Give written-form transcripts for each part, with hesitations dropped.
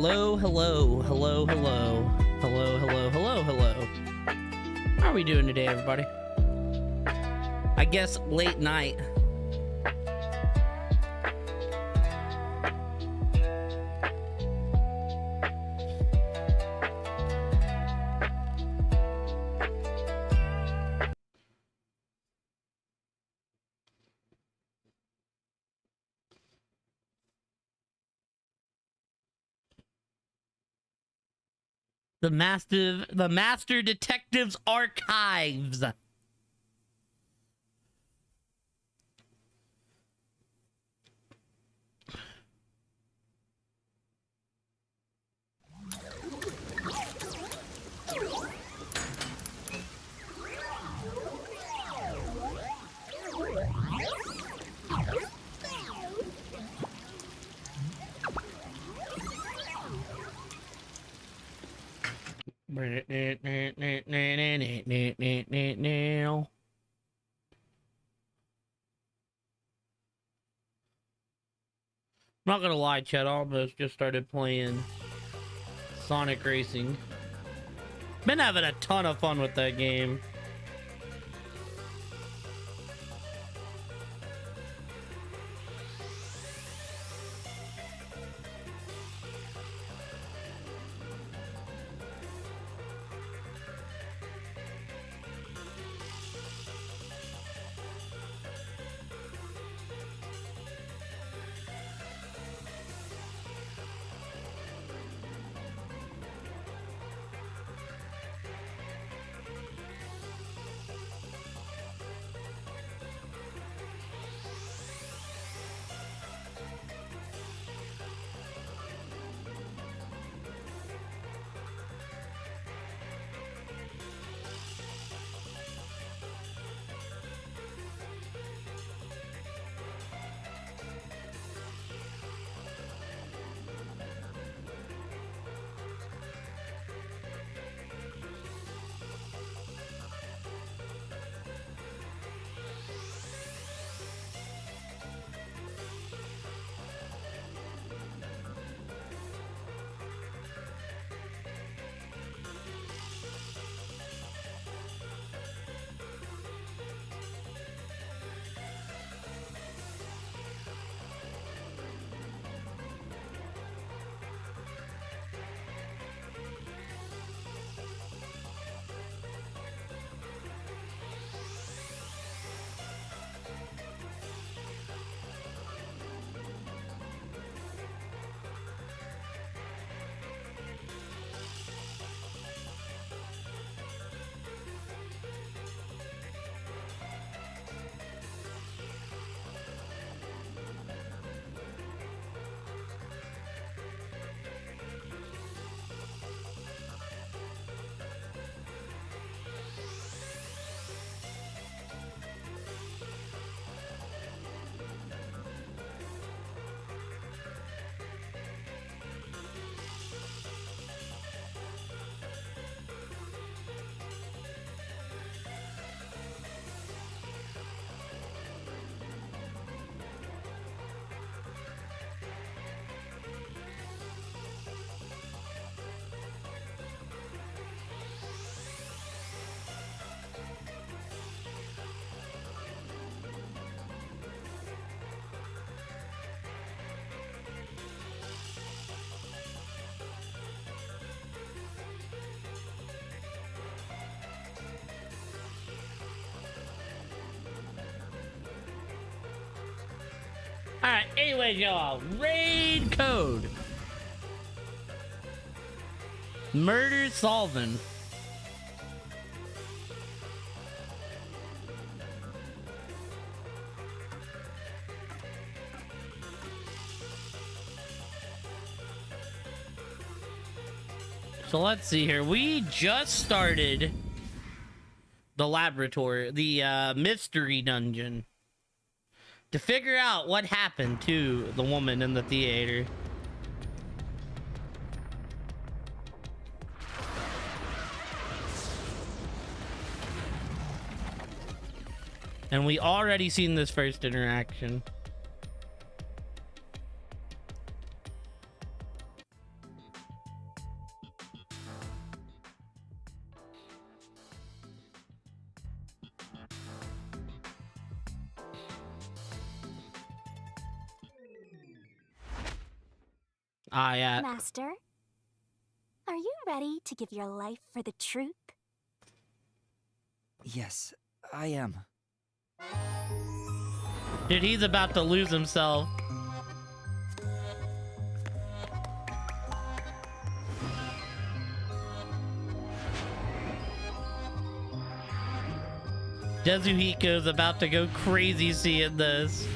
Hello, hello, hello, hello, hello, hello, hello, hello. How are we doing today, everybody? I guess late night. The Master Detectives Archives. I'm not gonna lie, Chet, I almost just started playing Sonic Racing. Been having a ton of fun with that game. Alright, anyways, y'all. Raid code. Murder solving. So let's see here. We just started the laboratory, the mystery dungeon, to figure out what happened to the woman in the theater. And we already seen this first interaction. Ah, yeah. Master, are you ready to give your life for the truth? Yes, I am. Dude, he's about to lose himself. Kazuhiko's about to go crazy seeing this.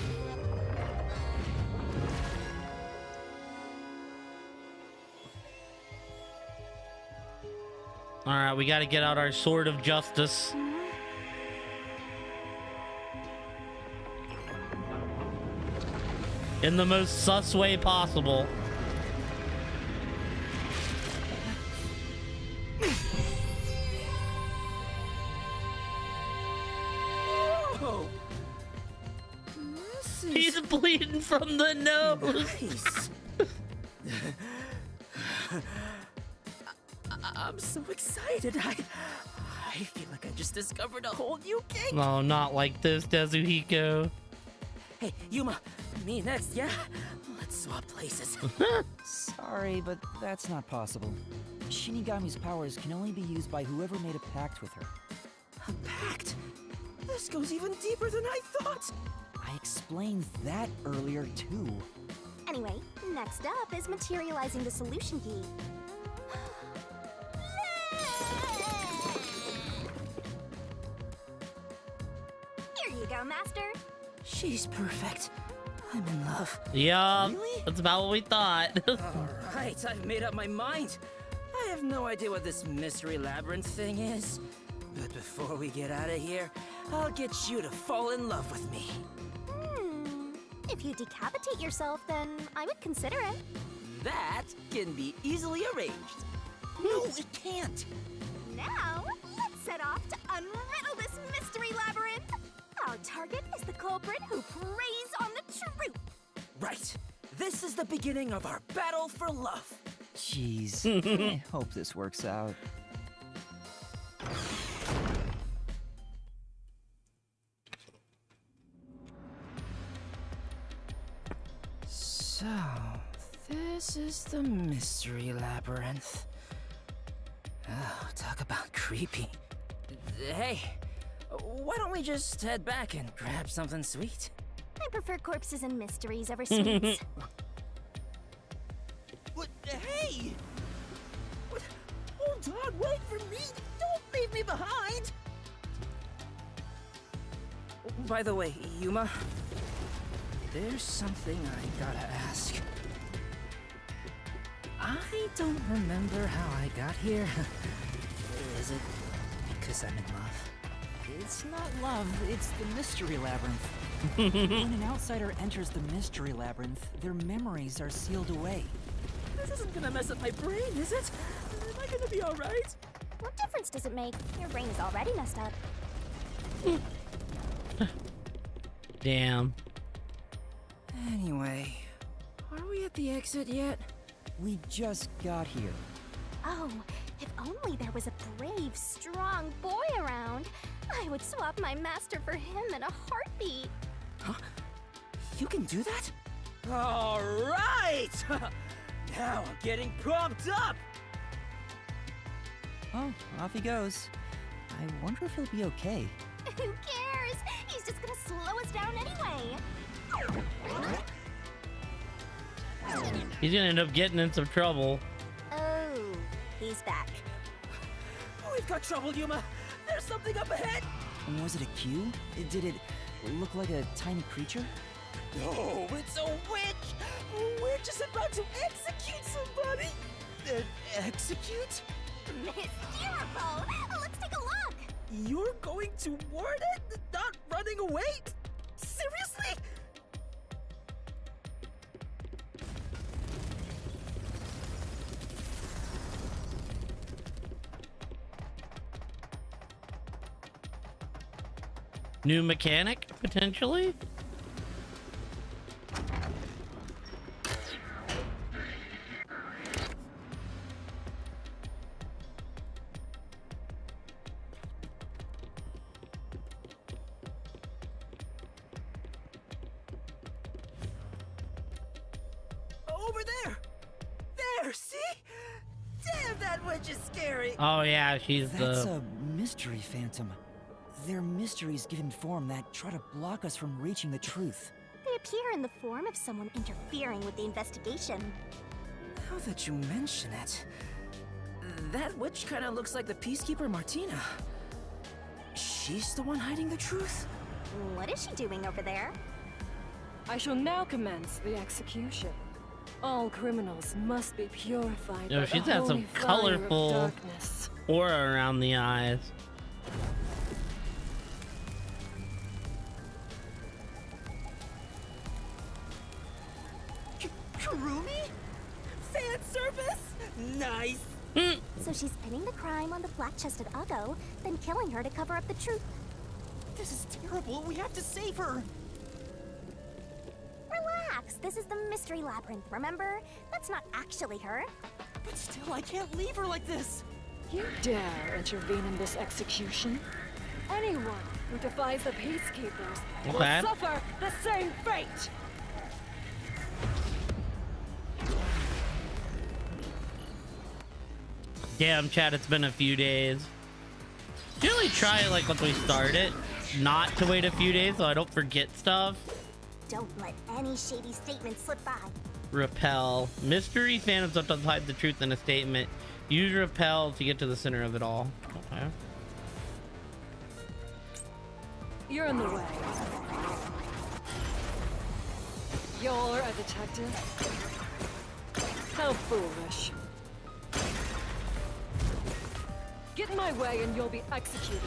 Alright, we gotta get out our sword of justice. In the most sus way possible. Whoa! This is He's bleeding from the nose. nice. I'm so excited. I feel like I just discovered a whole new game. No, not like this, Kazuhiko. Hey, Yuma, me next, yeah? Let's swap places. Sorry, but that's not possible. Shinigami's powers can only be used by whoever made a pact with her. A pact? This goes even deeper than I thought. I explained that earlier, too. Anyway, next up is materializing the solution key. Here you go, Master. She's perfect. I'm in love. Yup, Really? that's about what we thought. Alright, I've made up my mind. I have no idea what this mystery labyrinth thing is. But before we get out of here, I'll get you to fall in love with me. If you decapitate yourself, then I would consider it. That can be easily arranged. No, it can't. Now, let's set off to unriddle this mystery labyrinth. Our target is the culprit who preys on the truth. Right. This is the beginning of our battle for love. Jeez, I hope this works out. So, this is the mystery labyrinth. Oh, talk about creepy. Hey, why don't we just head back and grab something sweet? I prefer corpses and mysteries over sweets. What? Hey! What? Hold on, wait for me! Don't leave me behind! By the way, Yuma, there's something I gotta ask. I don't remember how I got here. Is it because I'm in love? It's not love, it's the mystery labyrinth. When an outsider enters the mystery labyrinth, their memories are sealed away. This isn't gonna mess up my brain, is it? Am I gonna be alright? What difference does it make? Your brain is already messed up. Damn. Anyway, are we at the exit yet? We just got here. Oh, if only there was a brave, strong boy around. I would swap my master for him in a heartbeat. Huh? You can do that? Alright! Now I'm getting pumped up! Oh, off he goes. I wonder if he'll be okay. Who cares? He's just gonna slow us down anyway. He's gonna end up getting in some trouble. Oh, he's back. We've got trouble, Yuma! There's something up ahead! And was it a cue? Did it look like a tiny creature? No, it's a witch! We're just about to execute somebody! Execute? Hysterical! Let's take a look! You're going toward it? Not running away? Seriously? New mechanic, potentially? Over there! Mercy! Damn, that witch is scary! Oh yeah, she's That's the. a mystery phantom. They're mysteries given form that try to block us from reaching the truth. They appear in the form of someone interfering with the investigation. Now that you mention it, that witch kind of looks like the Peacekeeper Martina. She's the one hiding the truth? What is she doing over there? I shall now commence the execution. All criminals must be purified Yo, by she's the got some holy fire of colorful darkness. aura around the eyes. Kurumi? Fan service? Nice! So she's pinning the crime on the black-chested Uggo, then killing her to cover up the truth. This is terrible. We have to save her. Relax, this is the Mystery Labyrinth, remember? That's not actually her. But still, I can't leave her like this. You dare intervene in this execution? Anyone who defies the Peacekeepers will Okay. suffer the same fate! Damn, Chad, it's been a few days. Usually try like once we start it, not to wait a few days so I don't forget stuff. Don't let any shady statements slip by. Repel. Mystery phantom sometimes hide the truth in a statement. Use repel to get to the center of it all. Okay. You're in the way. You're a detective? How foolish. Get in my way and you'll be executed.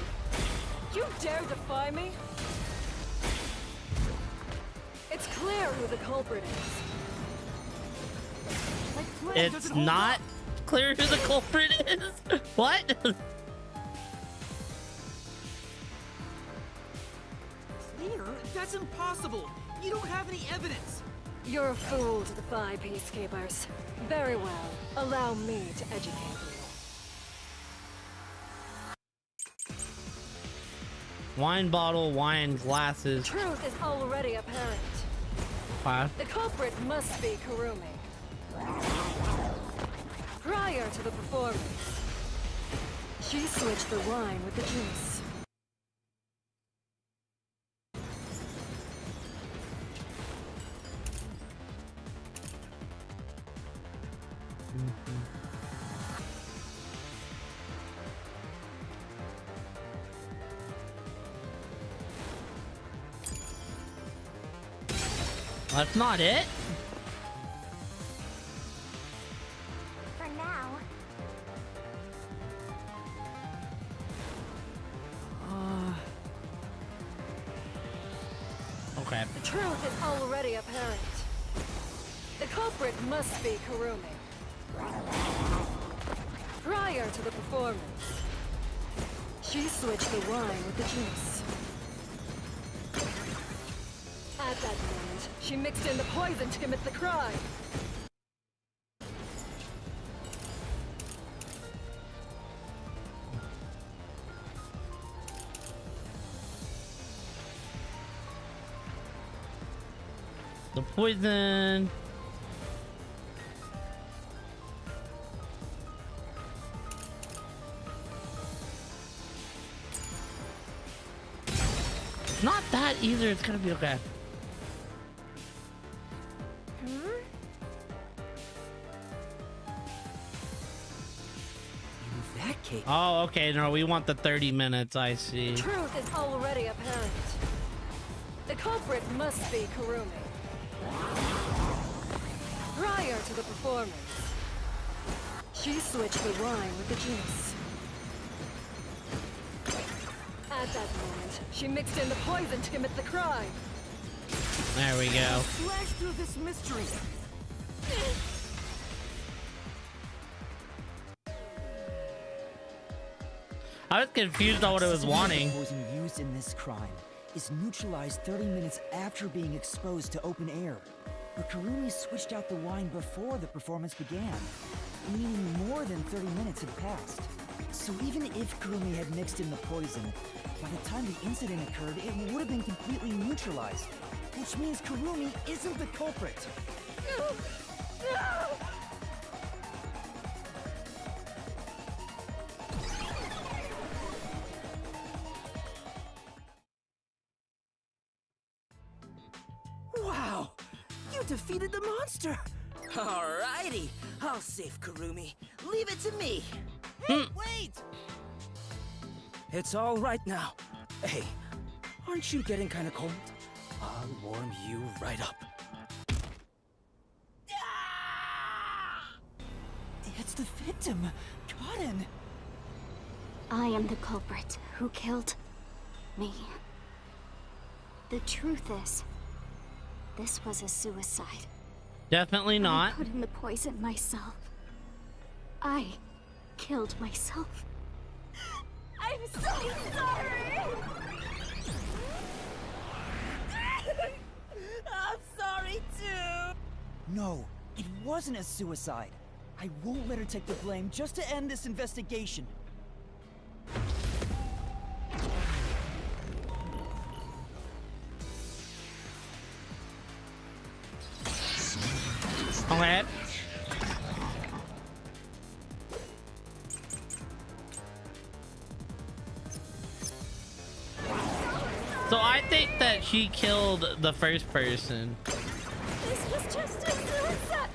You dare defy me? It's clear who the culprit is. It's not clear who the culprit is. What? Clear? That's impossible. You don't have any evidence. You're a fool to defy Peacekeepers. Very well. Allow me to educate you. Wine bottle, wine glasses. Truth is already apparent. Wow. The culprit must be Kurumi. Prior to the performance, she switched the wine with the juice. That's not it. For now. Okay. The truth is already apparent. The culprit must be Kurumi. Prior to the performance, she switched the wine with the juice. At that moment, she mixed in the poison to commit the crime. The poison. It's not that either. It's gonna be okay. In that case, Oh, okay. No, we want the 30 minutes. I see. Truth is already apparent. The culprit must be Kurumi. Prior to the performance, she switched the wine with the juice. At that moment, she mixed in the poison to commit the crime. There we go. slash through this mystery. I was confused on what it was wanting. The poison used in this crime is neutralized 30 minutes after being exposed to open air. But Kurumi switched out the wine before the performance began, meaning more than 30 minutes had passed. So even if Kurumi had mixed in the poison, by the time the incident occurred, it would have been completely neutralized, which means Kurumi isn't the culprit. defeated the monster. Alrighty, I'll save Kurumi. Leave it to me. Hey, wait! It's all right now. Hey, aren't you getting kind of cold? I'll warm you right up. It's the victim, Karin. I am the culprit who killed me. The truth is, this was a suicide. Definitely I not. put in the poison myself. I killed myself. I'm so sorry! I'm sorry too. No, it wasn't a suicide. I won't let her take the blame just to end this investigation. Okay. So I think that she killed the first person. This was just a suicide.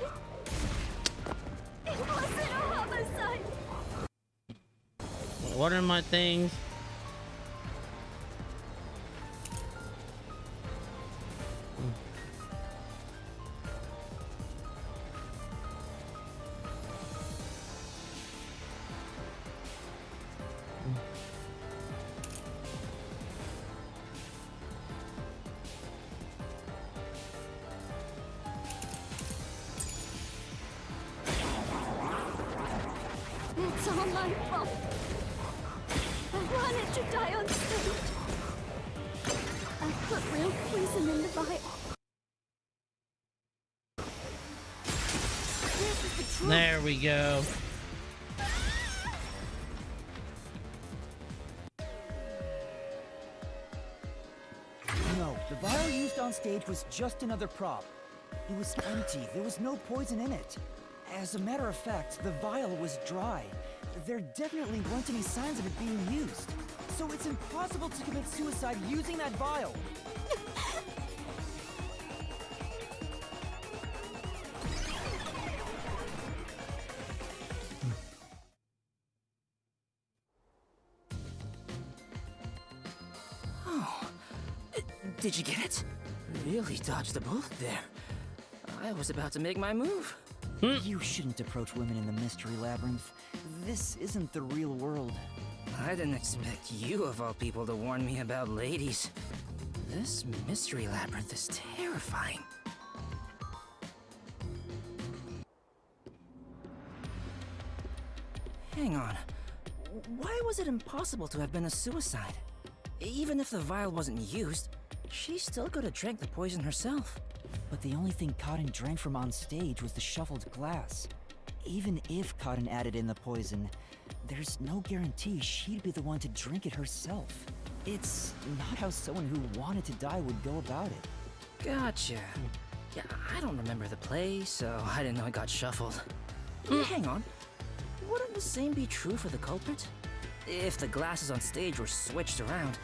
It wasn't a homicide. What are my things? It's all my fault. I wanted to die on stage. I put real poison in the vial. There we go. No, the vial used on stage was just another prop. It was empty. There was no poison in it. As a matter of fact, the vial was dry. There definitely weren't any signs of it being used. So it's impossible to commit suicide using that vial. Did you get it? Really dodged a bullet there. I was about to make my move. You shouldn't approach women in the Mystery Labyrinth. This isn't the real world. I didn't expect you, of all people, to warn me about ladies. This Mystery Labyrinth is terrifying. Hang on. Why was it impossible to have been a suicide? Even if the vial wasn't used, she still could have drank the poison herself. But the only thing Cotton drank from on stage was the shuffled glass. Even if Cotton added in the poison, there's no guarantee she'd be the one to drink it herself. It's not how someone who wanted to die would go about it. Gotcha. Yeah, I don't remember the play, so I didn't know it got shuffled. Hang on. Wouldn't the same be true for the culprit? If the glasses on stage were switched around,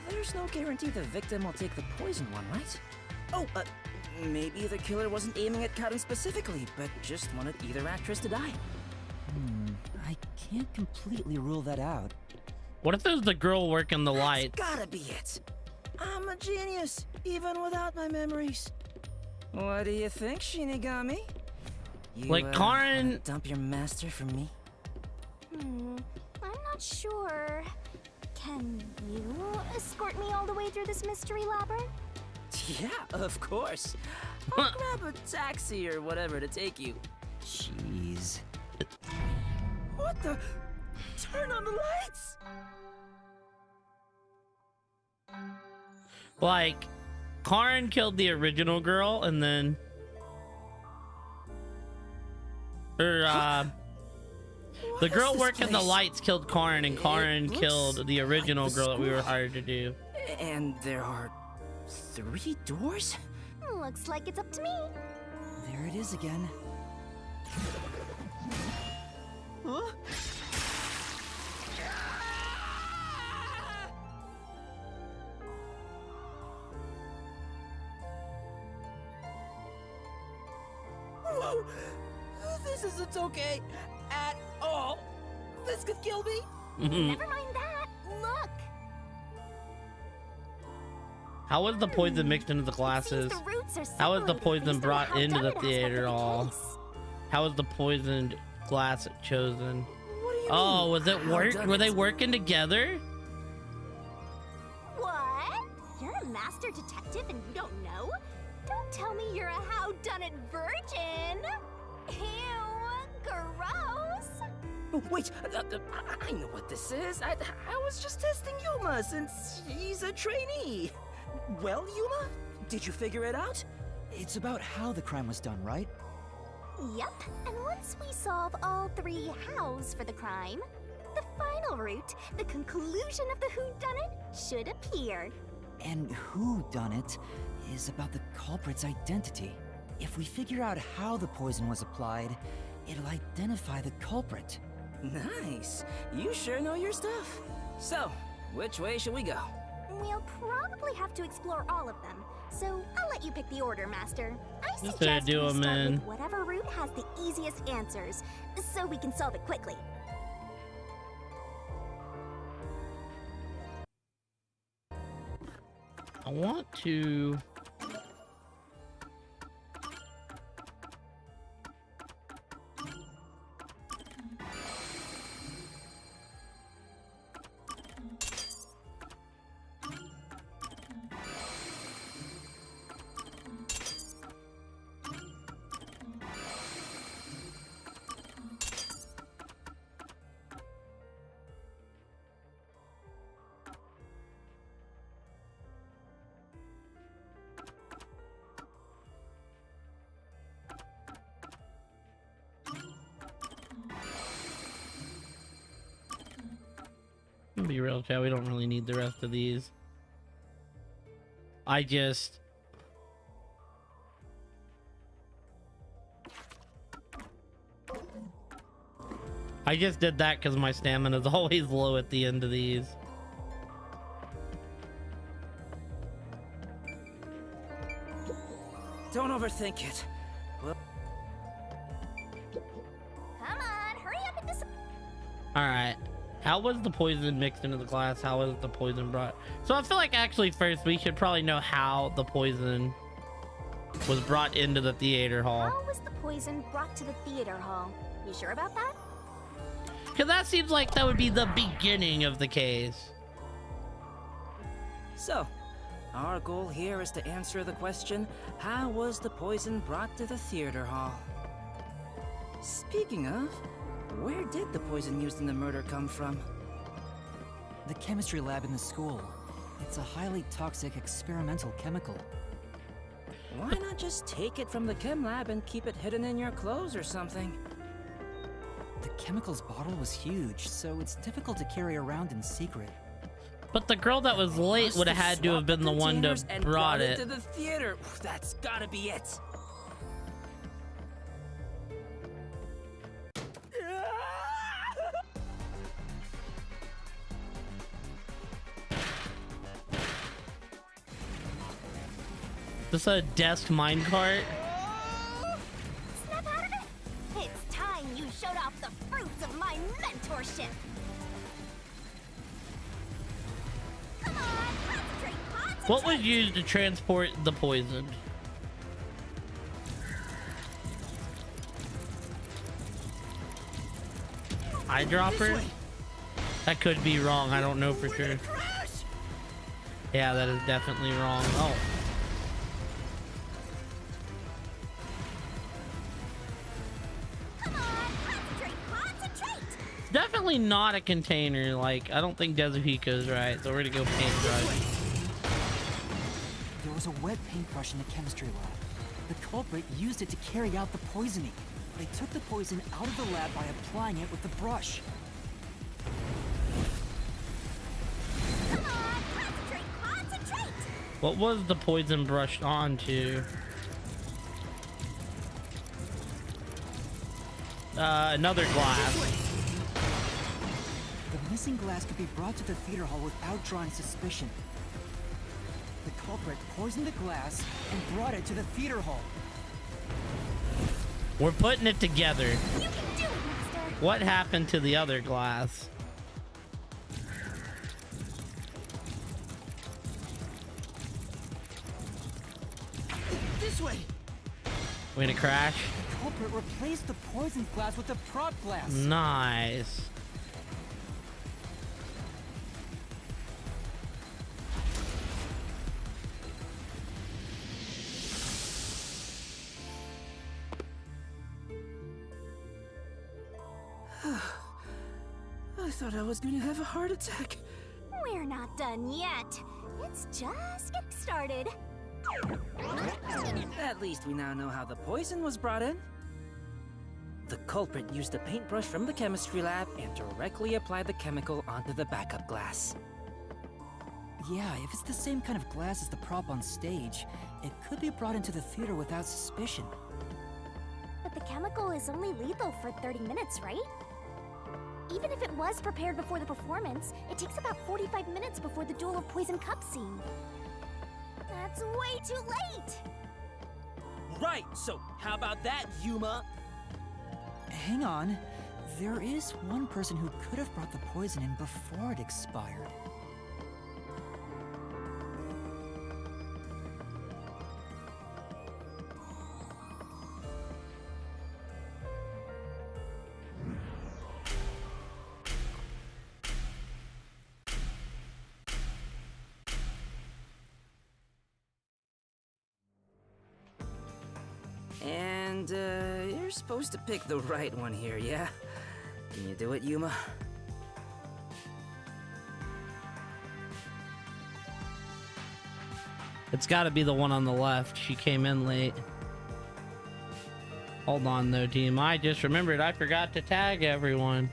there's no guarantee the victim will take the poison one, right? Oh, maybe the killer wasn't aiming at Cotton specifically, but just wanted either actress to die. I can't completely rule that out. What if it was the girl working the That's light? gotta be it. I'm a genius, even without my memories. What do you think, Shinigami? You, Like, Karin- wanna dump your master for me? I'm not sure. Can you escort me all the way through this mystery labyrinth? Yeah, of course. I'll grab a taxi or whatever to take you. Jeez. What the? Turn on the lights! Like, Karin killed the original girl, and then, the girl this working the place? lights killed Karin, and Karin looks killed the original like the girl that we were school. hired to do. And there are 3 doors? Looks like it's up to me. There it is again. Huh? Whoa! This isn't okay at all. This could kill me. Never mind that. Look. How was the poison mixed into the Seems glasses? the roots are How was the separated poison based on brought how into the done it has theater been the hall? case. How was the poisoned glass chosen? What do you Oh, mean? was it How work? done Were they it? working together? What? You're a master detective and you don't know? Don't tell me you're a how-done-it virgin. Ew, gross. Oh, wait, I know what this is. I was just testing Yuma since he's a trainee. Well, Yuma, did you figure it out? It's about how the crime was done, right? Yep, and once we solve all three hows for the crime, the final route, the conclusion of the whodunit, should appear. And who done it is about the culprit's identity. If we figure out how the poison was applied, it'll identify the culprit. Nice. You sure know your stuff. So, which way should we go? We'll probably have to explore all of them, so I'll let you pick the order, Master. I Just suggest do we 'em, start man. with whatever route has the easiest answers, so we can solve it quickly. I want to. I'll be real, chat. We don't really need the rest of these. I just. I just did that because my stamina is always low at the end of these. Don't overthink it. Well, Come on, hurry up and Alright. How was the poison mixed into the glass? How was the poison brought? So I feel like actually first we should probably know how the poison was brought into the theater hall. How was the poison brought to the theater hall? You sure about that? Because that seems like that would be the beginning of the case. so, our goal here is to answer the question, how was the poison brought to the theater hall? Speaking of, where did the poison used in the murder come from? The chemistry lab in the school. It's a highly toxic experimental chemical. Why not just take it from the chem lab and keep it hidden in your clothes or something? The chemicals bottle was huge, so it's difficult to carry around in secret. But the girl that was late Must would have had to have swapped been the one to containers and brought it it. to the theater. That's gotta be it. This a desk minecart? Snap out of it! It's time you showed off the fruits of my mentorship! Come on, concentrate, concentrate! What was used to transport the poison? Eyedropper? That could be wrong. I don't know for sure. Yeah, that is definitely wrong. Oh. Come on, concentrate, concentrate! It's definitely not a container. Like, I don't think Dezuhiko's right. So we're gonna go paintbrush. There was a wet paintbrush in the chemistry lab. The culprit used it to carry out the poisoning. They took the poison out of the lab by applying it with the brush. Come on, concentrate, concentrate! What was the poison brushed onto? Another glass. The missing glass could be brought to the theater hall without drawing suspicion. The culprit poisoned the glass and brought it to the theater hall. We're putting it together. You can do it, Master. What happened to the other glass? This way! We gonna crash? Culprit replaced the poison glass with the prop glass. Nice. I thought I was gonna have a heart attack. We're not done yet. It's just getting started. At least we now know how the poison was brought in. The culprit used a paintbrush from the chemistry lab and directly applied the chemical onto the backup glass. Yeah, if it's the same kind of glass as the prop on stage, it could be brought into the theater without suspicion. But the chemical is only lethal for 30 minutes, right? Even if it was prepared before the performance, it takes about 45 minutes before the Duel of Poison Cup scene. That's way too late! Right, so how about that, Yuma? Hang on. There is one person who could have brought the poison in before it expired. And, you're supposed to pick the right one here, yeah? Can you do it, Yuma? It's got to be the one on the left. She came in late. Hold on though, team. I just remembered I forgot to tag everyone.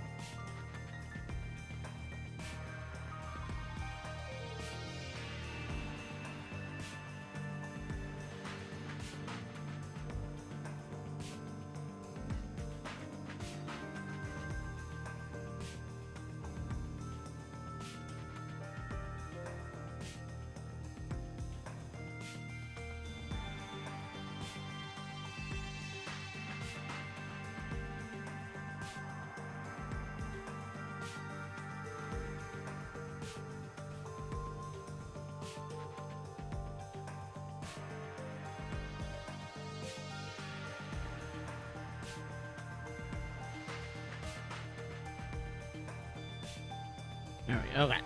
There we go. Okay.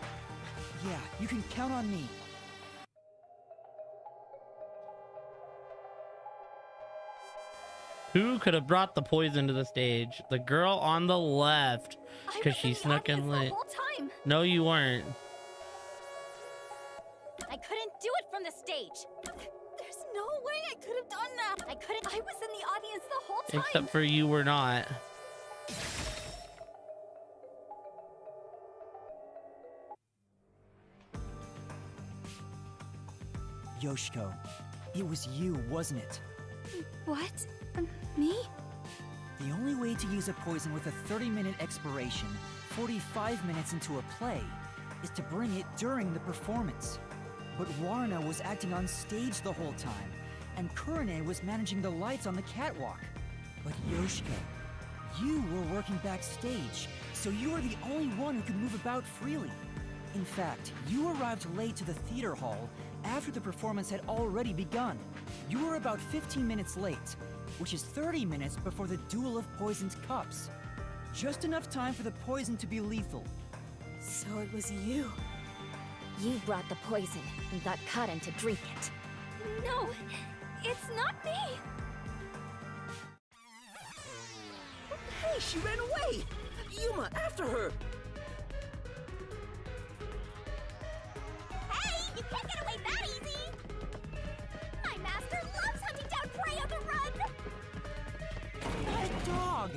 Yeah, you can count on me. Who could have brought the poison to the stage? The girl on the left, I because was she in the snuck in audience late. the whole time. No, you weren't. I couldn't do it from the stage. There's no way I could have done that. I couldn't. I was in the audience the whole time. Except for you were not. Yoshiko, it was you, wasn't it? What? Me? The only way to use a poison with a 30-minute expiration, 45 minutes into a play, is to bring it during the performance. But Warna was acting on stage the whole time, and Kurane was managing the lights on the catwalk. But Yoshiko, you were working backstage, so you were the only one who could move about freely. In fact, you arrived late to the theater hall after the performance had already begun. You were about 15 minutes late, which is 30 minutes before the Duel of Poisoned Cups. Just enough time for the poison to be lethal. So it was you. You brought the poison and got Karen to drink it. No, it's not me. Hey, she ran away! Yuma, after her! Hey, you can't get away that easy. My master loves hunting down prey on the run. That dog!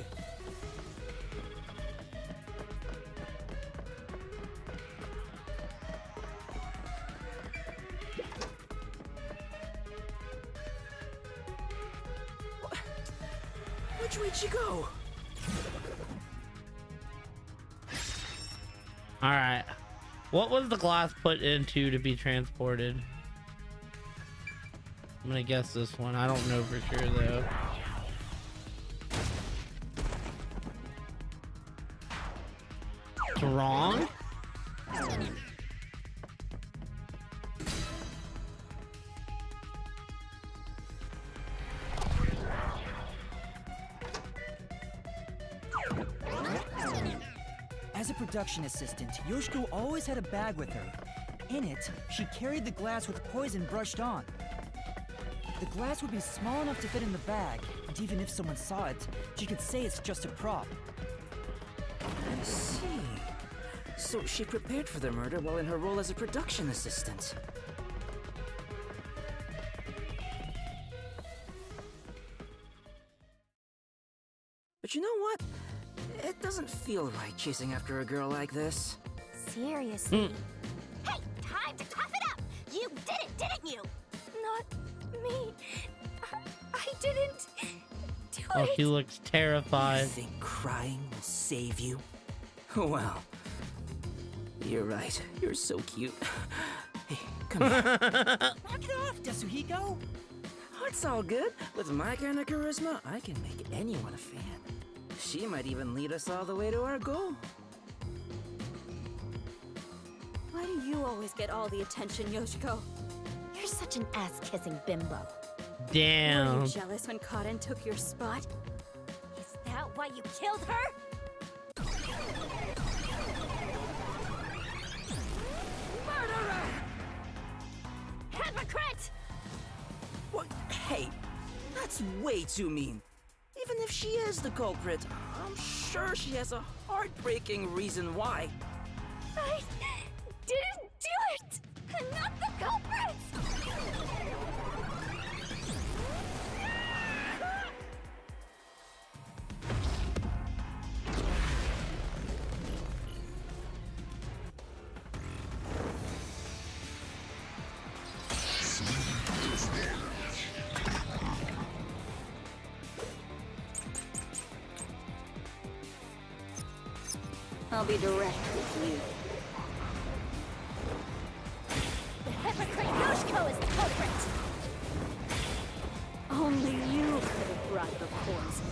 Which way'd she go? Alright. What was the glass put into to be transported? I'm gonna guess this one. I don't know for sure though. anything wrong? As a production assistant, Yoshiko always had a bag with her. In it, she carried the glass with poison brushed on. The glass would be small enough to fit in the bag, and even if someone saw it, she could say it's just a prop. I see. So she prepared for the murder while in her role as a production assistant. But you know what? It doesn't feel right chasing after a girl like this. Seriously. Hey, time to tough it up! You did it, didn't you? Not me. I didn't do Oh, it. she looks You terrified. think crying will save you? Well, you're right. You're so cute. Hey, come here. Knock it off, Tetsuhiko! Oh, it's all good. With my kind of charisma, I can make anyone a fan. She might even lead us all the way to our goal. Why do you always get all the attention, Yoshiko? You're such an ass-kissing bimbo. Were Damn. you jealous when Karen took your spot? Is that why you killed her? Murderer! Hypocrite! What? Hey, that's way too mean. Even if she is the culprit, I'm sure she has a heartbreaking reason why. I didn't do it! I'm not the culprit! I'll be direct with you. The hypocrite Yoshiko is the culprit! Only you could have brought the poison.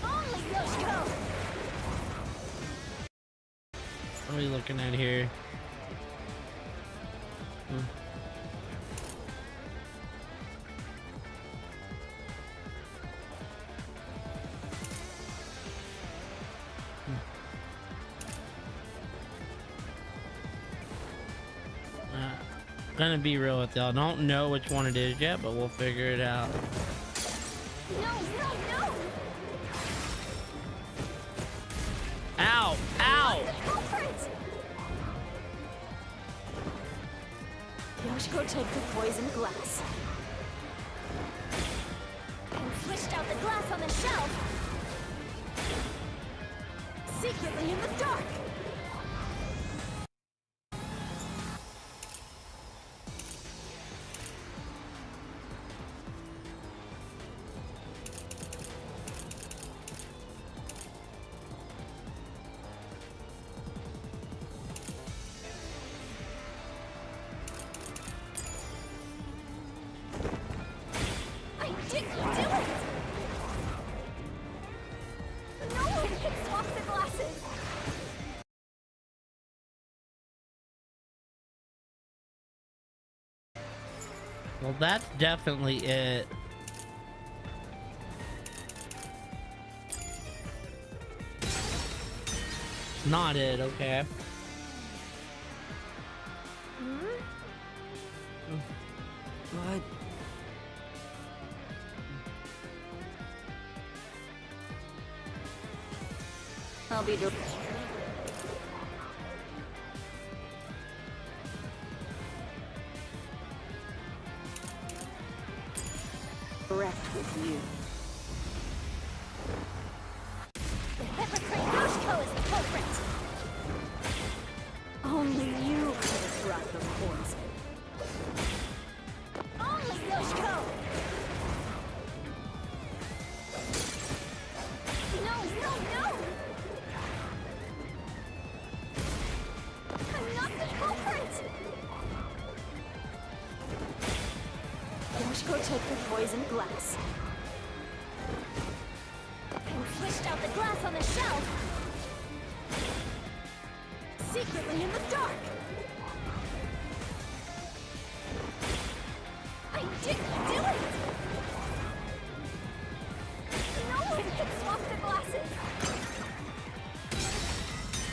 Only Yoshiko! What are we looking at here? Gonna be real with y'all. Don't know which one it is yet, but we'll figure it out. No, no, no! Ow! Ow! The culprit! Yoshiko, take the poisoned glass. And switched out the glass on the shelf! Secretly in the dark! I didn't do it! No one can swap the glasses! Well, that's definitely it. Not it, okay. But I'll be direct. Direct with you. The hypocrite Yoshiko is the culprit! Only you could have brought the poison. Only Yoshiko! No, no, no! I'm not the culprit! Yoshiko, take the poisoned glass. And switched out the glass on the shelf! Secretly in the dark! I didn't do it! No one can swap the glasses!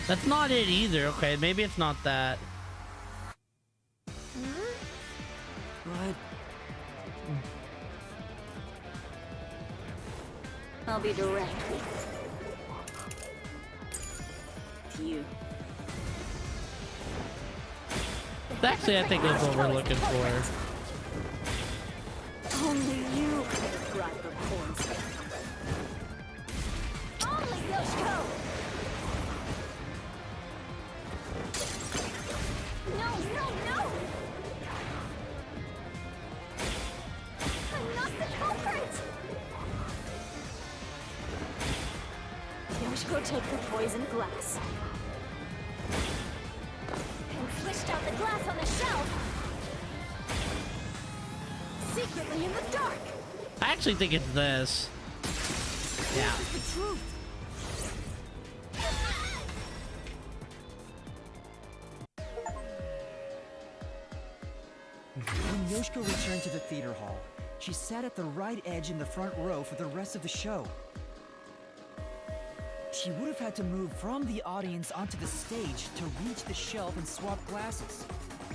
That's not it either. Okay, maybe it's not that. What? I'll be direct. To you. Actually, I think that's what we're looking for. Only you can describe the forms. Only Yoshiko! No, no, no! I'm not the culprit! Yoshiko took the poison glass and swished out the glass on the shelf, secretly in the dark. I actually think it's this. Yeah. This is the truth. When Yoshiko returned to the theater hall, she sat at the right edge in the front row for the rest of the show. She would have had to move from the audience onto the stage to reach the shelf and swap glasses.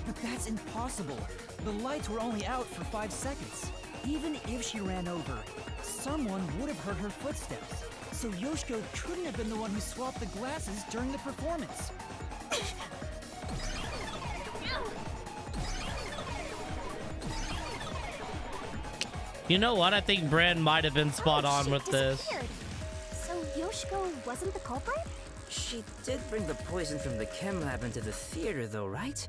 But that's impossible. The lights were only out for 5 seconds. Even if she ran over, someone would have heard her footsteps. So Yoshiko couldn't have been the one who swapped the glasses during the performance. You know what? I think Bran might have been spot on she with this. disappeared. So Yoshiko wasn't the culprit? She did bring the poison from the chem lab into the theater, though, right?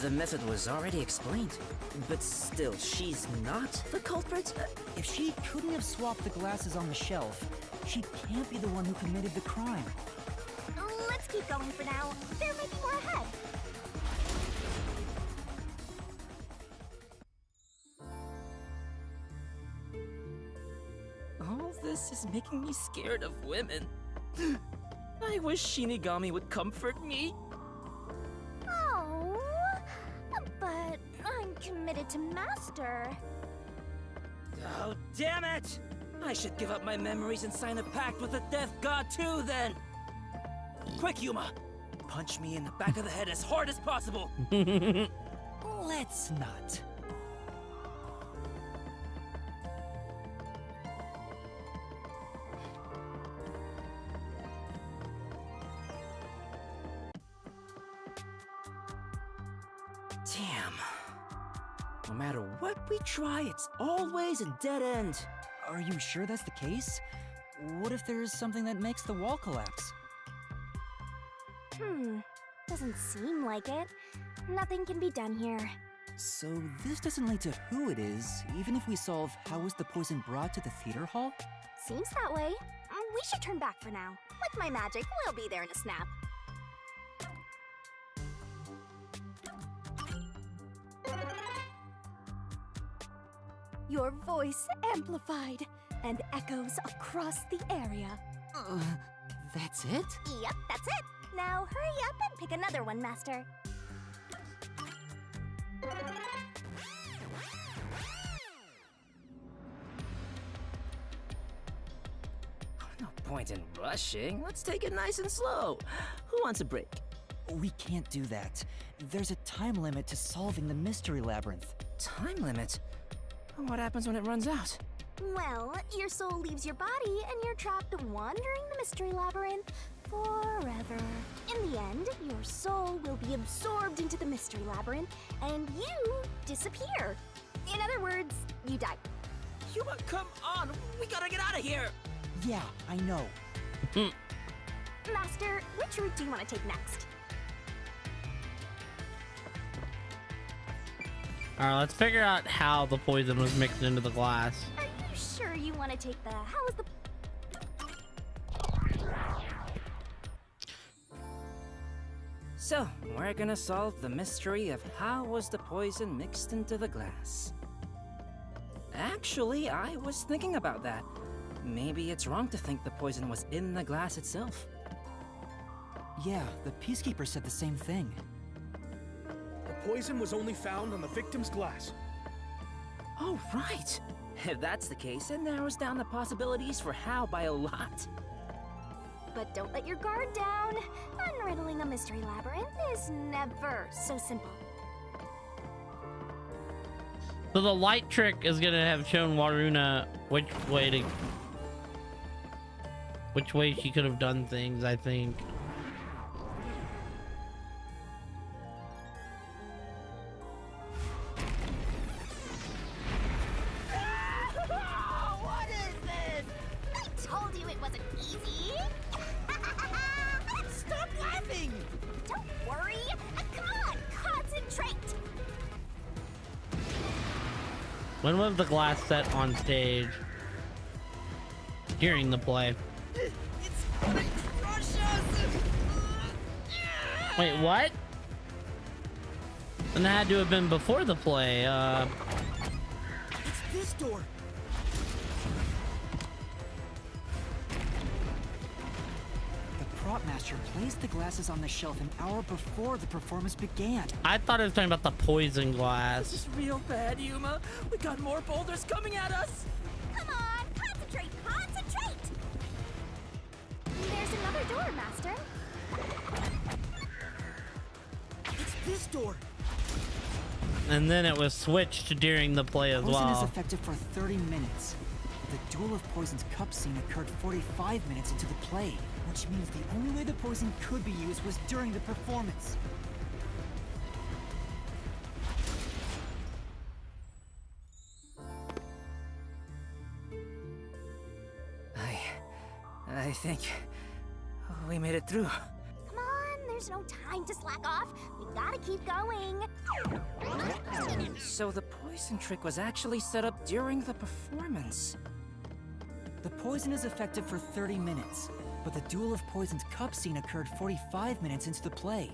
The method was already explained. But still, she's not the culprit? If she couldn't have swapped the glasses on the shelf, she can't be the one who committed the crime. Let's keep going for now. There may be more ahead. All this is making me scared of women. I wish Shinigami would comfort me. Oh, but I'm committed to Master. Oh, damn it! I should give up my memories and sign a pact with the Death God too, then! Quick, Yuma! Punch me in the back of the head as hard as possible! Let's not. Damn. No matter what we try, it's always a dead end. Are you sure that's the case? What if there's something that makes the wall collapse? Doesn't seem like it. Nothing can be done here. So this doesn't lead to who it is, even if we solve how was the poison brought to the theater hall? Seems that way. We should turn back for now. With my magic, we'll be there in a snap. Your voice amplified and echoes across the area. That's it? Yep, that's it. Now hurry up and pick another one, Master. No point in rushing. Let's take it nice and slow. Who wants a break? We can't do that. There's a time limit to solving the mystery labyrinth. Time limit? What happens when it runs out? Well, your soul leaves your body and you're trapped wandering the mystery labyrinth forever. In the end, your soul will be absorbed into the mystery labyrinth and you disappear. In other words, you die. Yuma, come on! We gotta get out of here! Yeah, I know. Master, which route do you want to take next? Alright, let's figure out how the poison was mixed into the glass. Are you sure you want to take the how is the So, we're gonna solve the mystery of how was the poison mixed into the glass. Actually, I was thinking about that. Maybe it's wrong to think the poison was in the glass itself. Yeah, the Peacekeeper said the same thing. The poison was only found on the victim's glass. Oh, right. If that's the case, it narrows down the possibilities for Hal by a lot. But don't let your guard down. Unriddling a mystery labyrinth is never so simple. So the light trick is gonna have shown Waruna which way she could have done things, I think. What is this? I told you it wasn't easy. Stop laughing! Don't worry. Come on, concentrate. When was the glass set on stage? During the play. It's gonna crush us! Wait, what? And that had to have been before the play. It's this door! The prop master placed the glasses on the shelf an hour before the performance began. I thought it was talking about the poison This glass. is real bad, Yuma. We got more boulders coming at us. Come on, concentrate, concentrate! There's another door, Master. It's this door! And then it was switched during the play as Poison is well. effective for 30 minutes. The Duel of Poison's cup scene occurred 45 minutes into the play, which means the only way the poison could be used was during the performance. I think we made it through. Come on, there's no time to slack off. We gotta keep going. So the poison trick was actually set up during the performance. The poison is effective for 30 minutes, but the Duel of Poison's cup scene occurred 45 minutes into the play.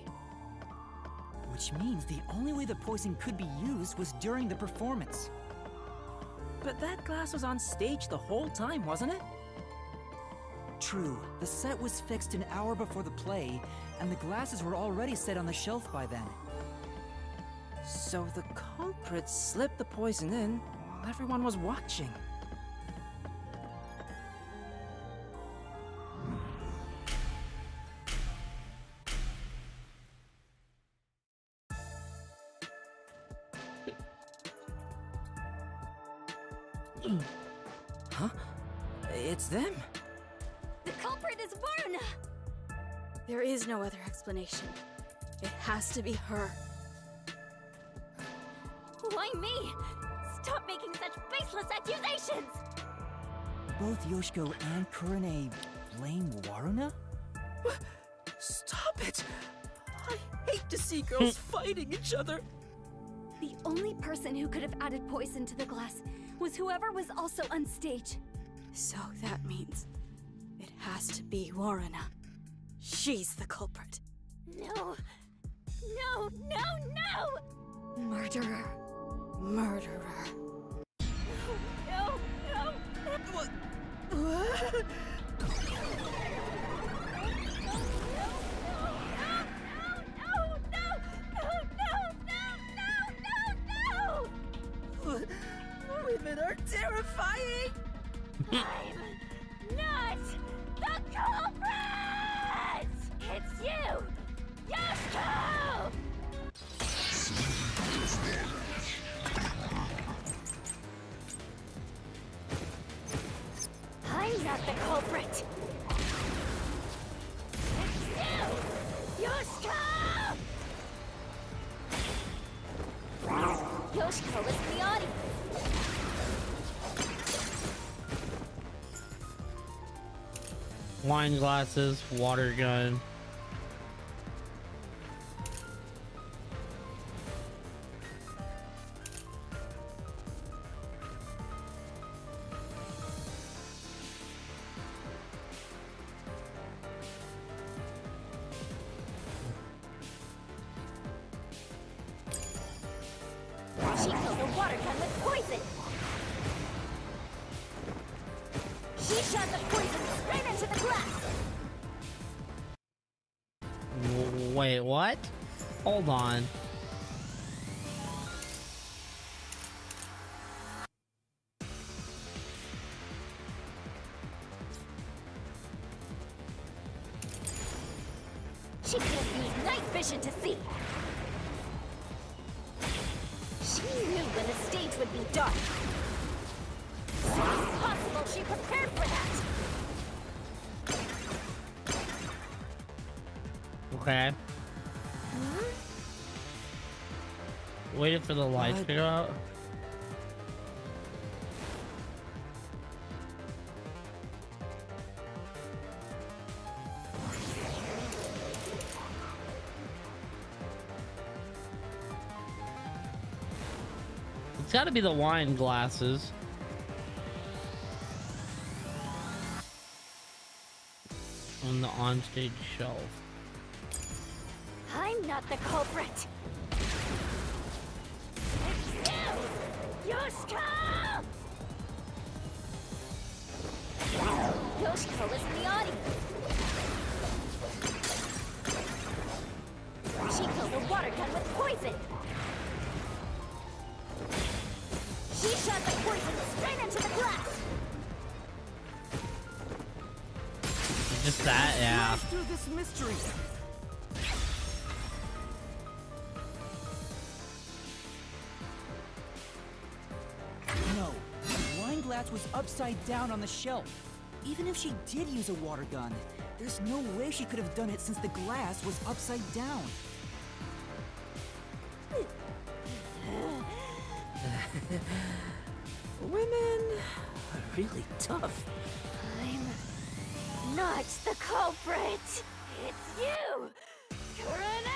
Which means the only way the poison could be used was during the performance. But that glass was on stage the whole time, wasn't it? True, the set was fixed an hour before the play, and the glasses were already set on the shelf by then. So the culprit slipped the poison in while everyone was watching. Huh? It's them. The culprit is Varna! There is no other explanation. It has to be her. Why me? Stop making such baseless accusations! Both Yoshiko and Kurane blame Waruna? Stop it! I hate to see girls fighting each other. The only person who could have added poison to the glass was whoever was also on stage. So that means it has to be Waruna. She's the culprit. No! No, no, no! Murderer. Murderer. No, no, no! What? Women are terrifying! I'm not the culprit! It's you! Yoshiko! I'm not the culprit! It's you! Yoshiko! Yoshiko is in the audience! Wine glasses, water gun. She filled the water gun with poison. She shot the poison straight into the glass. Wait, what? Hold on. She could have used night vision to see. She knew when the stage would be dark. So it's possible she prepared for that. Okay. Waited for the lights to go out. It's gotta be the wine glasses. On the onstage shelf. I'm not the culprit. It's you! Yoshiko! Yoshiko is in the audience. She killed a water gun with poison. She shot the poison straight into the glass. Just that, yeah. Smash through this mystery. No, the wine glass was upside down on the shelf. Even if she did use a water gun, there's no way she could have done it since the glass was upside down. Women are really tough. I'm not the culprit. It's you, Kurane!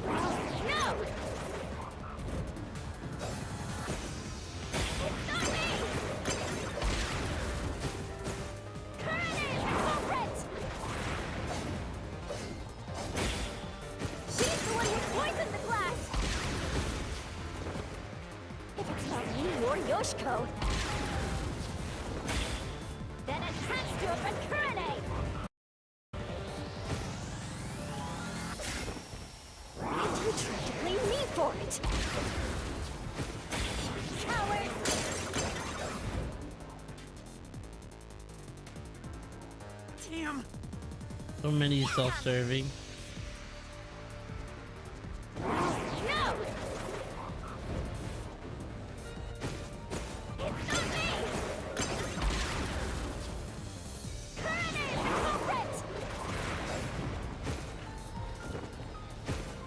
No! It's not me! Kurane is the culprit! She's the one who poisoned the glass! If it's not me or Yoshiko, then it has to have been Kurane! And you tried to blame me for it! Coward! Damn! So many self-serving. No! It's not me! Kurane is the culprit!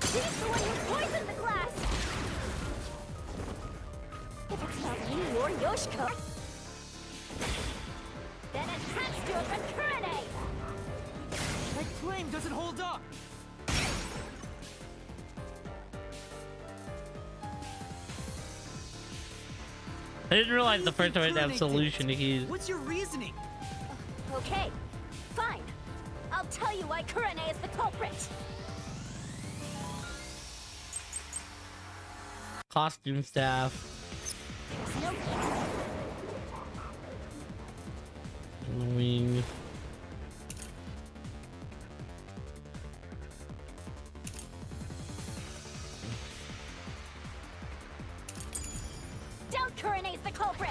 She's the one who poisoned the glass! If it's not me or Yoshiko, then it has to have been Kurane! My claim doesn't hold up! I didn't realize the first time I didn't have solution to keys. What's your reasoning? Okay, fine. I'll tell you why Kurane is the culprit. Costume staff. There's no Wing. doubt Kurane's the culprit.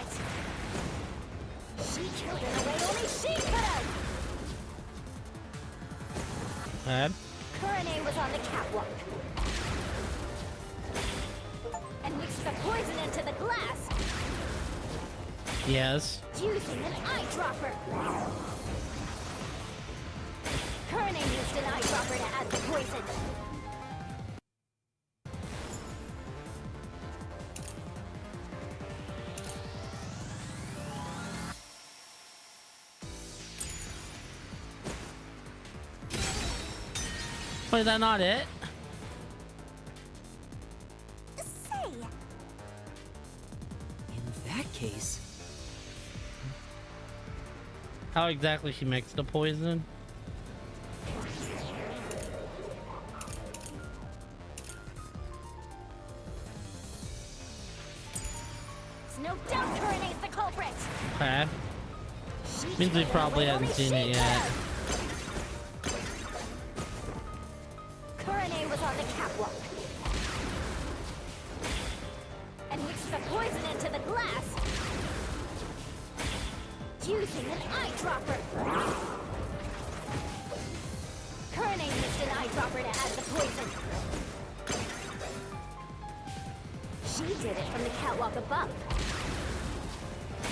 She killed in a way only she could have. Kurane was on the catwalk and mixed the poison into the glass Yes. using an eyedropper. Kurane used an eyedropper to add the poison. Wait, is that not it? Say, In that case, How exactly she mixed the poison? no doubt Kurine's the culprit. Okay. She Means we killed probably her haven't when seen only it she yet. could. Kurine was on the catwalk and mixed the poison into the glass using an eyedropper. Kurine used an eyedropper to add the poison. She did it from the catwalk above.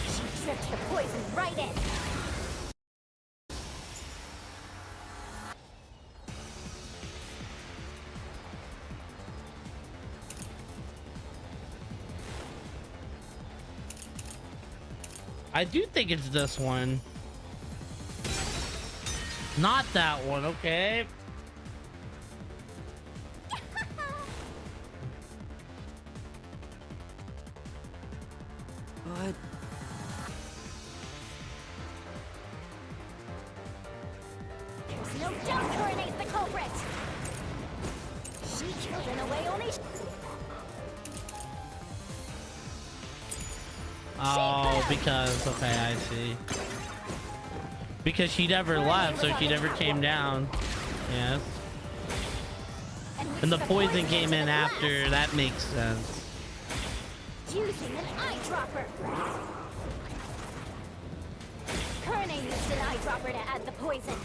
She dripped the poison right in. I do think it's this one. Not that one, okay? But There's no doubt Kurine's the culprit. She killed in a way only Oh, because, okay, I see. Because she never left, so she never came down. Yes. And the poison came in after, that makes sense. using an eyedropper. Kurine used an eyedropper to add the poison.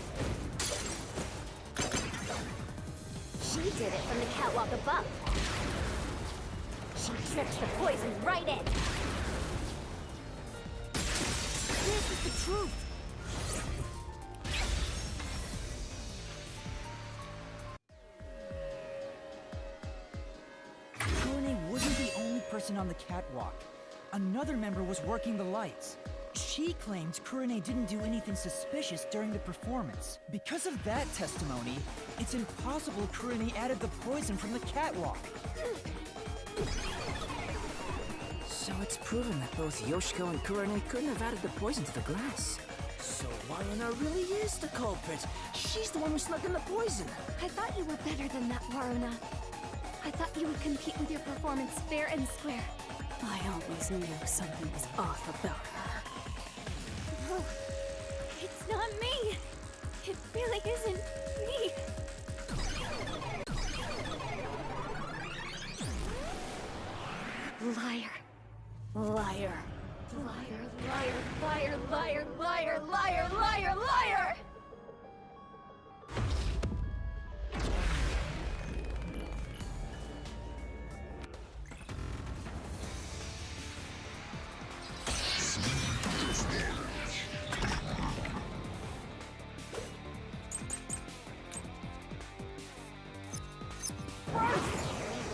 She did it from the catwalk above. She dripped the poison right in. This is the truth. Kurine wasn't the only person on the catwalk. Another member was working the lights. She claimed Kurine didn't do anything suspicious during the performance. Because of that testimony, it's impossible Kurine added the poison from the catwalk. so it's proven that both Yoshiko and Kurine couldn't have added the poison to the glass. So Waruna really is the culprit. She's the one who snuck in the poison. I thought you were better than that, Waruna. I thought you would compete with your performance fair and square. I always knew something was off about her. No, it's not me. It really isn't me. Liar. Liar. Liar, liar, liar, liar, liar, liar, liar, liar!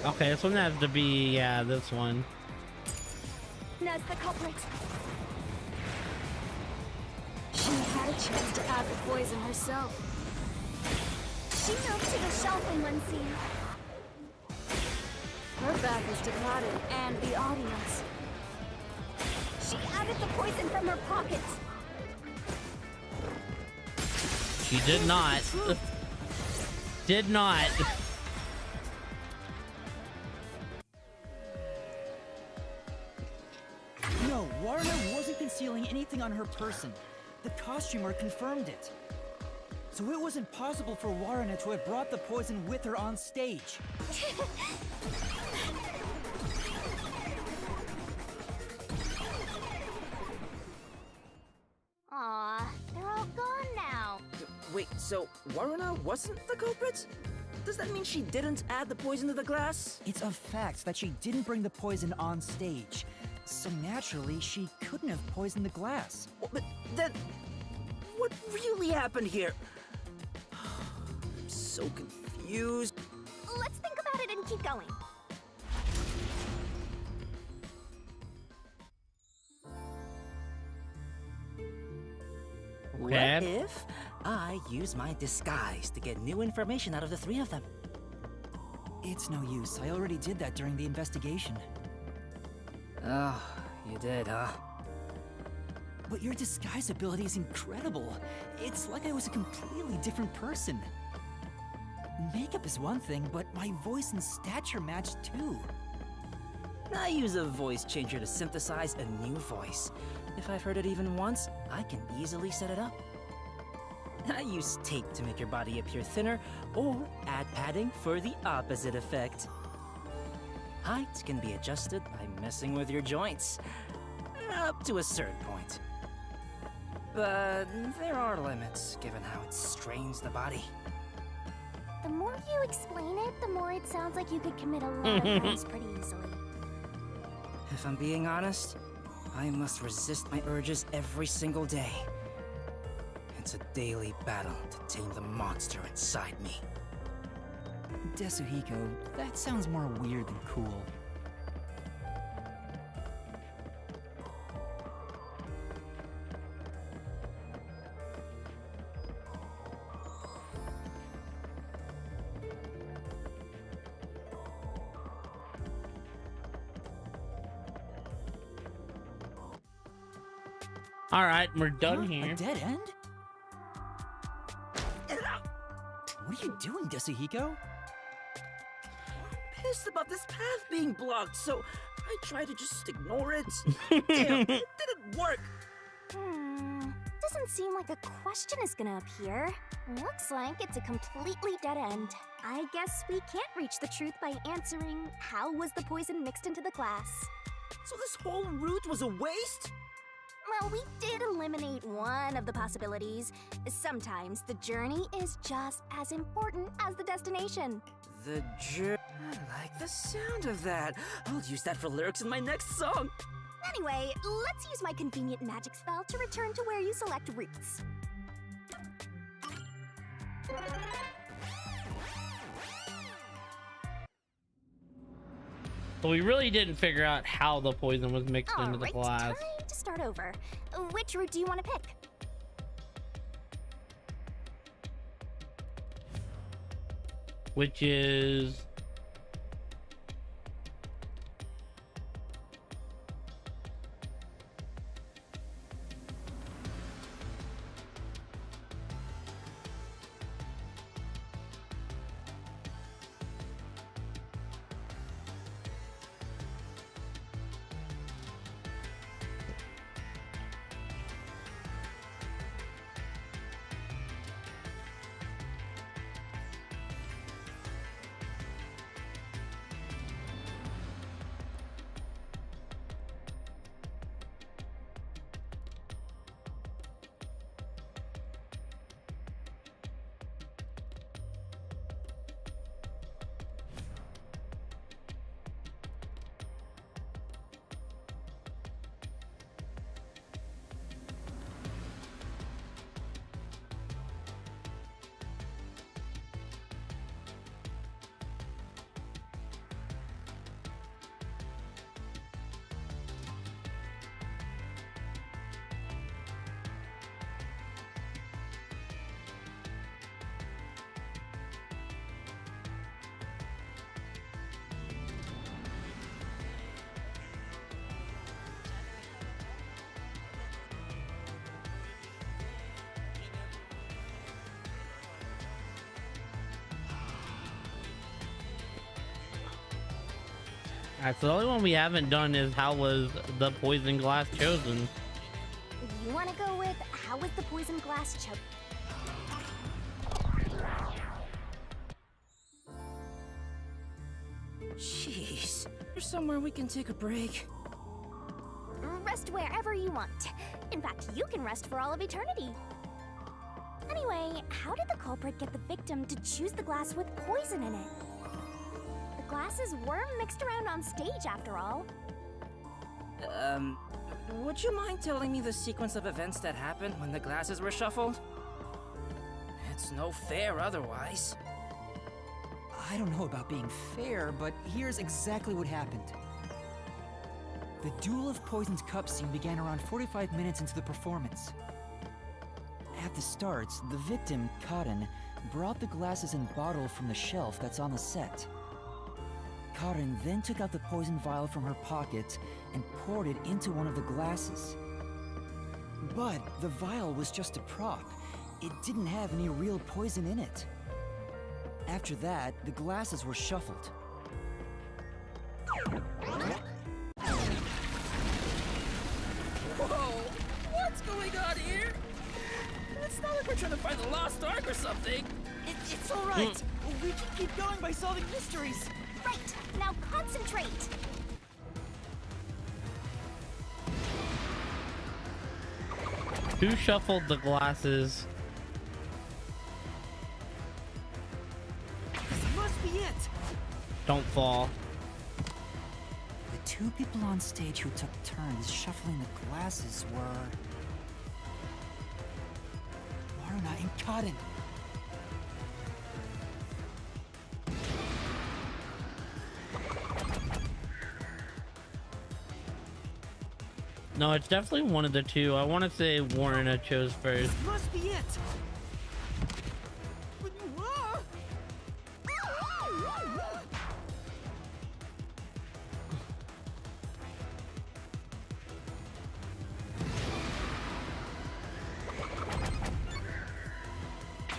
Okay, this one has to be, yeah, this one. That's the culprit. She had a chance to add the poison herself. She moved to the shelf in one scene. Her back was to Kaden and the audience. She added the poison from her pocket. She did not. Did not. No, Waruna wasn't concealing anything on her person. The costumer confirmed it. So it wasn't possible for Waruna to have brought the poison with her on stage. Aw, they're all gone now. Wait, so Waruna wasn't the culprit? Does that mean she didn't add the poison to the glass? It's a fact that she didn't bring the poison on stage. So naturally, she couldn't have poisoned the glass. But then, what really happened here? I'm so confused. Let's think about it and keep going. What Okay. if I use my disguise to get new information out of the three of them? It's no use. I already did that during the investigation. Oh, you did, huh? But your disguise ability is incredible. It's like I was a completely different person. Makeup is one thing, but my voice and stature matched too. I use a voice changer to synthesize a new voice. If I've heard it even once, I can easily set it up. I use tape to make your body appear thinner, or add padding for the opposite effect. Height can be adjusted by messing with your joints, up to a certain point. But there are limits, given how it strains the body. The more you explain it, the more it sounds like you could commit a lot of crimes pretty easily. If I'm being honest, I must resist my urges every single day. It's a daily battle to tame the monster inside me. Desuhiko, that sounds more weird than cool. All right, we're done Huh? here. A dead end? What are you doing, Desuhiko? Pissed about this path being blocked, so I try to just ignore it. Damn, it didn't work. Doesn't seem like a question is gonna appear. Looks like it's a completely dead end. I guess we can't reach the truth by answering, how was the poison mixed into the glass? So this whole route was a waste? Well, we did eliminate one of the possibilities. Sometimes the journey is just as important as the destination. The I like the sound of that. I'll use that for lyrics in my next song. Anyway, let's use my convenient magic spell to return to where you select routes. So we really didn't figure out how the poison was mixed into the Alright, glass. time to start over. Which route do you want to pick? Which is... Alright, so the only one we haven't done is how was the poison glass chosen? You want to go with, how was the poison glass chosen? Jeez. There's somewhere we can take a break. Rest wherever you want. In fact, you can rest for all of eternity. Anyway, how did the culprit get the victim to choose the glass with poison in it? The glasses were mixed around on stage, after all. Would you mind telling me the sequence of events that happened when the glasses were shuffled? It's no fair otherwise. I don't know about being fair, but here's exactly what happened. The Duel of Poison's cup scene began around 45 minutes into the performance. At the start, the victim, Karen, brought the glasses and bottle from the shelf that's on the set. Karen then took out the poison vial from her pocket and poured it into one of the glasses. But the vial was just a prop. It didn't have any real poison in it. After that, the glasses were shuffled. going on here? It's not like we're trying to find the lost ark or something. It's all right. We can keep going by solving mysteries. Right, now concentrate. Who shuffled the glasses? This must be it. Don't fall. The two people on stage who took turns shuffling the glasses were Waruna and Cotton. No, it's definitely one of the two. I want to say Warren chose first. This must be it.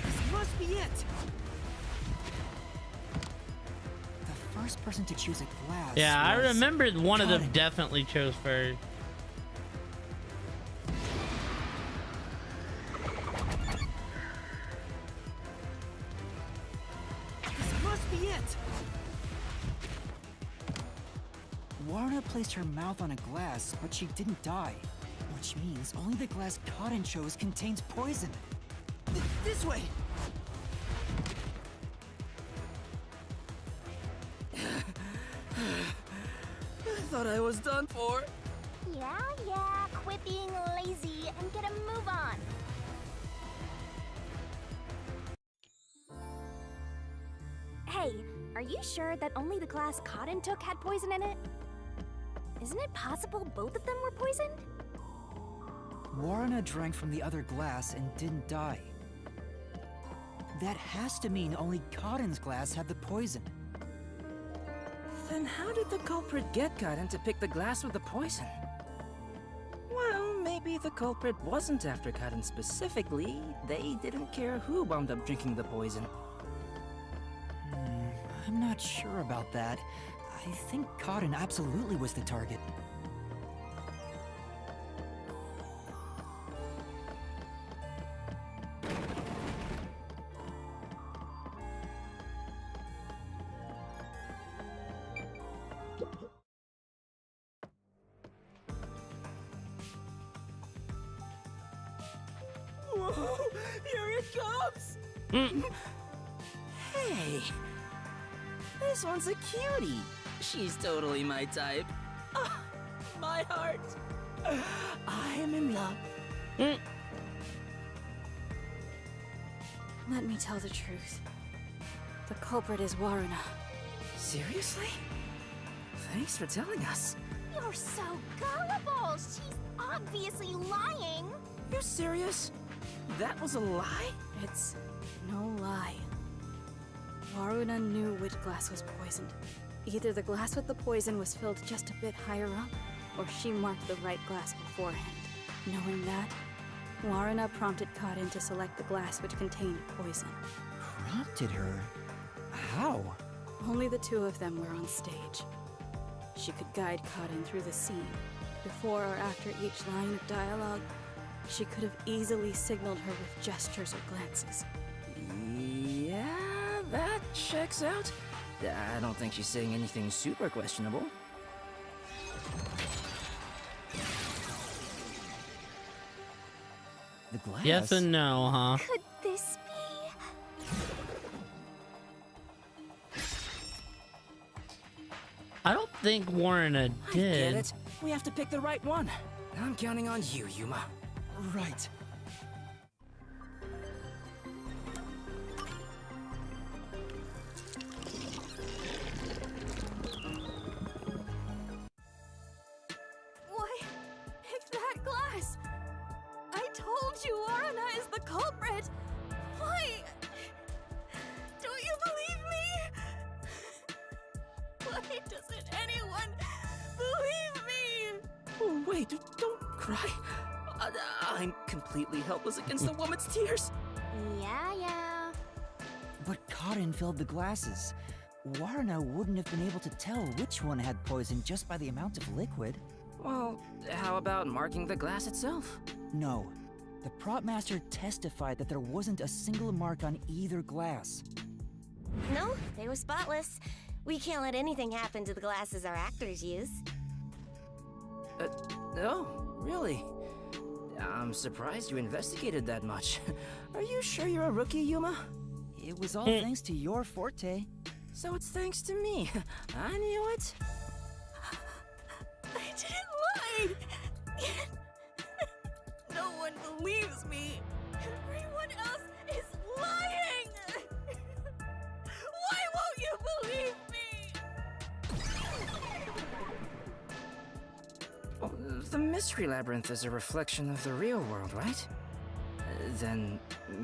This must be it. The first person to choose a glass. Yeah, I was remembered one of them Cotton. definitely chose first. This must be it. Warna placed her mouth on a glass, but she didn't die. Which means only the glass Cotton chose contains poison. This way! I thought I was done for. Yeah, quit being lazy and get a move on. Hey, are you sure that only the glass Cotton took had poison in it? Isn't it possible both of them were poisoned? Warna drank from the other glass and didn't die. That has to mean only Cotton's glass had the poison. Then how did the culprit get Cotton to pick the glass with the poison? Well, maybe the culprit wasn't after Cotton specifically. They didn't care who wound up drinking the poison. I'm not sure about that. I think Cotton absolutely was the target. Whoa! Here it comes! Hey! This one's a cutie. She's totally my type. Ah, my heart. I am in love. Let me tell the truth. The culprit is Waruna. Seriously? Thanks for telling us. You're so gullible. She's obviously lying. You serious? That was a lie? It's no lie. Waruna knew which glass was poisoned. Either the glass with the poison was filled just a bit higher up, or she marked the right glass beforehand. Knowing that, Waruna prompted Cotton to select the glass which contained poison. Prompted her? How? Only the two of them were on stage. She could guide Cotton through the scene. Before or after each line of dialogue, she could have easily signaled her with gestures or glances. Yeah, that checks out. I don't think she's saying anything super questionable. The glass? Yes and no, huh? Could this be? I don't think Warren I get did. it. We have to pick the right one. I'm counting on you, Yuma. Right. Why? It's that glass! I told you Waruna is the culprit! Why? Don't you believe me? Why doesn't anyone believe me? Oh, wait, don't cry. I'm completely helpless against the woman's tears. Yeah. But Cotton filled the glasses. Warna wouldn't have been able to tell which one had poison just by the amount of liquid. Well, how about marking the glass itself? No. The prop master testified that there wasn't a single mark on either glass. No, they were spotless. We can't let anything happen to the glasses our actors use. No, really? I'm surprised you investigated that much. Are you sure you're a rookie, Yuma? It was all thanks to your forte. So it's thanks to me. I knew it. I didn't lie! No one believes me! Everyone else is lying! Why won't you believe me? Well, the Mystery Labyrinth is a reflection of the real world, right? Then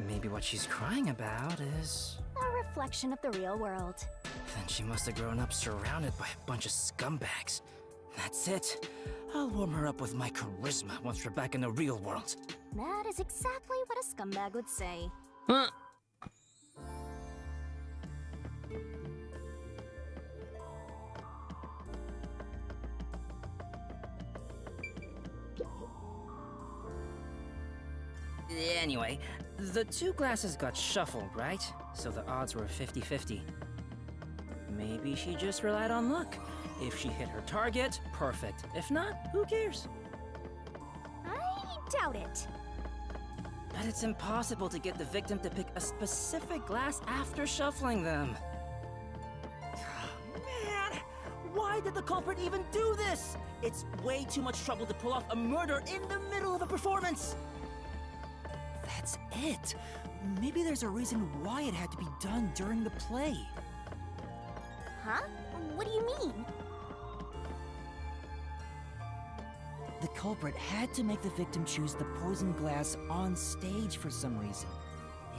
maybe what she's crying about is... A reflection of the real world. Then she must have grown up surrounded by a bunch of scumbags. That's it. I'll warm her up with my charisma once we're back in the real world. That is exactly what a scumbag would say. Huh. Anyway, the two glasses got shuffled, right? So the odds were 50-50. Maybe she just relied on luck. If she hit her target, perfect. If not, who cares? I doubt it. But it's impossible to get the victim to pick a specific glass after shuffling them. Man! Why did the culprit even do this? It's way too much trouble to pull off a murder in the middle of a performance! That's it. Maybe there's a reason why it had to be done during the play. Huh? What do you mean? The culprit had to make the victim choose the poison glass on stage for some reason.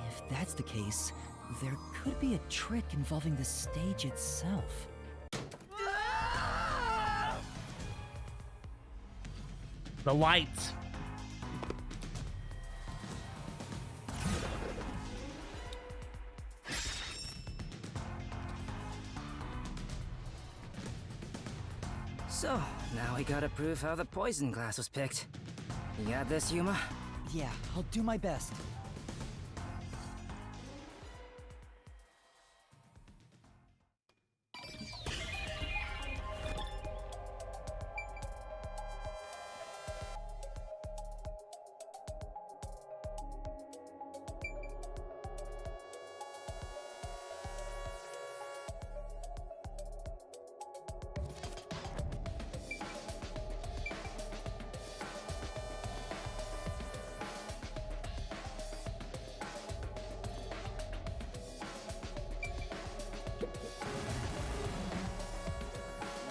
If that's the case, there could be a trick involving the stage itself. The lights. So, now we gotta prove how the poison glass was picked. You got this, Yuma? Yeah, I'll do my best.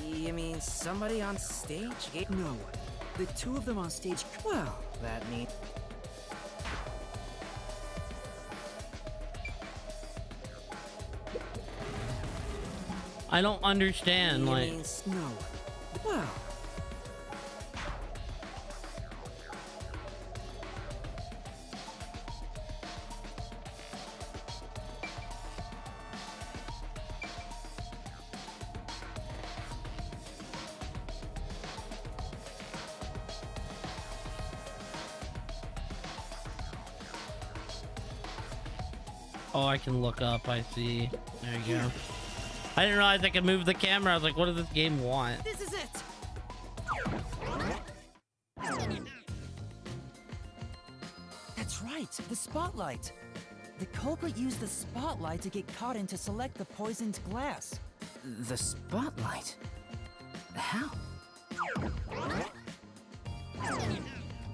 You mean somebody on stage gave... No, the two of them on stage. Well, that means... I don't understand, You like... mean no. Well... Oh, I can look up, I see. There you go. I didn't realize I could move the camera. I was like, what does this game want? This is it! That's right, the spotlight. The culprit used the spotlight to get caught in to select the poisoned glass. The spotlight? How?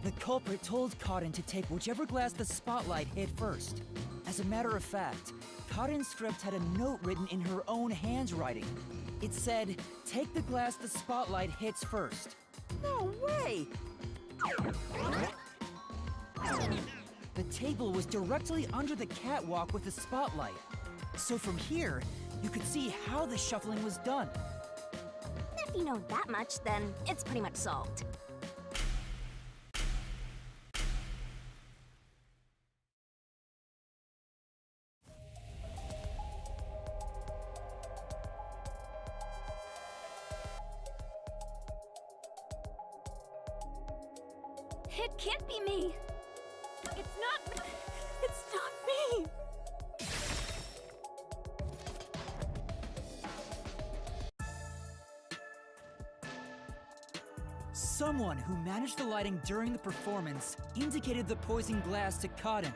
The culprit told Cotton to take whichever glass the spotlight hit first. As a matter of fact, Cotton's script had a note written in her own handwriting. It said, "Take the glass the spotlight hits first." No way! The table was directly under the catwalk with the spotlight. So from here, you could see how the shuffling was done. If you know that much, then it's pretty much solved. It can't be me. It's not. It's not me. Someone who managed the lighting during the performance indicated the poison glass to Cotton.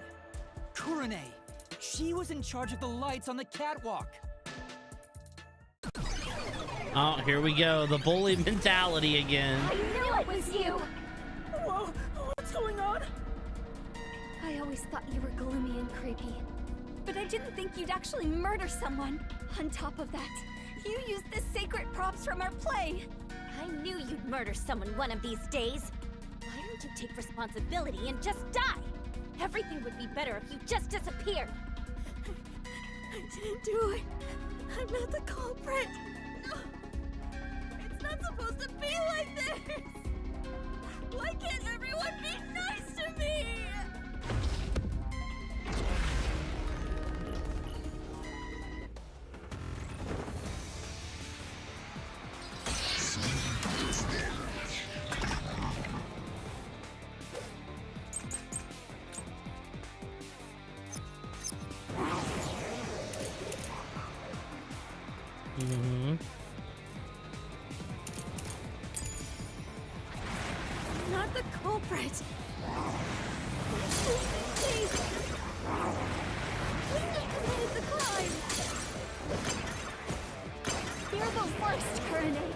Kurane. She was in charge of the lights on the catwalk. Oh, here we go. The bully mentality again. I knew it was you. Whoa, what's going on? I always thought you were gloomy and creepy, but I didn't think you'd actually murder someone. On top of that, you used the sacred props from our play. I knew you'd murder someone one of these days. Why don't you take responsibility and just die? Everything would be better if you just disappeared. I didn't do it. I'm not the culprit. No. It's not supposed to be like this. Why can't everyone be nice to me? Not the culprit. Please. We have committed the crime. You're the worst, Kurane.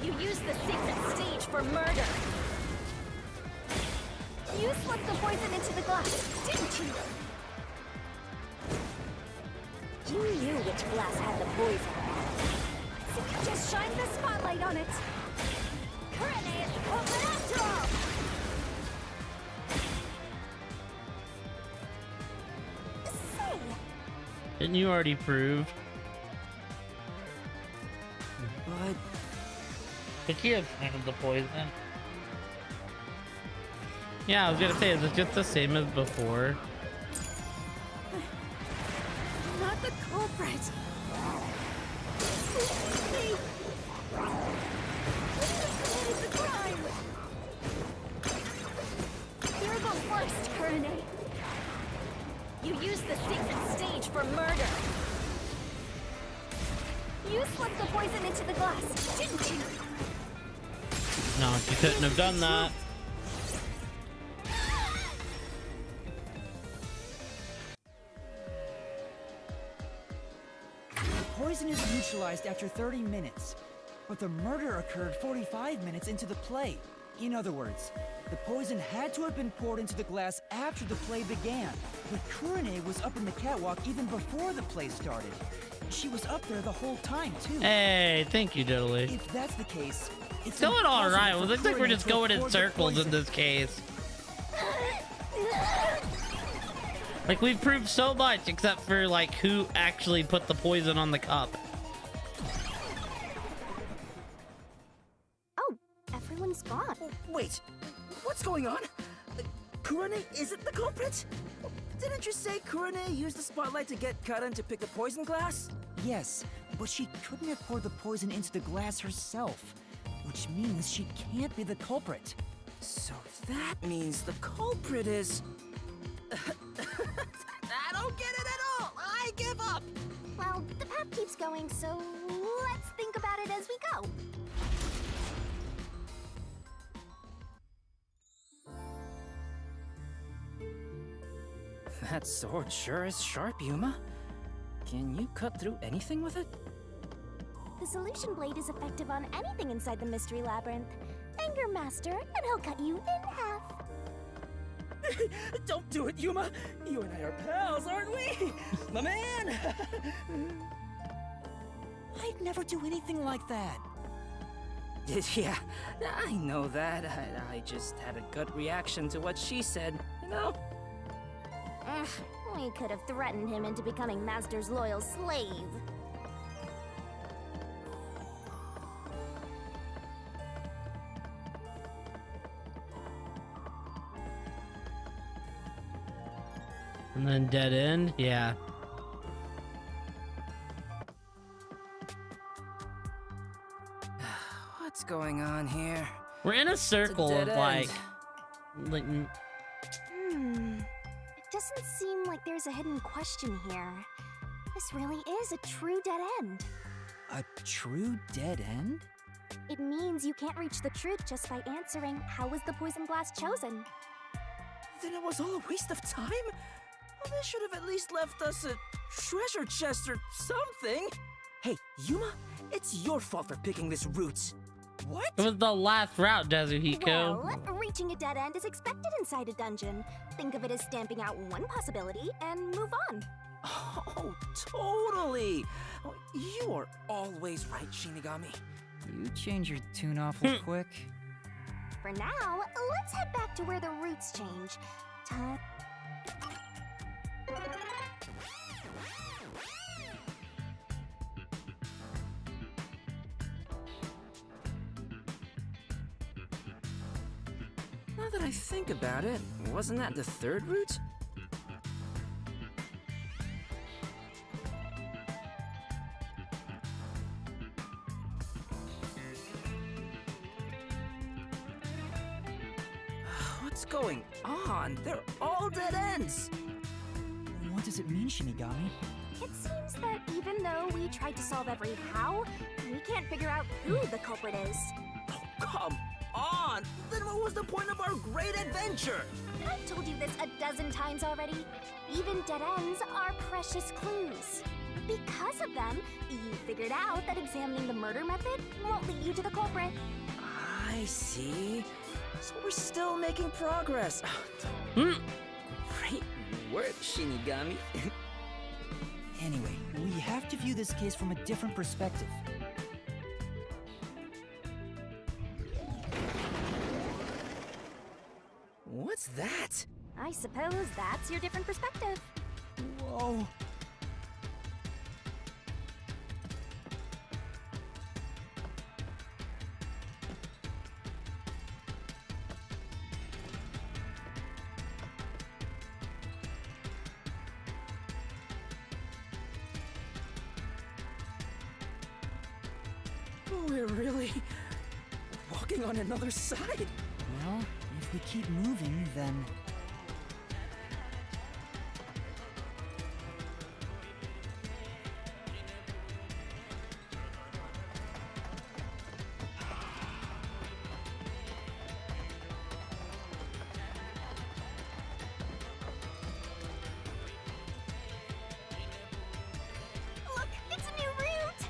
You used the sacred stage for murder. You slipped the poison into the glass, didn't you? You knew which glass had the poison. So you just shined the spotlight on it. Kurane is the culprit after all! Say, Didn't you already prove? But Could she have handled the poison? Yeah, I was gonna say, is it just the same as before? Not the culprit. Me. We have committed the crime. You're the worst, Kurane. you used the sacred stage for murder. You slipped the poison into the glass, didn't you? No, she couldn't have done that. the poison is neutralized after 30 minutes. But the murder occurred 45 minutes into the play. In other words, the poison had to have been poured into the glass after the play began. But Kurane was up in the catwalk even before the play started. She was up there the whole time, too. Hey, thank you, Diddley. If that's the case, it's Going all impossible right. for Well, looks like we're Kurane just to going in afford the circles in poison. this case. Like, we've proved so much, except for, like, who actually put the poison on the cup. Oh, everyone's gone. Wait, what's going on? Kurane isn't the culprit? Didn't you say Kurane used the spotlight to get Karan to pick the poison glass? Yes, but she couldn't have poured the poison into the glass herself, which means she can't be the culprit. So that means the culprit is... I don't get it at all! I give up! Well, the path keeps going, so let's think about it as we go. That sword sure is sharp, Yuma. Can you cut through anything with it? The solution blade is effective on anything inside the mystery labyrinth. Anger Master, and he'll cut you in half. Don't do it, Yuma! You and I are pals, aren't we? My man! I'd never do anything like that. Yeah, I know that. I just had a gut reaction to what she said, you know? Ugh, we could have threatened him into becoming Master's loyal slave. And then dead end? Yeah. What's going on here? We're in a circle of dead like, end. like It doesn't seem like there's a hidden question here. This really is a true dead end. A true dead end? It means you can't reach the truth just by answering how was the poison glass chosen. Then it was all a waste of time? Well, they should have at least left us a treasure chest or something. Hey, Yuma, it's your fault for picking this route. What? it was the last route, Kazuhiko. Well, reaching a dead end is expected inside a dungeon. Think of it as stamping out one possibility and move on. Oh, totally. Oh, you are always right, Shinigami. You change your tune awful quick. For now, let's head back to where the routes change. Time. Now that I think about it, wasn't that the third route? What's going on? They're all dead ends! What does it mean, Shinigami? It seems that even though we tried to solve every how, we can't figure out who the culprit is. Oh, come on! Then what was the point of our great adventure? I've told you this a dozen times already. Even dead ends are precious clues. Because of them, you figured out that examining the murder method won't lead you to the culprit. I see. So we're still making progress. Great work, Shinigami. Anyway, we have to view this case from a different perspective. What's that? I suppose that's your different perspective. Whoa. We're really walking on another side. Well, if we keep moving, then... Look, it's a new route!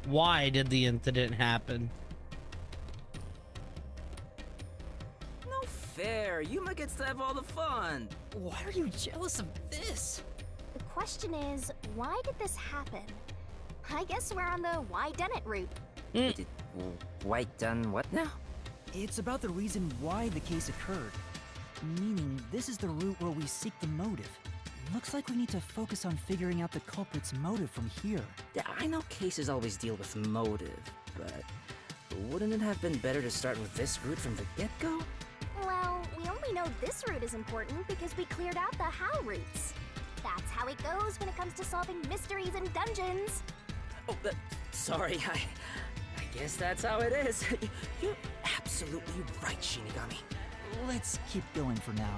Why did the incident happen? No fair. Yuma gets to have all the fun. Why are you jealous of this? The question is, why did this happen? I guess we're on the why done it route. White done what now? It's about the reason why the case occurred. Meaning, this is the route where we seek the motive. Looks like we need to focus on figuring out the culprit's motive from here. Yeah, I know cases always deal with motive, but wouldn't it have been better to start with this route from the get-go? Well, we only know this route is important because we cleared out the how routes. That's how it goes when it comes to solving mysteries in dungeons. Oh, sorry, I guess that's how it is. You're absolutely right, Shinigami. Let's keep going for now.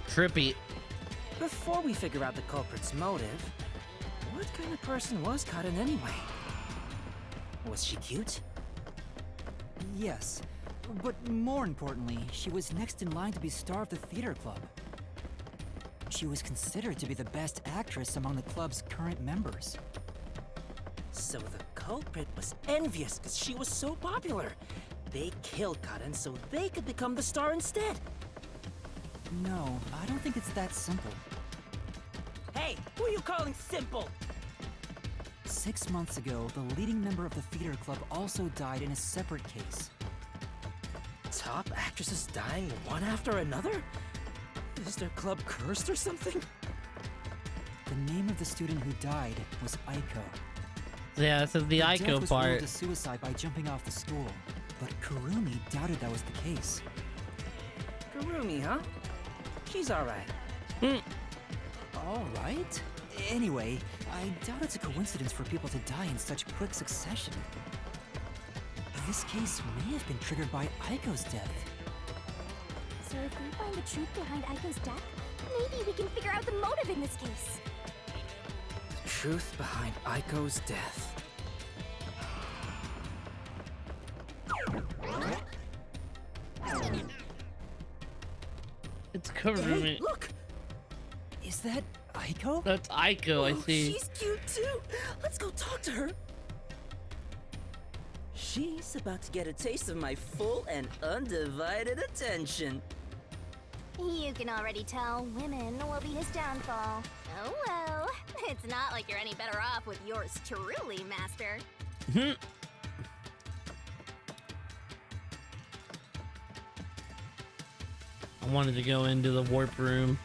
Trippy. Before we figure out the culprit's motive, what kind of person was Karin anyway? Was she cute? Yes, but more importantly, she was next in line to be star of the theater club. She was considered to be the best actress among the club's current members. So the culprit was envious because she was so popular. They killed Karin so they could become the star instead. No, I don't think it's that simple. Hey, who are you calling simple? 6 months ago, the leading member of the theater club also died in a separate case. Top actresses dying one after another? Is their club cursed or something? The name of the student who died was Aiko. Yeah, this is the Her death Aiko was ruled part. a suicide by jumping off the school, but Kurumi doubted that was the case. Kurumi, huh? She's alright. All right. Anyway, I doubt it's a coincidence for people to die in such quick succession. This case may have been triggered by Aiko's death. So if we find the truth behind Aiko's death, maybe we can figure out the motive in this case. The truth behind Aiko's death. It's Kurumi. Hey, look! Is that Aiko? That's Aiko, I see. She's cute too. Let's go talk to her. She's about to get a taste of my full and undivided attention. You can already tell women will be his downfall. Oh well, it's not like you're any better off with yours truly, Master. I wanted to go into the warp room.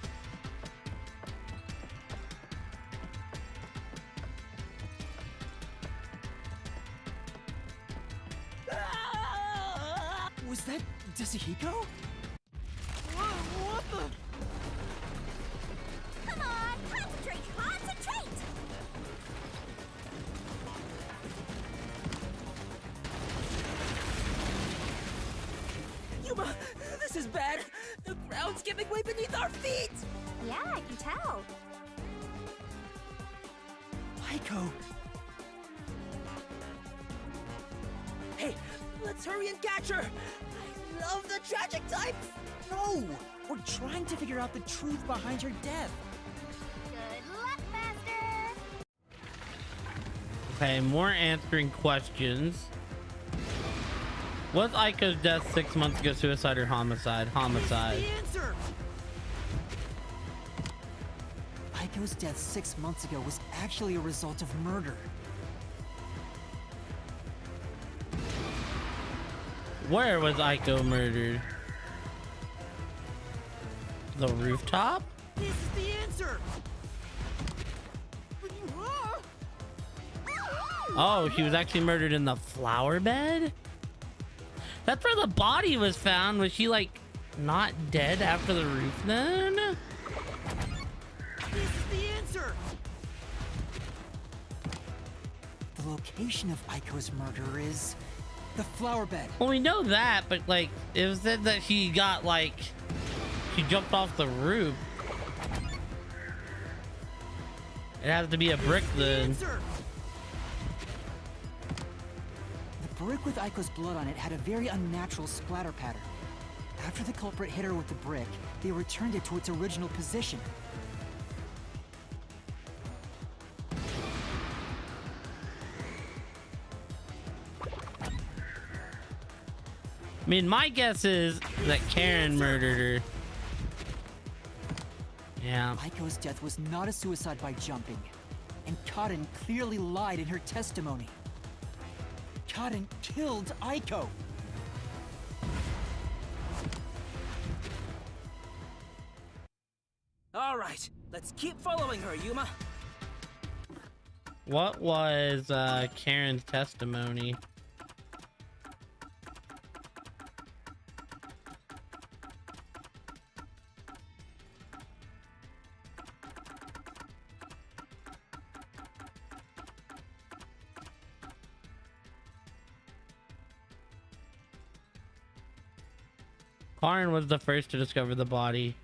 Was that Desihiko? What the? Come on, concentrate, concentrate! Yuma, this is bad. The ground's giving way beneath our feet. Yeah, I can tell. Aiko! Hey, let's hurry and catch her. I love the tragic types. No! We're trying to figure out the truth behind her death. Good luck, Master! Okay, more answering questions. Was Aiko's death 6 months ago suicide or homicide? Homicide. answer! Aiko's death 6 months ago was actually a result of murder. Where was Aiko murdered? The rooftop? This is the answer! Oh, she was actually murdered in the flower bed? That's where the body was found. Was she like not dead after the roof then? This is the answer! The location of Aiko's murder is the flower bed. Well, we know that, but like it was said that she got like she jumped off the roof. It has to be a brick then. Answer! The brick with Aiko's blood on it had a very unnatural splatter pattern. After the culprit hit her with the brick, they returned it to its original position. I mean, my guess is that Karen murdered her. Yeah. Aiko's death was not a suicide by jumping, and Cotton clearly lied in her testimony. Cotton killed Aiko! All right, let's keep following her, Yuma. What was Karen's testimony? Karen was the first to discover the body,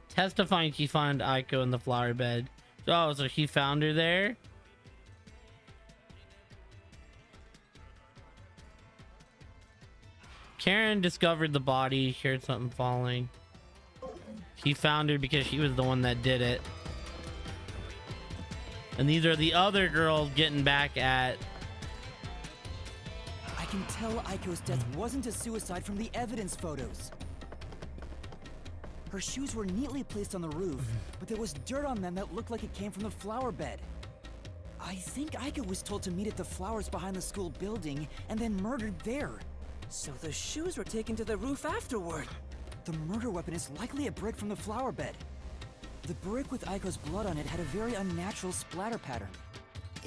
testifying she found Aiko in the flower bed. Oh, so she found her there? Karen discovered the body. She heard something falling. She found her because she was the one that did it. And these are the other girls getting back at... I can tell Aiko's death wasn't a suicide from the evidence photos. Her shoes were neatly placed on the roof, but there was dirt on them that looked like it came from the flower bed. I think Aiko was told to meet at the flowers behind the school building and then murdered there. So the shoes were taken to the roof afterward. The murder weapon is likely a brick from the flower bed. The brick with Aiko's blood on it had a very unnatural splatter pattern.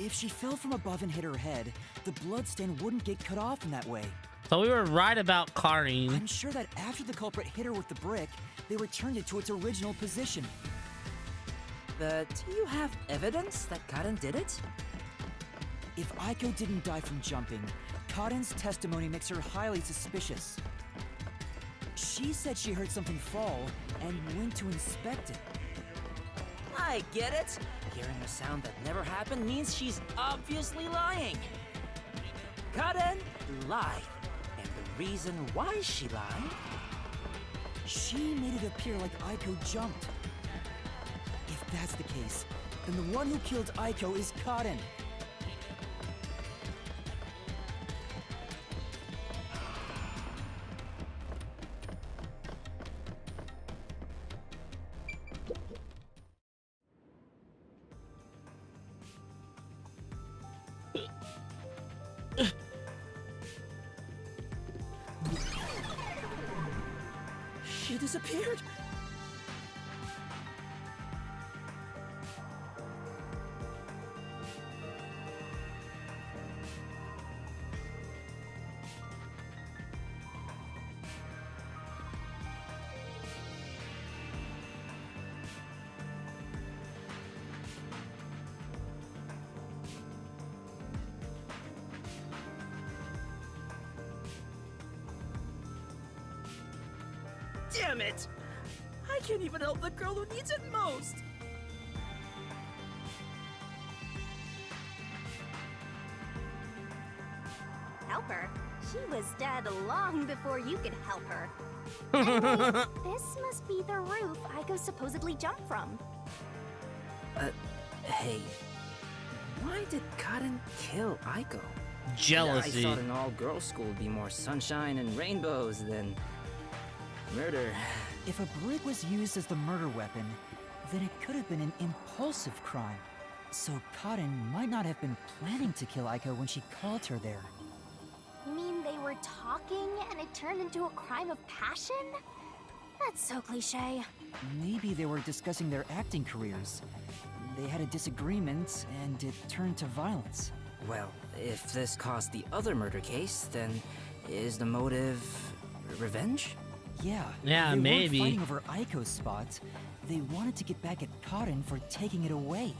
If she fell from above and hit her head, the bloodstain wouldn't get cut off in that way. So we were right about Karin. I'm sure that after the culprit hit her with the brick, they returned it to its original position. But do you have evidence that Karen did it? If Aiko didn't die from jumping, Karen's testimony makes her highly suspicious. She said she heard something fall and went to inspect it. I get it. Hearing a sound that never happened means she's obviously lying. Karen lied. And the reason why she lied? She made it appear like Aiko jumped. If that's the case, then the one who killed Aiko is Karen. She disappeared. Damn it! I can't even help the girl who needs it most! Help her? She was dead long before you could help her. Anyway, this must be the roof Aiko supposedly jumped from. Hey, why did Karen kill Aiko? Jealousy. I thought an all-girls school would be more sunshine and rainbows than murder. If a brick was used as the murder weapon, then it could have been an impulsive crime. So Karen might not have been planning to kill Aiko when she called her there. You mean they were talking and it turned into a crime of passion? That's so cliche. Maybe they were discussing their acting careers. They had a disagreement, and it turned to violence. Well, if this caused the other murder case, then is the motive revenge? Yeah. Yeah, they maybe. weren't fighting over Aiko's spot. They wanted to get back at Karen for taking it away.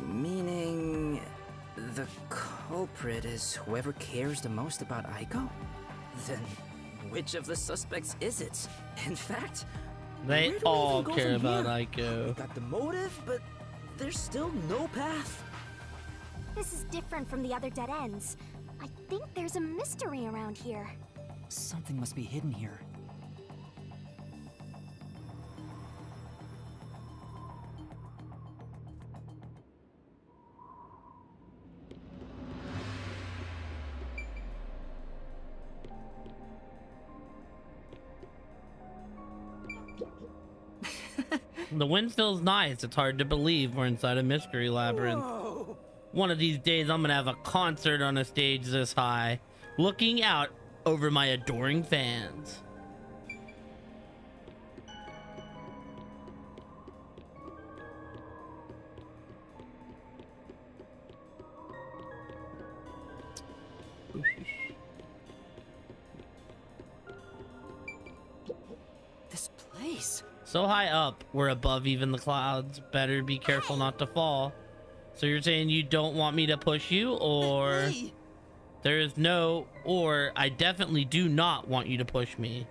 Meaning the culprit is whoever cares the most about Aiko? Then which of the suspects is it? In fact, They where do we all even go care from about here? Aiko. We got the motive, but there's still no path. This is different from the other dead ends. I think there's a mystery around here. Something must be hidden here. The wind feels nice. It's hard to believe we're inside a mystery labyrinth. Whoa. One of these days, I'm gonna have a concert on a stage this high, looking out over my adoring fans. This place. So high up, we're above even the clouds. Better be careful not to fall. So you're saying you don't want me to push you, or Hey. there is no, or I definitely do not want you to push me.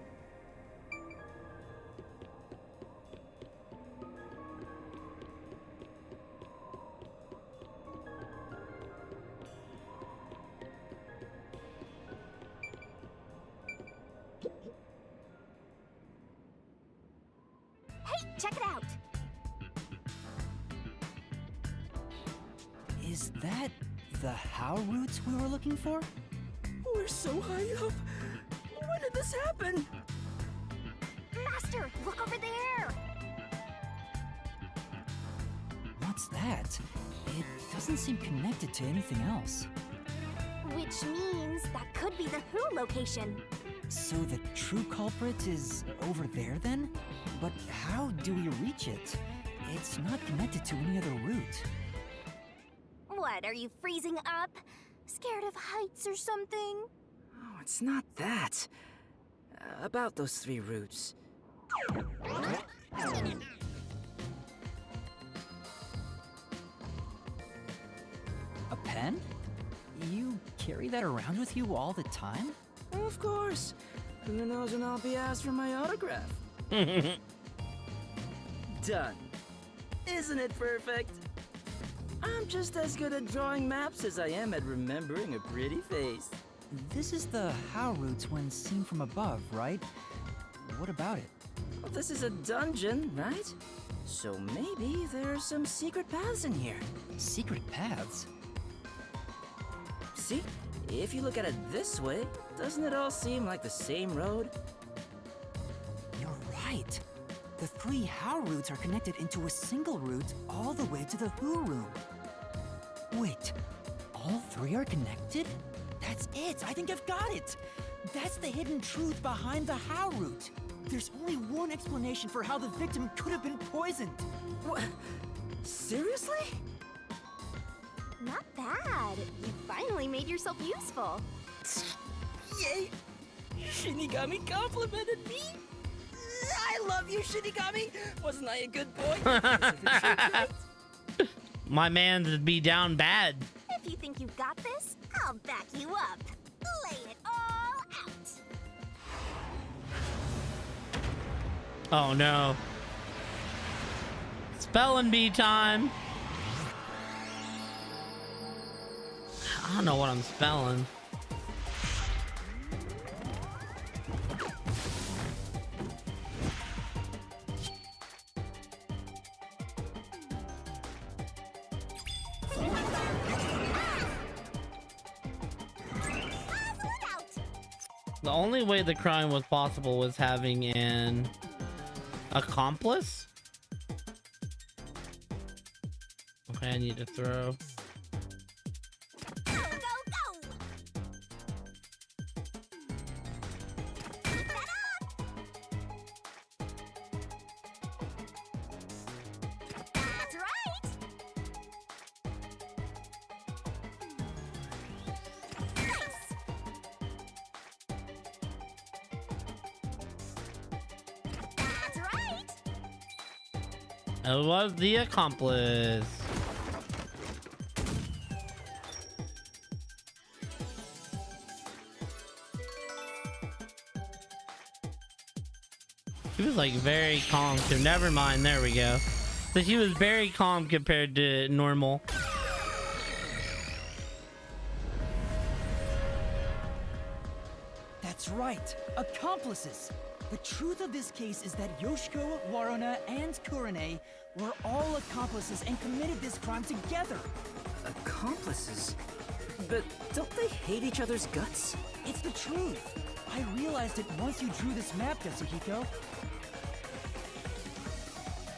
Hey, check it out! Is that the how roots we were looking for? We're so high up. When did this happen? Master, look over there! What's that? It doesn't seem connected to anything else. Which means that could be the Who location. So the true culprit is over there then? But how do we reach it? It's not connected to any other route. What, are you freezing up? Scared of heights or something? Oh, it's not that. About those 3 routes. A pen? You carry that around with you all the time? Of course. Who knows when I'll be asked for my autograph? Done. Isn't it perfect? I'm just as good at drawing maps as I am at remembering a pretty face. This is the How routes when seen from above, right? What about it? Well, this is a dungeon, right? So maybe there are some secret paths in here. Secret paths? See? If you look at it this way, doesn't it all seem like the same road? You're right. The 3 How routes are connected into a single route all the way to the Who room. Wait, all 3 are connected? That's it! I think I've got it! That's the hidden truth behind the How route. There's only one explanation for how the victim could have been poisoned. What? Seriously? Not bad. You finally made yourself useful. Yay! Shinigami complimented me! I love you, Shinigami! Wasn't I a good boy? My man's be down bad. If you think you've got this, I'll back you up. Lay it all out. Oh no. Spelling bee time. I don't know what I'm spelling. The only way the crime was possible was having an accomplice. Okay, I need to throw. Go, go, go! That's right! Nice! That's right! It was the accomplice. She was like very calm, so never mind. There we go. So she was very calm compared to normal. That's right, accomplices. The truth of this case is that Yoshiko, Waruna, and Kurane were all accomplices and committed this crime together. Accomplices? But don't they hate each other's guts? It's the truth. I realized it once you drew this map, Yasuhiko.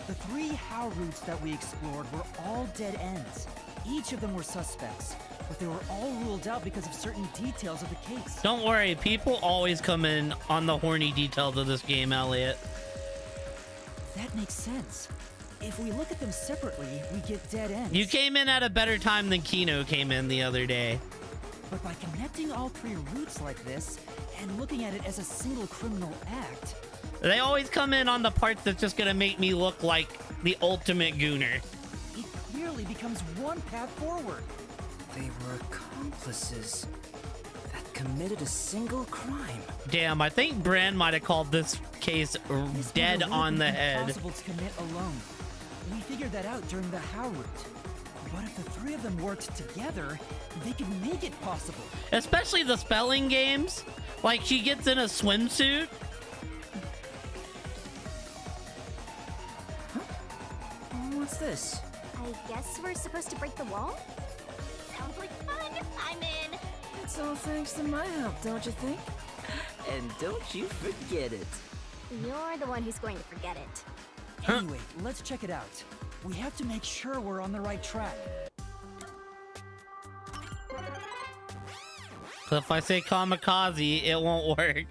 The 3 How routes that we explored were all dead ends. Each of them were suspects, but they were all ruled out because of certain details of the case. Don't worry, people always come in on the horny details of this game, Elliot. That makes sense. If we look at them separately, we get dead ends. You came in at a better time than Kino came in the other day. But by connecting all 3 routes like this, and looking at it as a single criminal act... They always come in on the parts that's just gonna make me look like the ultimate gooner. It clearly becomes one path forward. They were accomplices that committed a single crime. Damn, I think Brand might have called this case This dead would on the have been head. impossible to commit alone. We figured that out during the How route. But if the 3 of them worked together, they could make it possible. Especially the spelling games. Like, she gets in a swimsuit. What's this? I guess we're supposed to break the wall? Sounds like fun! I'm in! It's all thanks to my help, don't you think? And don't you forget it. You're the one who's going to forget it. Anyway, let's check it out. We have to make sure we're on the right track. So if I say kamikaze, it won't work.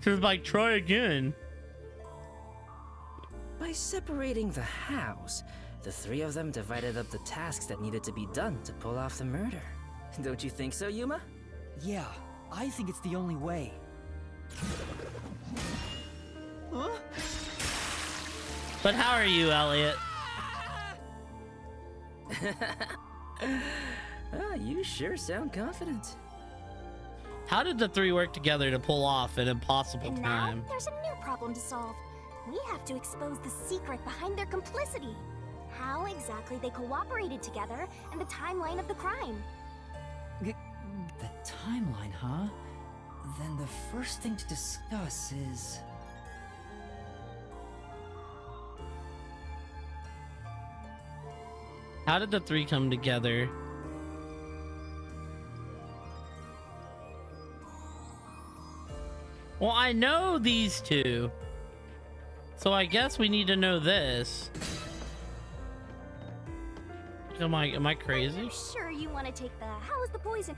So it's like, try again. By separating the hows, the three of them divided up the tasks that needed to be done to pull off the murder. Don't you think so, Yuma? Yeah, I think it's the only way. Huh? But how are you, Elliot? You sure sound confident. How did the three work together to pull off an impossible And crime? now there's a new problem to solve. We have to expose the secret behind their complicity. How exactly they cooperated together and the timeline of the crime. The timeline, huh? Then the first thing to discuss is... How did the three come together? Well, I know these two. So I guess we need to know this. Am I crazy? Are you sure you want to take the how is the poison?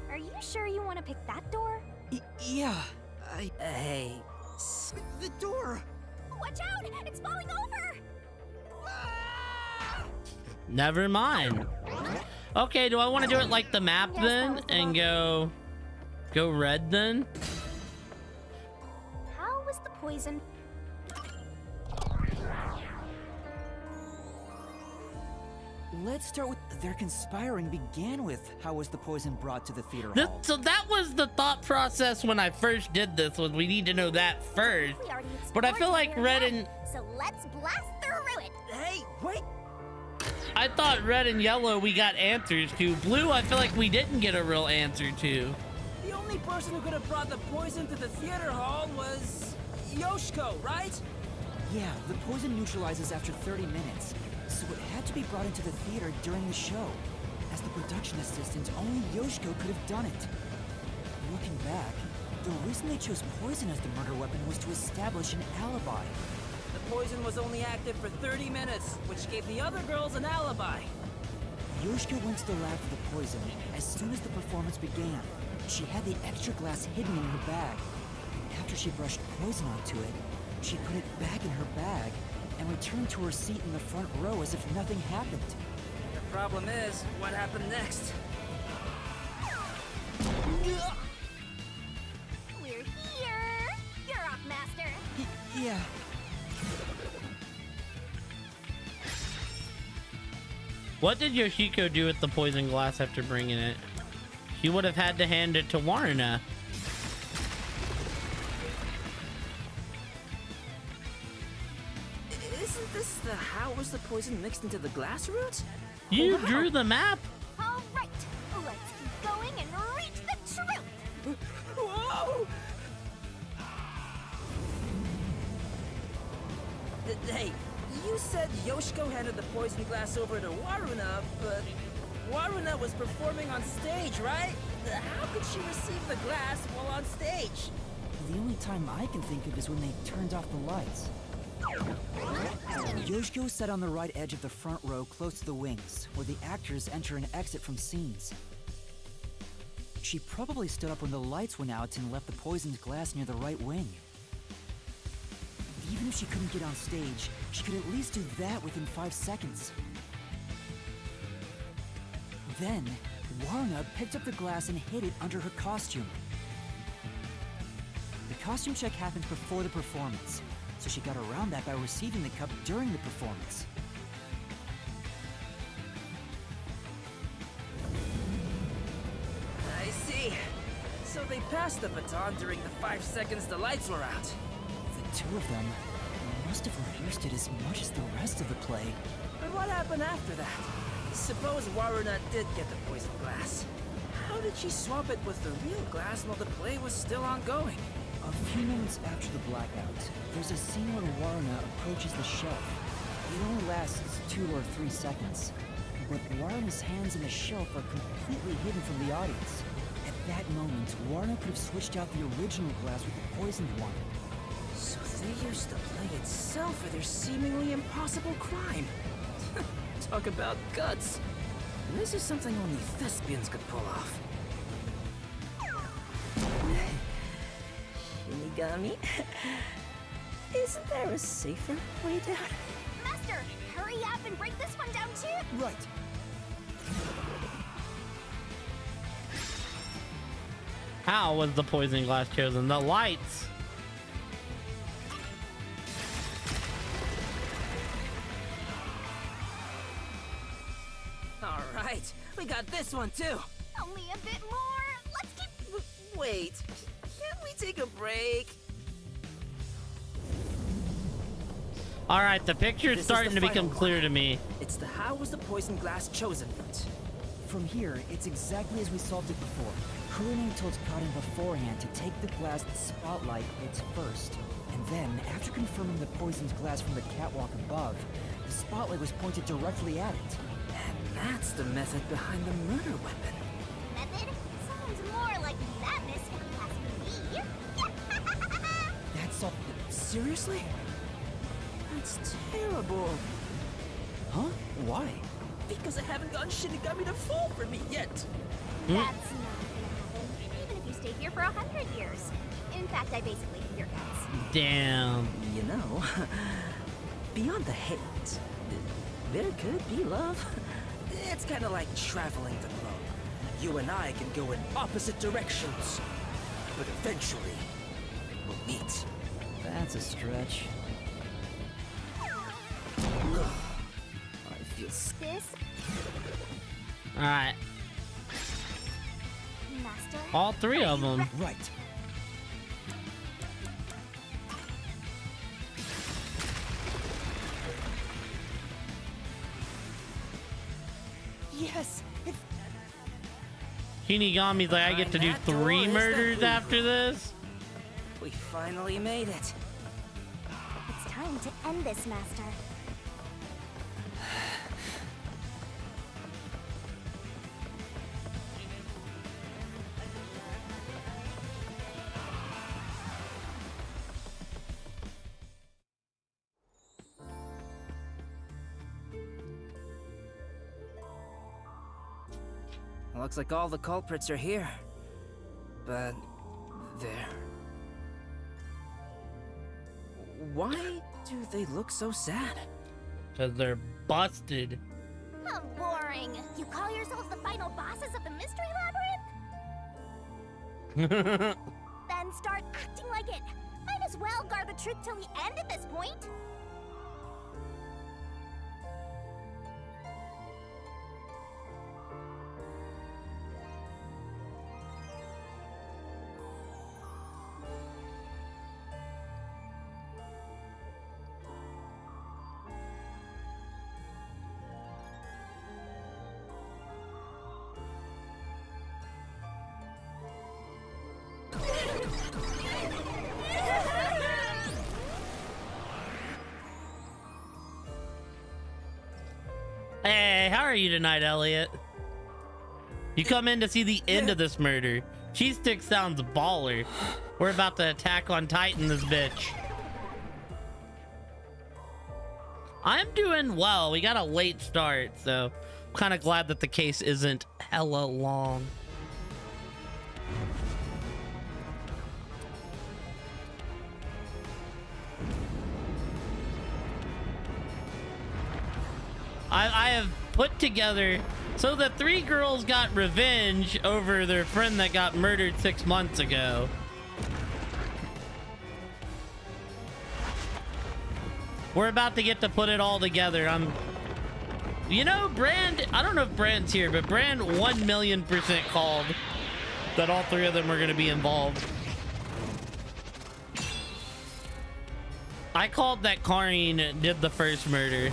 Are you sure you want to pick that door? Yeah, Hey, the door! Watch out! It's falling over! Never mind. Okay, do I want to do it like the map Yes, then that was the and one. go red then? How was the poison? Let's start with their conspiring began with how was the poison brought to the theater hall. So that was the thought process when I first did this, was we need to know that first. We already But I explored feel like the red area, and so let's blast through it. Hey, wait! I thought red and yellow we got answers to. Blue, I feel like we didn't get a real answer to. The only person who could have brought the poison to the theater hall was Yoshiko, right? Yeah, the poison neutralizes after 30 minutes, so it had to be brought into the theater during the show. As the production assistant, only Yoshiko could have done it. Looking back, the reason they chose poison as the murder weapon was to establish an alibi. The poison was only active for 30 minutes, which gave the other girls an alibi. Yoshiko went to the lab for the poison as soon as the performance began. She had the extra glass hidden in her bag. After she brushed poison onto it, she put it back in her bag and returned to her seat in the front row as if nothing happened. The problem is, what happened next? We're here. You're off, Master. Yeah. What did Yoshiko do with the poison glass after bringing it? She would have had to hand it to Warna. isn't this the how was the poison mixed into the glass root? You drew the map? All right, let's keep going and reach the truth. Whoa! Hey, you said Yoshiko handed the poison glass over to Waruna, but Waruna was performing on stage, right? How could she receive the glass while on stage? The only time I can think of is when they turned off the lights. Yoshiko sat on the right edge of the front row close to the wings, where the actors enter and exit from scenes. She probably stood up when the lights went out and left the poisoned glass near the right wing. Even if she couldn't get on stage, she could at least do that within 5 seconds. Then, Warna picked up the glass and hid it under her costume. The costume check happened before the performance, so she got around that by receiving the cup during the performance. I see. So they passed the baton during the 5 seconds the lights were out. The two of them must have rehearsed it as much as the rest of the play. But what happened after that? Suppose Waruna did get the poison glass. How did she swap it with the real glass while the play was still ongoing? A few moments after the blackout, there's a scene where Warna approaches the shelf. It only lasts 2 or 3 seconds, but Waruna's hands in the shelf are completely hidden from the audience. At that moment, Warna could have switched out the original glass with the poisoned one. So they used the play itself for their seemingly impossible crime. Talk about guts. This is something only thespians could pull off. Shinigami? Isn't there a safer way down? Master, hurry up and break this one down too! Right. How was the poison glass chosen? The lights. Alright, we got this one too. Only a bit more! Let's keep... Wait, can't we take a break? All right, the picture's This is starting the to become final clear one. to me. It's the how was the poison glass chosen note. From here, it's exactly as we solved it before. Kurune told Karin beforehand to take the glass the spotlight hits first. And then, after confirming the poisoned glass from the catwalk above, the spotlight was pointed directly at it. And that's the method behind the murder weapon. Method? Sounds more like madness if you ask me. That's all. Seriously? That's terrible. Huh? Why? Because I haven't gotten Shinigami to fall for me yet. That's not gonna happen, even if you stay here for 100 years. In fact, I basically hate your guts. Damn. You know, beyond the hate, there could be love. It's kind of like traveling the globe. You and I can go in opposite directions, but eventually we'll meet. That's a stretch. I feel This, All right, Master. all three of them. Right. Yes! Shinigami's like, I get to do Behind that 3 door is the murders blue. after this? We finally made it. It's time to end this, Master. Looks like all the culprits are here. But there. Why do they look so sad? Because they're busted. How boring. You call yourselves the final bosses of the Mystery Labyrinth? Then start acting like it. Might as well guard the truth till the end at this point. Hey, how are you tonight, Elliot? You come in to see the end of this murder. Cheese Stick sounds baller. We're about to attack on Titan this bitch. I'm doing well. We got a late start, so I'm kind of glad that the case isn't hella long. I have put together so the 3 girls got revenge over their friend that got murdered 6 months ago. We're about to get to put it all together. You know, Brand, I don't know if Brand's here, but Brand 1,000,000% called that all 3 of them were going to be involved. I called that Karin did the first murder.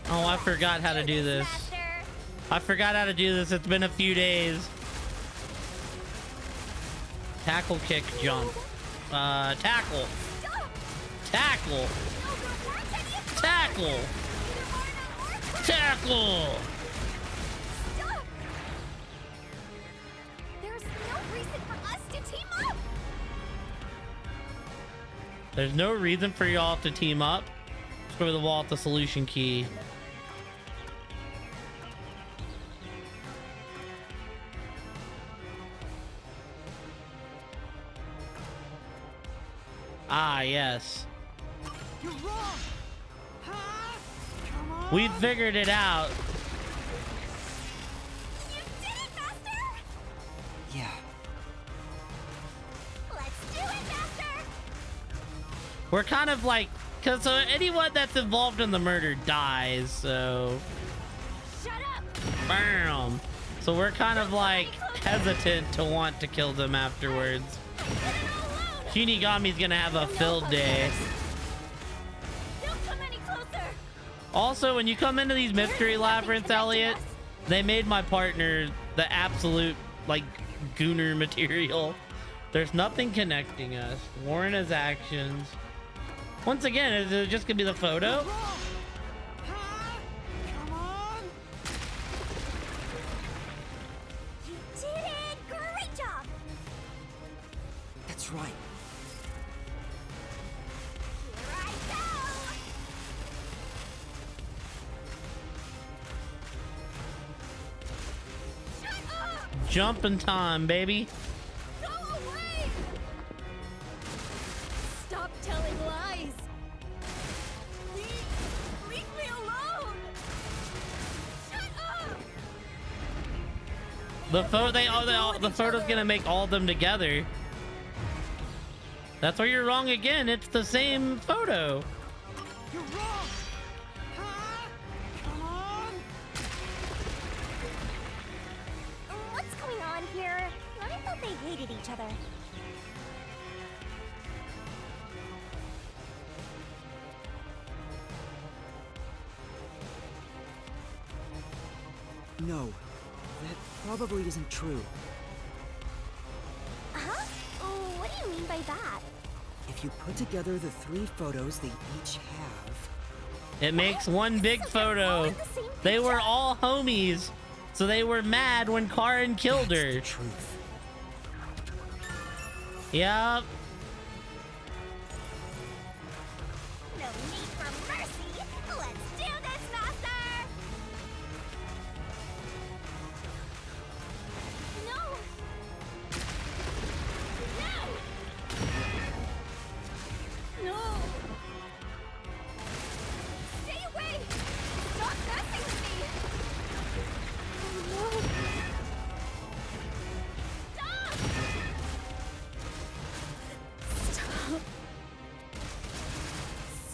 Oh, I forgot how to do this. I forgot how to do this. It's been a few days. Tackle, kick, jump. Tackle. Tackle. Tackle. Tackle. There's no reason for us to team up. There's no reason for y'all to team up. Let's go to the wall with the solution key. Ah, yes. You're wrong! Huh? Come on! We figured it out. You did it, Master! Yeah. Let's do it, Master! We're kind of like, because anyone that's involved in the murder dies, so Shut up! bam. So we're kind of like hesitant to want to kill them afterwards. I did it all alone! Shinigami's gonna have a filled day. Don't come any closer! Also, when you come into these mystery labyrinths, Elliot, they made my partner the absolute, like, gooner material. There's nothing connecting us. Warrena's actions. Once again, is it just gonna be the photo? Huh? Come on! You did it! Great job! That's right. Here I go! Shut up! Jumping time, baby. Go away! Stop telling lies! Leave me alone! Shut up! The photo's gonna make all of them together. That's where you're wrong again. It's the same photo. You're wrong! Huh? Come on! What's going on here? I thought they hated each other. No, that probably isn't true. Huh? Oh, what do you mean by that? If you put together the 3 photos they each have... It makes one big So they're all photo. in the same They were picture? all homies, so they were mad when Karin killed that's her. the truth. Yep. No need for mercy! Let's do this, Master! No! No! No! Stay away! Stop messing with me! Oh no! Stop! Stop!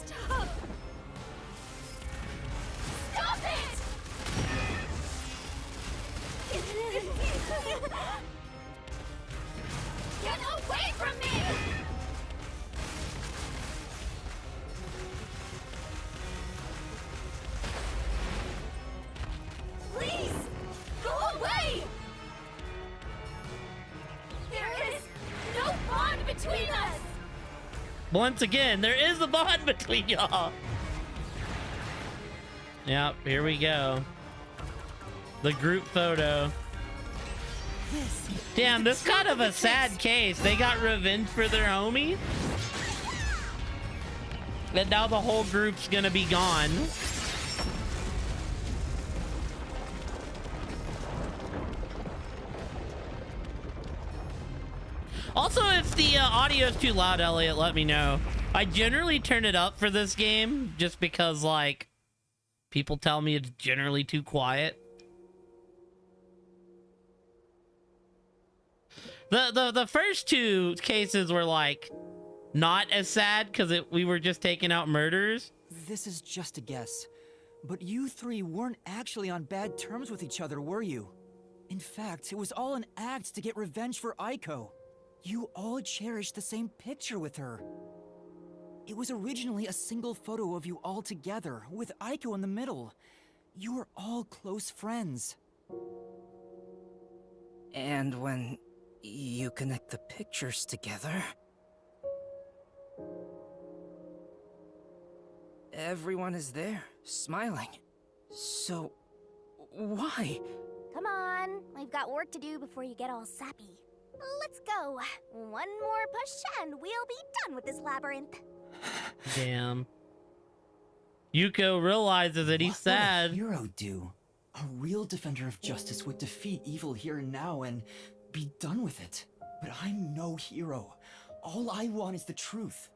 Stop! Stop it! Get away from me! Please! Go away! There is no bond between us! Once again, there is a bond between y'all. Yep, here we go. The group photo. Damn, this is kind of a sad case. They got revenge for their homie. And now the whole group's gonna be gone. Also, if the audio is too loud, Elliot, let me know. I generally turn it up for this game just because, like, people tell me it's generally too quiet. The first 2 cases were, like, not as sad because we were just taking out murderers. This is just a guess, but you 3 weren't actually on bad terms with each other, were you? In fact, it was all an act to get revenge for Aiko. You all cherished the same picture with her. It was originally a single photo of you all together, with Aiko in the middle. You were all close friends. And when you connect the pictures together, everyone is there, smiling. So, why? Come on, we've got work to do before you get all sappy. Let's go. One more push and we'll be done with this labyrinth. Damn. Yuko realizes that he's What sad. would a hero do? A real defender of justice would defeat evil here and now and be done with it. But I'm no hero. All I want is the truth.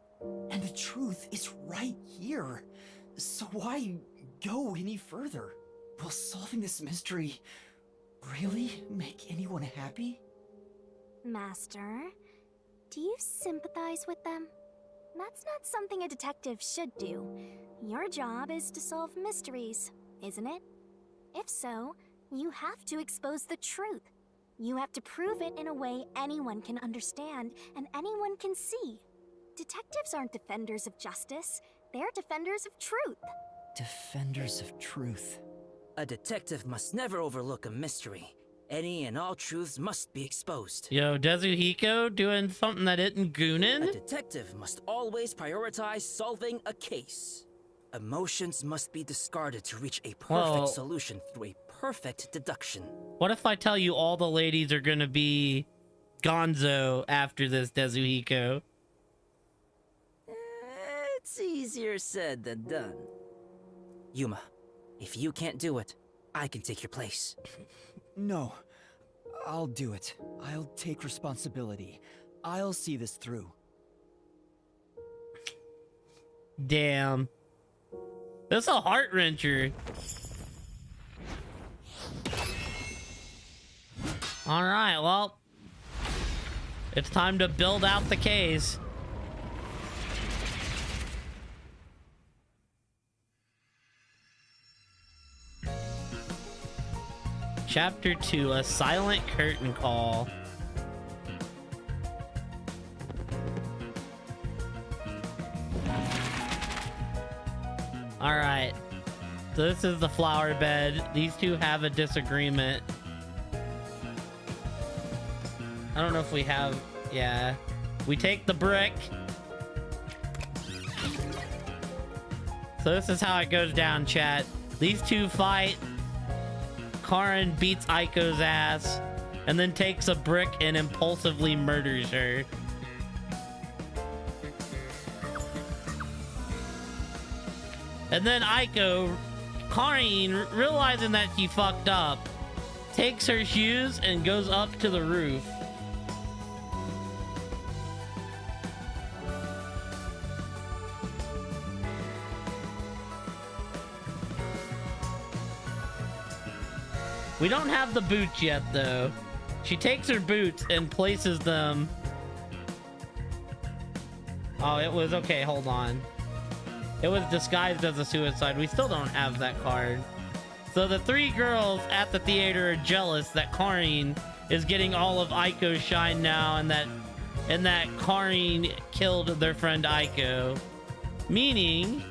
And the truth is right here. So why go any further? Will solving this mystery really make anyone happy? Master, do you sympathize with them? That's not something a detective should do. Your job is to solve mysteries, isn't it? If so, you have to expose the truth. You have to prove it in a way anyone can understand and anyone can see. Detectives aren't defenders of justice, they're defenders of truth. Defenders of truth. A detective must never overlook a mystery. Any and all truths must be exposed. Yo, Dezuhiko doing something that isn't A goonin'? detective must always prioritize solving a case. Emotions must be discarded to reach a perfect Well- solution through a perfect deduction. What if I tell you all the ladies are gonna be Gonzo after this, Dezuhiko? It's easier said than done. Yuma, if you can't do it, I can take your place. No, I'll do it. I'll take responsibility. I'll see this through. Damn. That's a heart wrencher. Alright, well. It's time to build out the case. Chapter 2, a silent curtain call. Alright. So this is the flower bed. These two have a disagreement. I don't know if we have... Yeah. We take the brick. So this is how it goes down, chat. These two fight. Karin beats Aiko's ass. And then takes a brick and impulsively murders her. And then Aiko, Karin, realizing that she fucked up, takes her shoes and goes up to the roof. We don't have the boots yet, though. She takes her boots and places them... Oh, it was... Okay, hold on. It was disguised as a suicide. We still don't have that card. So the three girls at the theater are jealous that Karin is getting all of Aiko's shine now, and that Karin killed their friend Aiko. Meaning...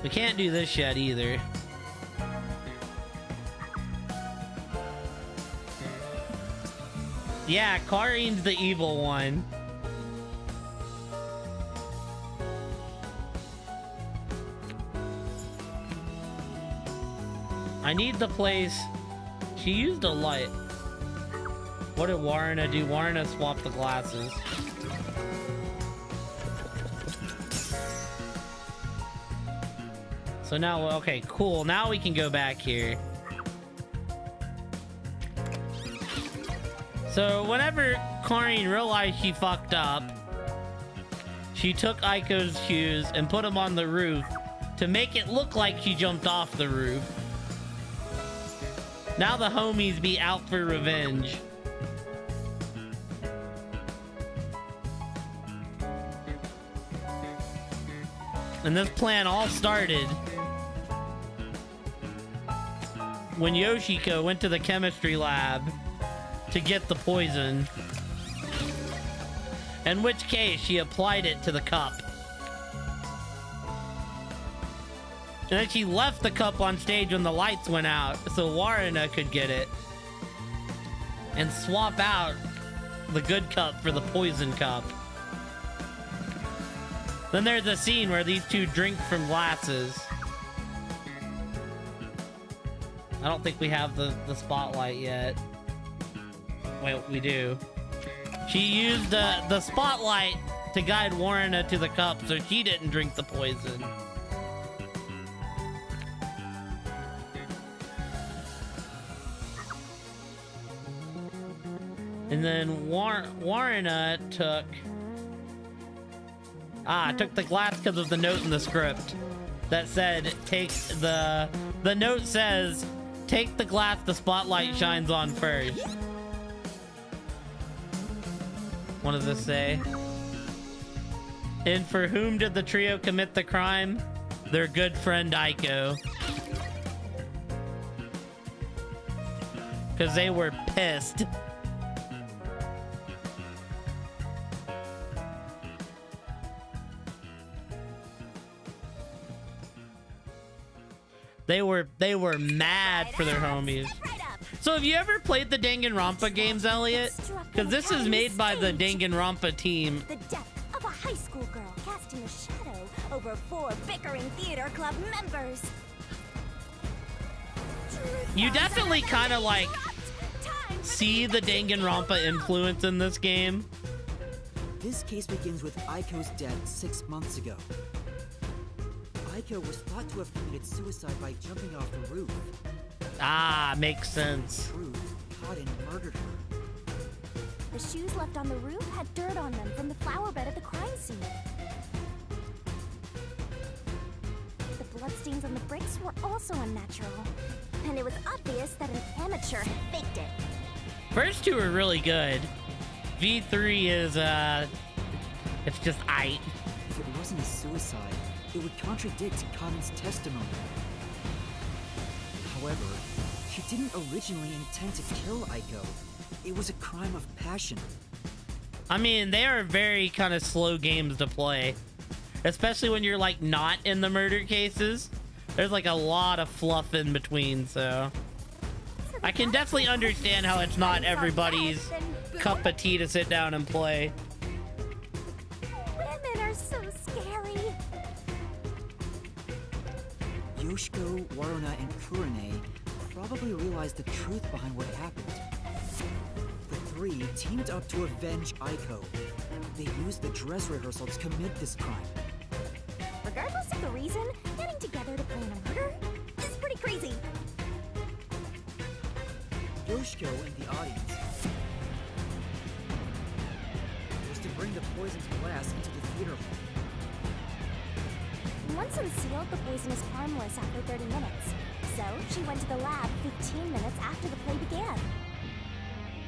we can't do this yet either. Yeah, Karin's the evil one. I need the place. She used a light. What did Warrena do? Warrena swapped the glasses. So now, okay, cool. Now we can go back here. So whenever Karin realized she fucked up, she took Aiko's shoes and put them on the roof to make it look like she jumped off the roof. Now the homies be out for revenge. And this plan all started when Yoshiko went to the chemistry lab to get the poison. In which case, she applied it to the cup. And then she left the cup on stage when the lights went out, so Warrena could get it. And swap out the good cup for the poison cup. Then there's a scene where these two drink from glasses. I don't think we have the spotlight yet. Wait, we do. She used the spotlight to guide Warrena to the cup so she didn't drink the poison. And then Warrena took the glass because of the note in the script that said the note says take the glass the spotlight shines on first. What does this say? And for whom did the trio commit the crime? Their good friend Aiko. Because they were pissed. They were mad for their homies. So have you ever played the Danganronpa games, Elliot? Because this is made by the Danganronpa team. The death of a high school girl casting a shadow over 4 bickering theater club members. You definitely kind of like see the Danganronpa influence in this game. This case begins with Aiko's death 6 months ago. Aiko was thought to have committed suicide by jumping off the roof. Ah, makes sense. Truth, Cotton murdered her. The shoes left on the roof had dirt on them from the flower bed at the crime scene. The bloodstains on the bricks were also unnatural. And it was obvious that an amateur had faked it. First two are really good. V3 is, it's just aight. If it wasn't a suicide, it would contradict Cotton's testimony. However, she didn't originally intend to kill Aiko. It was a crime of passion. I mean, they are very kind of slow games to play. Especially when you're, like, not in the murder cases. There's, like, a lot of fluff in between, so... I can definitely understand how it's not everybody's cup of tea to sit down and play. Women are so scary. Yoshiko, Waruna, and Kurane probably realized the truth behind what happened. The three teamed up to avenge Aiko. They used the dress rehearsal to commit this crime. Regardless of the reason, getting together to plan a murder is pretty crazy. Yoshiko and the audience was to bring the poisoned glass into the theater hall. Once unsealed, the poison is harmless after 30 minutes. So, she went to the lab 15 minutes after the play began.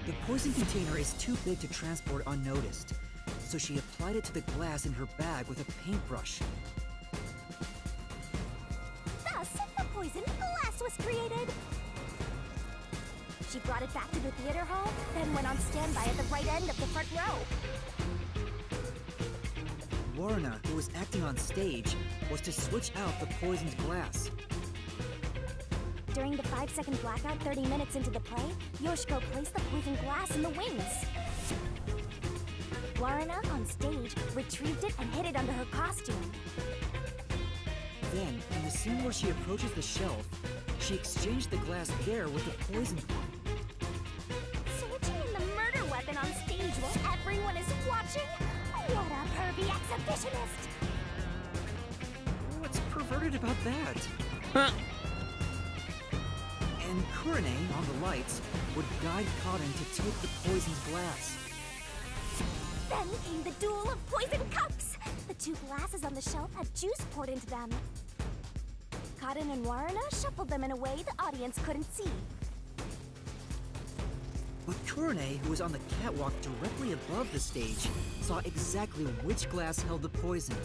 The poison container is too big to transport unnoticed, so she applied it to the glass in her bag with a paintbrush. Thus, the poisoned glass was created. She brought it back to the theater hall, then went on standby at the right end of the front row. Waruna, who was acting on stage, was to switch out the poisoned glass. During the 5-second blackout 30 minutes into the play, Yoshiko placed the poisoned glass in the wings. Waruna, on stage, retrieved it and hid it under her costume. Then, in the scene where she approaches the shelf, she exchanged the glass there with the poisoned one. Switching in the murder weapon on stage while everyone is watching? What a pervy exhibitionist! What's perverted about that? Huh. And Kurane, on the lights, would guide Cotton to take the poisoned glass. Then came the duel of poison cups! The 2 glasses on the shelf had juice poured into them. Cotton and Waruna shuffled them in a way the audience couldn't see. But Kurane, who was on the catwalk directly above the stage, saw exactly which glass held the poison.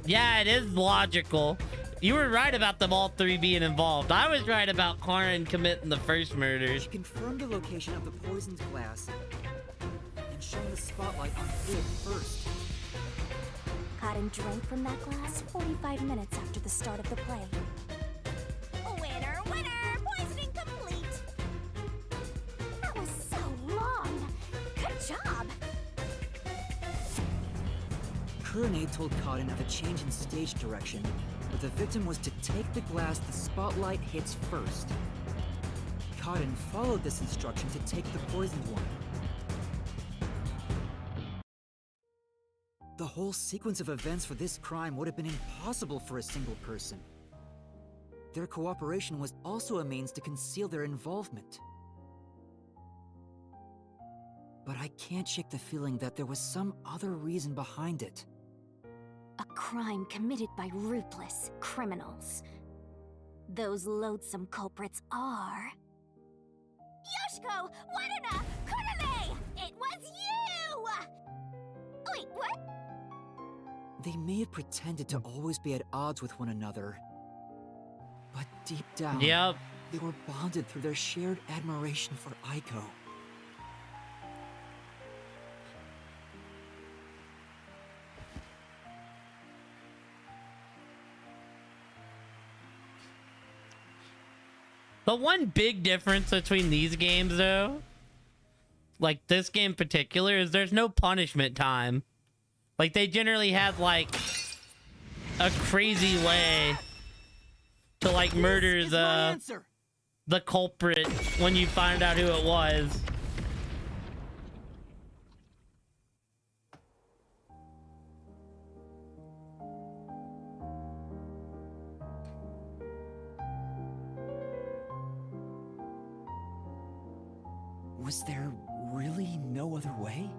Yeah, it is logical. You were right about them all 3 being involved. I was right about Karin committing the first murders. She confirmed the location of the poisoned glass and shone the spotlight on it first. Cotton drank from that glass 45 minutes after the start of the play. Winner, winner! Poisoning complete! That was so long! Good job! Kurane told Cotton of a change in stage direction, but the victim was to take the glass the spotlight hits first. Cotton followed this instruction to take the poisoned one. The whole sequence of events for this crime would have been impossible for a single person. Their cooperation was also a means to conceal their involvement. But I can't shake the feeling that there was some other reason behind it. A crime committed by ruthless criminals. Those loathsome culprits are... Yoshiko! Waruna! Kurame! It was you! Wait, what? They may have pretended to always be at odds with one another, but deep down, Yep. they were bonded through their shared admiration for Aiko. The one big difference between these games, though, like this game in particular, is there's no punishment time. Like, they generally have, like, a crazy way to, like, murder the culprit when you find out who it was. Was there really no other way?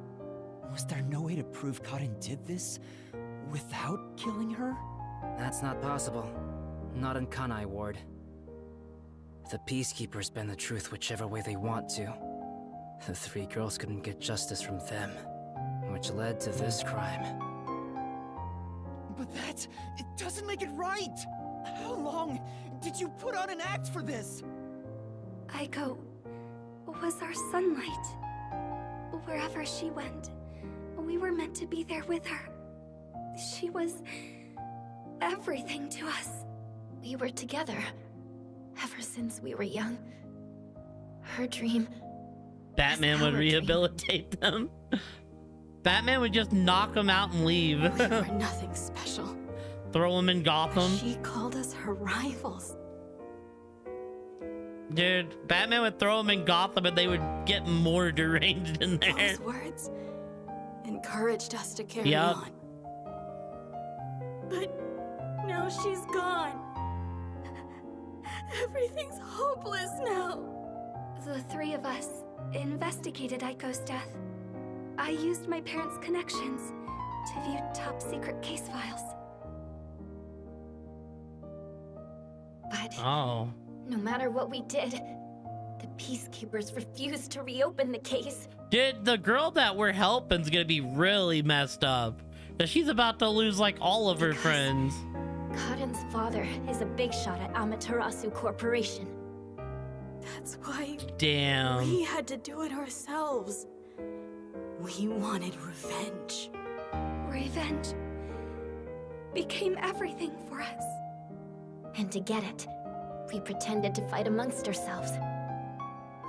Was there no way to prove Cotton did this without killing her? That's not possible. Not in Kanai Ward. The Peacekeepers bend the truth whichever way they want to. The three girls couldn't get justice from them, which led to this crime. But it doesn't make it right! How long did you put on an act for this? Aiko was our sunlight. Wherever she went, we were meant to be there with her. She was everything to us. We were together ever since we were young. Her dream. Batman would rehabilitate them. Batman would just knock them out and leave. We were nothing special. Throw them in Gotham. She called us her rivals. Dude, Batman would throw them in Gotham and they would get more deranged in there. Those words encouraged us to carry Yup. on. But now she's gone. Everything's hopeless now. The three of us investigated Aiko's death. I used my parents' connections to view top-secret case files. But Oh. no matter what we did, the Peacekeepers refused to reopen the case. Dude, the girl that we're helping's gonna be really messed up. Cause she's about to lose like all of her friends. Cotton's father is a big shot at Amaterasu Corporation. That's why Damn. we had to do it ourselves. We wanted revenge. Revenge became everything for us. And to get it, we pretended to fight amongst ourselves.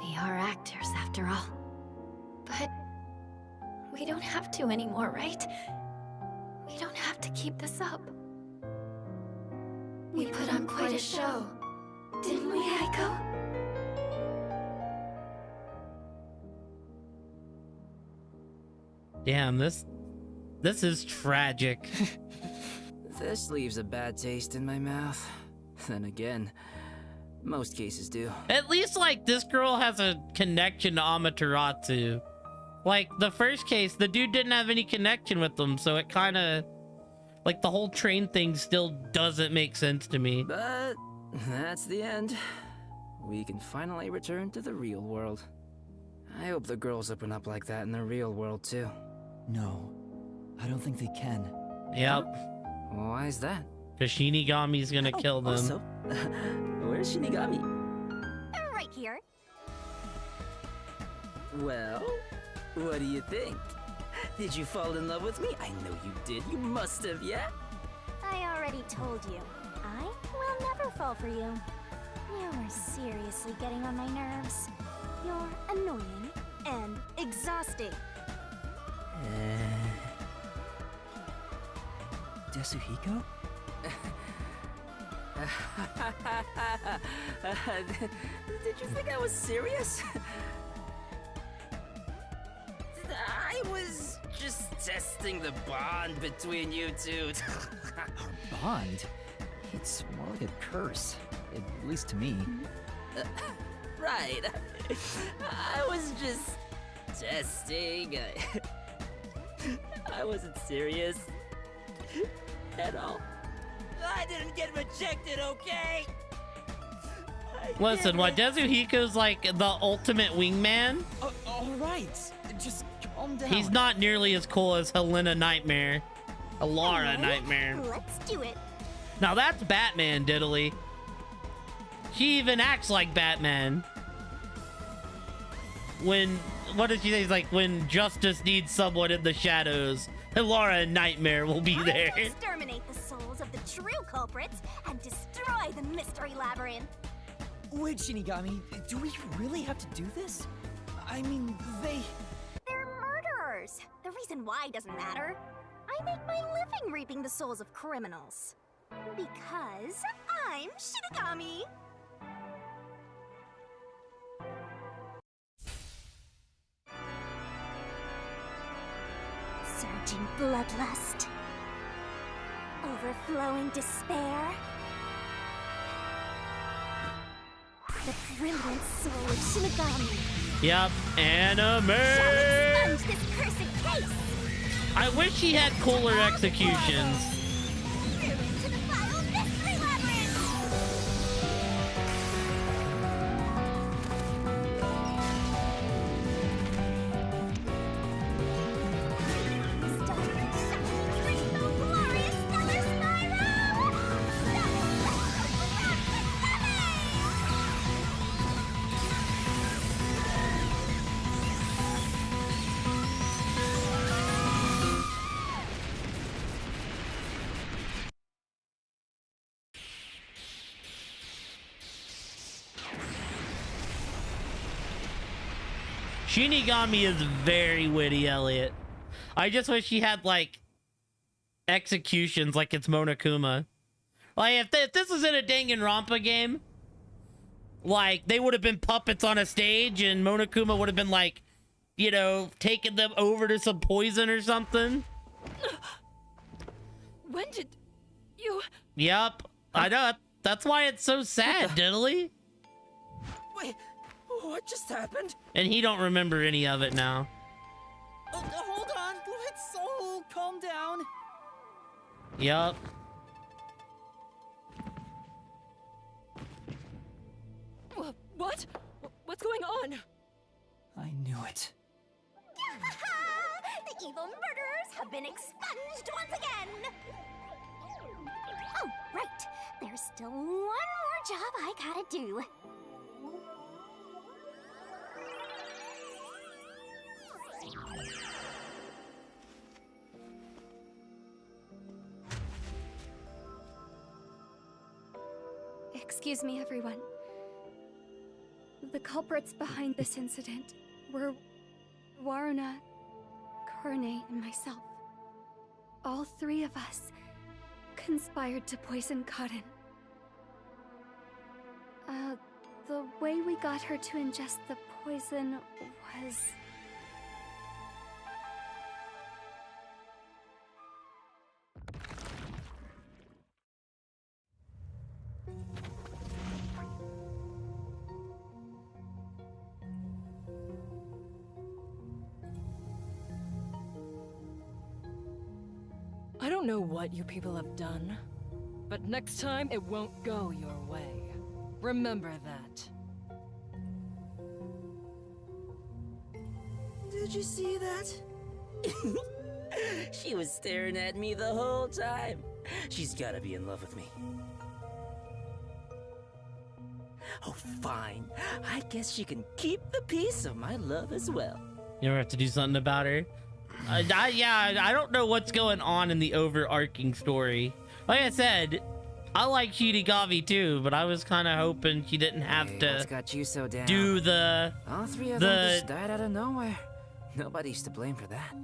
We are actors, after all. But we don't have to anymore, right? We don't have to keep this up. We put on quite a show, didn't we, Aiko? Damn, this is tragic. This leaves a bad taste in my mouth. Then again, most cases do. At least like this girl has a connection to Amaterasu. Like the first case, the dude didn't have any connection with them, so it kind of like the whole train thing still doesn't make sense to me. But that's the end. We can finally return to the real world. I hope the girls open up like that in the real world too. No, I don't think they can. Yep. Why is that? Because Shinigami's gonna kill them. Also, where's Shinigami? Right here. Well, what do you think? Did you fall in love with me? I know you did. You must have, yeah? I already told you. I will never fall for you. You are seriously getting on my nerves. You're annoying and exhausting. Desuhiko? Did you think I was serious? I was just testing the bond between you two. Our bond? It's more like a curse, at least to me. Right. I was just testing. I wasn't serious at all. I didn't get rejected, okay? Listen, what Dezuhiko's like the ultimate wingman. All right, just calm down. He's not nearly as cool as Helena Nightmare, Alara Nightmare. Let's do it. Now that's Batman, Diddly. She even acts like Batman. When, what did she say? It's like, when justice needs someone in the shadows, Alara Nightmare will be there. Time to exterminate the souls of the true culprits and destroy the mystery labyrinth. Wait, Shinigami, do we really have to do this? I mean, They're murderers. The reason why doesn't matter. I make my living reaping the souls of criminals. Because I'm Shinigami. Surging bloodlust. Overflowing despair. The brilliant soul of Shinigami. Yep, anime. Shall expunge this cursed case. I wish he had cooler executions. To the vile mystery labyrinth. Starry, shining, rainbow, glorious, stellar spiral. Shinigami is very witty, Elliot. I just wish he had, like, executions like it's Monokuma. Like, if this was in a Danganronpa game, like, they would have been puppets on a stage and Monokuma would have been, like, you know, taking them over to some poison or something. When did you... Yep. I know. That's why it's so sad, Diddly. Wait, what just happened? And he don't remember any of it now. hold on, let's all calm down. Yup. What? What's going on? I knew it. The evil murderers have been expunged once again! Oh, right. There's still one more job I gotta do. Excuse me, everyone. The culprits behind this incident were Waruna, Kurne, and myself. All three of us conspired to poison Karin. The way we got her to ingest the poison was... I don't know what you people have done, but next time it won't go your way. Remember that. Did you see that? She was staring at me the whole time. She's gotta be in love with me. Oh, fine. I guess she can keep the piece of my love as well. You ever have to do something about her? I don't know what's going on in the overarching story. Like I said, I like Shinigami too, but I was kind of hoping she didn't have What's to got you so down? do the... All three of them just died out of nowhere. Nobody's to blame for that.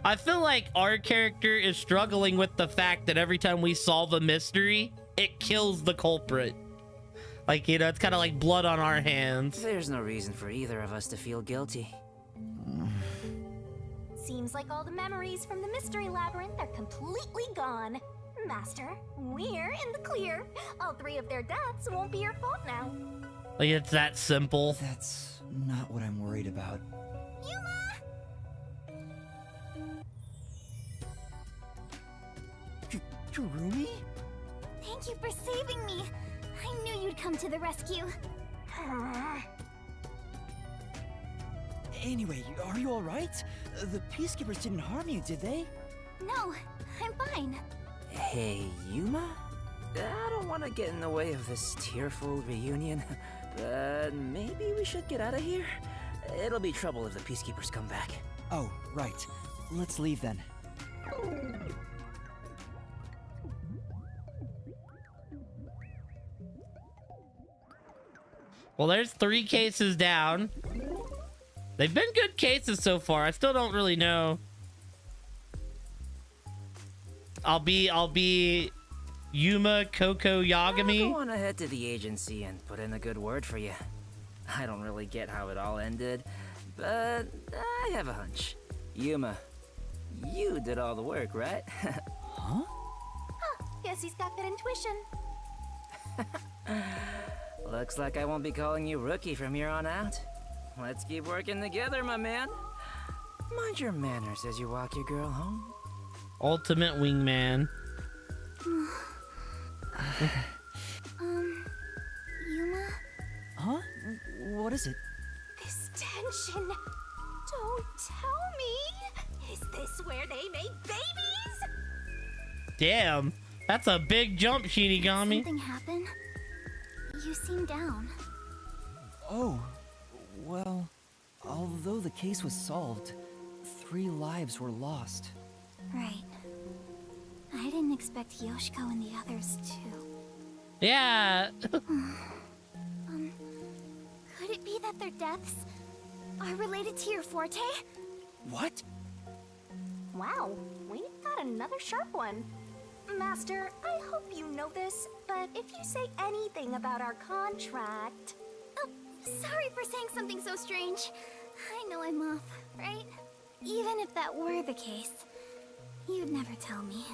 I feel like our character is struggling with the fact that every time we solve a mystery, it kills the culprit. Like, you know, it's kind of like blood on our hands. There's no reason for either of us to feel guilty. Seems like all the memories from the Mystery Labyrinth are completely gone. Master, we're in the clear. All 3 of their deaths won't be your fault now. Like, it's that simple. That's not what I'm worried about. Kurumi? Thank you for saving me. I knew you'd come to the rescue. Anyway, are you alright? The Peacekeepers didn't harm you, did they? No, I'm fine. Hey, Yuma? I don't want to get in the way of this tearful reunion, but maybe we should get out of here. It'll be trouble if the Peacekeepers come back. Oh, right. Let's leave then. Well, there's 3 cases down. They've been good cases so far. I still don't really know. I'll be Yuma Coco Yagami. I'll go on ahead to the agency and put in a good word for you. I don't really get how it all ended, but I have a hunch. Yuma, you did all the work, right? Huh? Guess he's got good intuition. Looks like I won't be calling you Rookie from here on out. Let's keep working together, my man. Mind your manners as you walk your girl home. Ultimate wingman. Yuma? Huh? What is it? This tension. Don't tell me. Is this where they make babies? Damn, that's a big jump, Shinigami. Something happen? You seem down. Oh, well, although the case was solved, 3 lives were lost. Right. I didn't expect Yoshiko and the others too. Yeah. Could it be that their deaths are related to your forte? What? Wow, we got another sharp one. Master, I hope you know this, but if you say anything about our contract... Oh, sorry for saying something so strange. I know I'm off, right? Even if that were the case, you'd never tell me.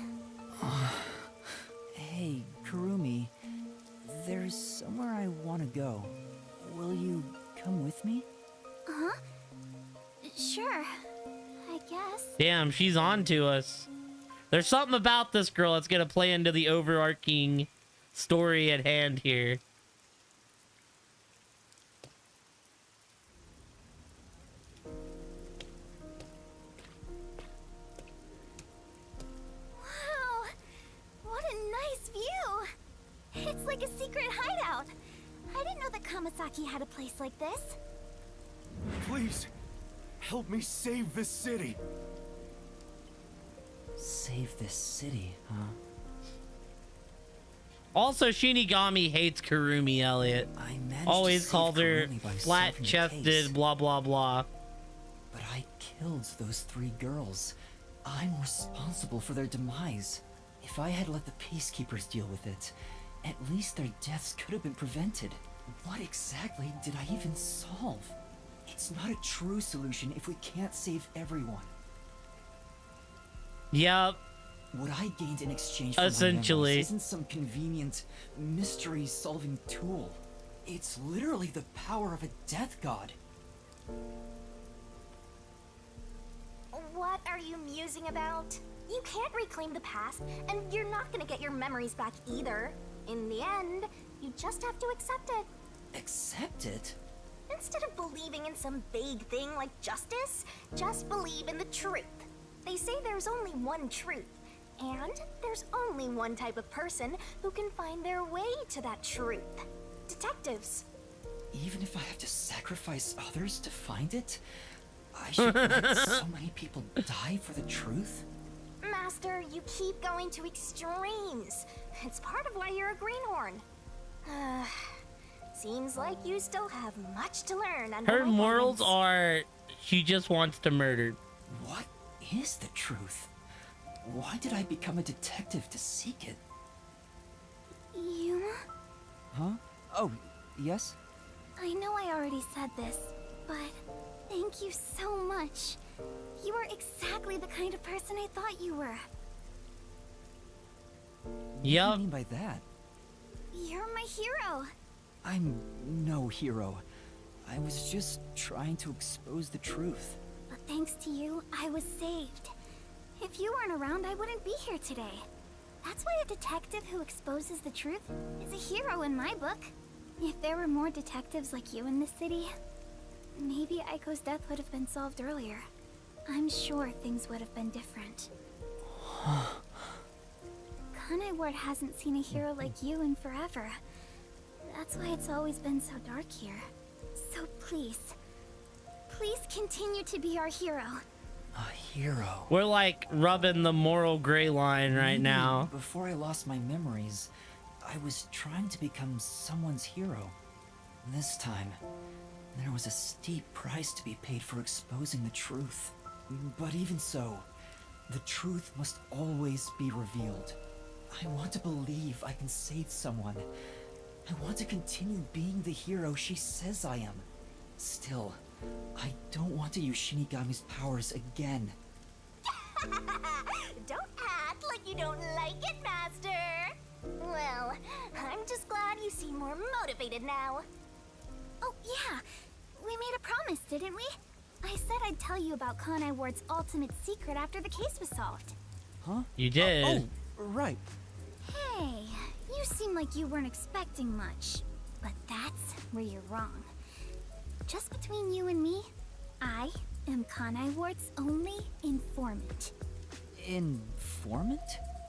Hey, Kurumi, there's somewhere I want to go. Will you come with me? Huh? Sure, I guess. Damn, she's on to us. There's something about this girl that's gonna play into the overarching story at hand here. Wow, what a nice view! It's like a secret hideout. I didn't know that Kamasaki had a place like this. Please, help me save this city. Save this city, huh? Also, Shinigami hates Kurumi, Elliot. I managed Always to called save her Kurumi by solving the case, flat-chested, blah, blah, blah. but I killed those 3 girls. I'm responsible for their demise. If I had let the Peacekeepers deal with it, at least their deaths could have been prevented. What exactly did I even solve? It's not a true solution if we can't save everyone. Yep. What I gained in exchange for Essentially. my memories isn't some convenient mystery-solving tool. It's literally the power of a death god. What are you musing about? You can't reclaim the past, and you're not gonna get your memories back either. In the end, you just have to accept it. Accept it? Instead of believing in some vague thing like justice, just believe in the truth. They say there's only one truth, and there's only one type of person who can find their way to that truth. Detectives. Even if I have to sacrifice others to find it? I should let so many people die for the truth? Master, you keep going to extremes. It's part of why you're a greenhorn. Seems like you still have much to learn under Her my morals guidance. are she just wants to murder. What is the truth? Why did I become a detective to seek it? Yuma? Huh? Oh, yes? I know I already said this, but thank you so much. You are exactly the kind of person I thought you were. What do you Yup. mean by that? You're my hero. I'm no hero. I was just trying to expose the truth. But thanks to you, I was saved. If you weren't around, I wouldn't be here today. That's why a detective who exposes the truth is a hero in my book. If there were more detectives like you in this city, maybe Aiko's death would have been solved earlier. I'm sure things would have been different. Kanai Ward hasn't seen a hero like you in forever. That's why it's always been so dark here. So please continue to be our hero. A hero. We're like rubbing the moral gray line right Maybe now. Before I lost my memories, I was trying to become someone's hero. This time, there was a steep price to be paid for exposing the truth. But even so, the truth must always be revealed. I want to believe I can save someone. I want to continue being the hero she says I am. Still, I don't want to use Shinigami's powers again. Don't act like you don't like it, Master. Well, I'm just glad you seem more motivated now. Oh, yeah. We made a promise, didn't we? I said I'd tell you about Kanai Ward's ultimate secret after the case was solved. Huh? You did. Oh, right. Hey, you seem like you weren't expecting much. But that's where you're wrong. Just between you and me, I am Kanai Ward's only informant. Informant?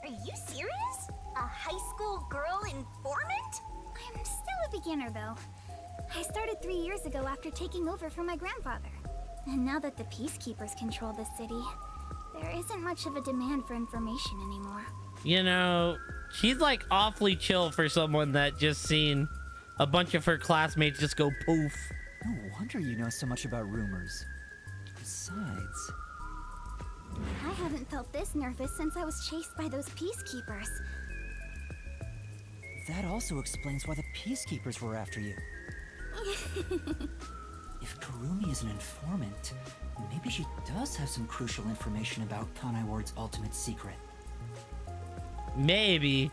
Are you serious? A high school girl informant? I'm still a beginner, though. I started 3 years ago after taking over from my grandfather. And now that the Peacekeepers control the city, there isn't much of a demand for information anymore. You know, she's like awfully chill for someone that just seen a bunch of her classmates just go poof. No wonder you know so much about rumors. Besides... I haven't felt this nervous since I was chased by those Peacekeepers. That also explains why the Peacekeepers were after you. If Kurumi is an informant, maybe she does have some crucial information about Kanai Ward's ultimate secret. Maybe.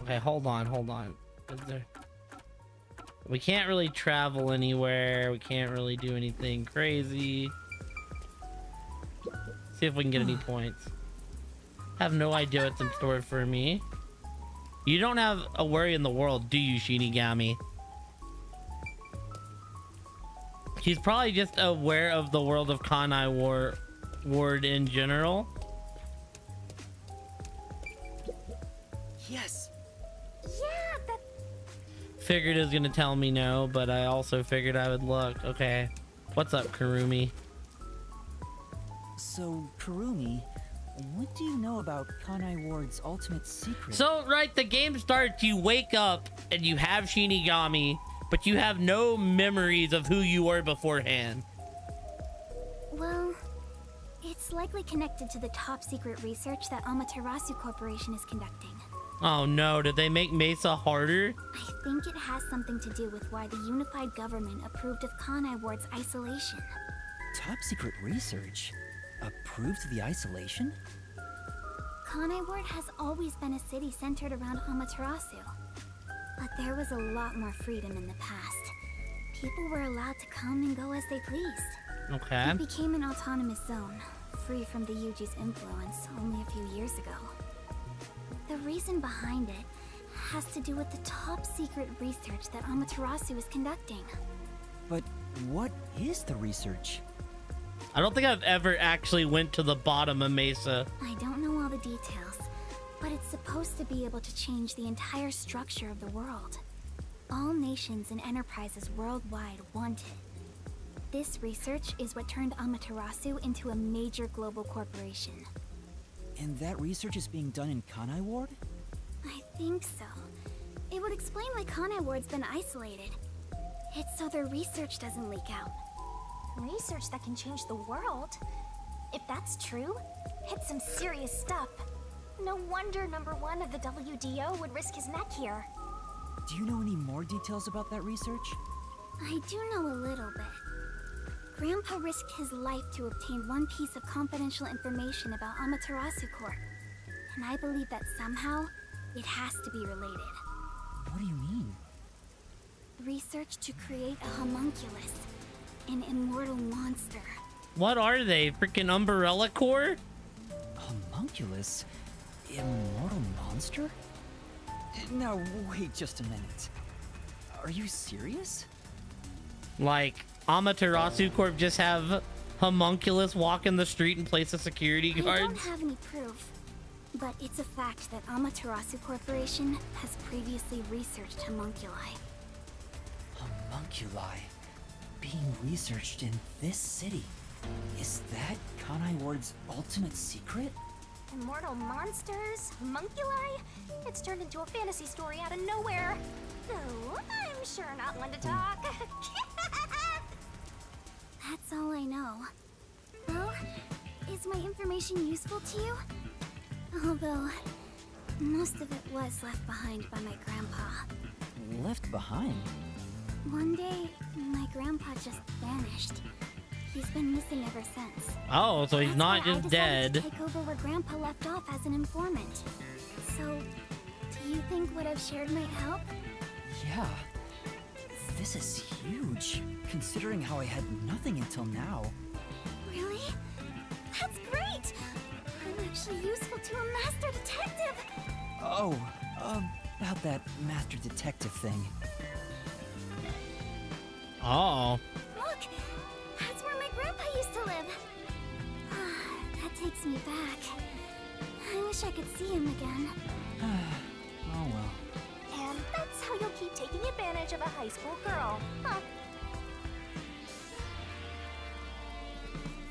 Okay, hold on. Is there... We can't really travel anywhere. We can't really do anything crazy. See if we can get any points. Have no idea what's in store for me. You don't have a worry in the world, do you, Shinigami? She's probably just aware of the world of Kanai Ward in general. Yes! Yeah, that... Figured it was gonna tell me no, but I also figured I would look. Okay. What's up, Kurumi? So, Kurumi, what do you know about Kanai Ward's ultimate secret? So, right, the game starts, you wake up and you have Shinigami, but you have no memories of who you were beforehand. Well, it's likely connected to the top secret research that Amaterasu Corporation is conducting. Oh no, did they make Mesa harder? I think it has something to do with why the unified government approved of Kanai Ward's isolation. Top secret research? Approved the isolation? Kanai Ward has always been a city centered around Amaterasu. But there was a lot more freedom in the past. People were allowed to come and go as they pleased. Okay. It became an autonomous zone, free from the Yuji's influence only a few years ago. The reason behind it has to do with the top secret research that Amaterasu is conducting. But what is the research? I don't think I've ever actually went to the bottom of Mesa. I don't know all the details, but it's supposed to be able to change the entire structure of the world. All nations and enterprises worldwide want it. This research is what turned Amaterasu into a major global corporation. And that research is being done in Kanai Ward? I think so. It would explain why Kanai Ward's been isolated. It's so their research doesn't leak out. Research that can change the world? If that's true, it's some serious stuff. No wonder number 1 of the WDO would risk his neck here. Do you know any more details about that research? I do know a little bit. Grandpa risked his life to obtain one piece of confidential information about Amaterasu Corp. And I believe that somehow, it has to be related. What do you mean? Research to create a homunculus, an immortal monster. What are they? Freaking Umbrella Corps? Homunculus? Immortal monster? Now, wait just a minute. Are you serious? Like, Amaterasu Corp just have homunculus walk in the street in place of security I don't guards? have any proof, but it's a fact that Amaterasu Corporation has previously researched homunculi. Homunculi being researched in this city. Is that Kanai Ward's ultimate secret? Immortal monsters? Homunculi? It's turned into a fantasy story out of nowhere. No, I'm sure not one to talk. That's all I know. Well, is my information useful to you? Although, most of it was left behind by my grandpa. Left behind? One day, my grandpa just vanished. He's been missing ever since. Oh, so he's That's not why I just decided dead. to take over where Grandpa left off as an informant. So, do you think what I've shared might help? Yeah. This is huge, considering how I had nothing until now. Really? That's great! I'm actually useful to a master detective! Oh, about that master detective thing. Oh. Look! That's where my grandpa used to live. That takes me back. I wish I could see him again. Oh well. And that's how you'll keep taking advantage of a high school girl, huh?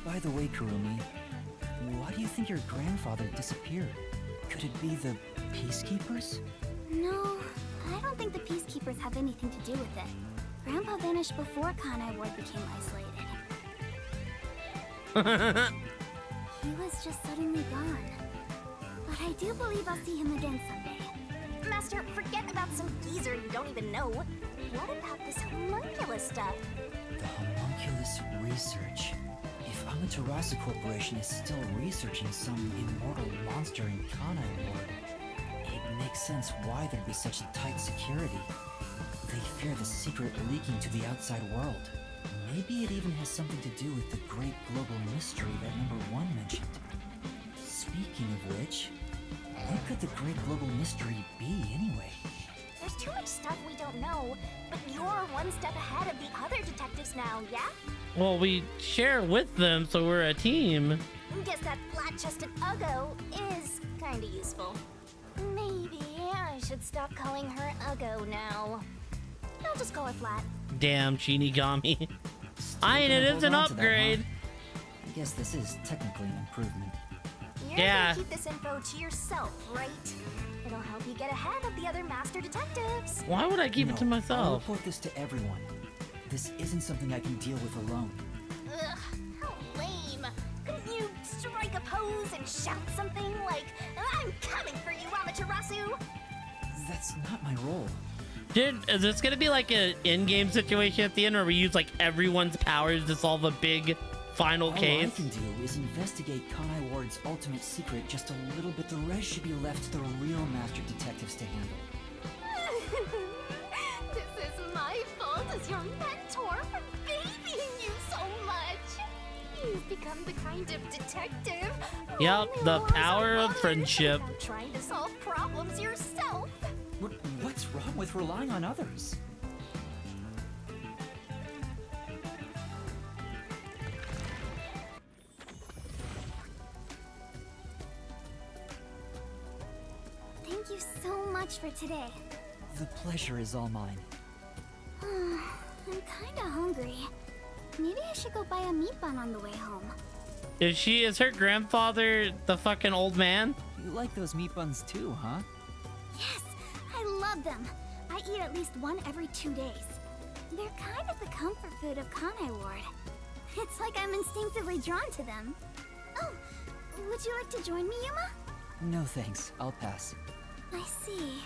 By the way, Kurumi, why do you think your grandfather disappeared? Could it be the Peacekeepers? No, I don't think the Peacekeepers have anything to do with it. Grandpa vanished before Kanai Ward became isolated. He was just suddenly gone. But I do believe I'll see him again someday. Master, forget about some geezer you don't even know. What about this homunculus stuff? The homunculus research. If Amaterasu Corporation is still researching some immortal monster in Kanai Ward, it makes sense why there'd be such tight security. They fear the secret leaking to the outside world. Maybe it even has something to do with the great global mystery that number 1 mentioned. Speaking of which, what could the great global mystery be anyway? There's too much stuff we don't know, but you're one step ahead of the other detectives now, yeah? Well, we share with them, so we're a team. Guess that flat-chested Uggo is kinda useful. Maybe I should stop calling her Uggo now. I'll just call her Flat. Damn, Shinigami. Still I mean, gonna it is hold an on to that, huh? upgrade. I guess this is technically an improvement. You're Yeah. gonna keep this info to yourself, right? It'll help you get ahead of the other master detectives. Why would I keep it to I'll myself? report this to everyone. This isn't something I can deal with alone. Ugh, how lame. Couldn't you strike a pose and shout something like, I'm coming for you, Amaterasu? That's not my role. Dude, is this gonna be like an in-game situation at the end where we use like everyone's powers to solve a big final All I case? can do is investigate Kanai Ward's ultimate secret just a little bit. The rest should be left to the real master detectives to handle. This is my fault as your mentor for babying you so much. You've become the kind of detective who Yep, only the relies on power of others friendship. without trying to solve problems yourself. What's wrong with relying on others? Thank you so much for today. The pleasure is all mine. I'm kinda hungry. Maybe I should go buy a meat bun on the way home. Is her grandfather the fucking old man? You like those meat buns too, huh? Yes, I love them. I eat at least one every 2 days. They're kind of the comfort food of Kanai Ward. It's like I'm instinctively drawn to them. Oh, would you like to join me, Yuma? No thanks, I'll pass. I see.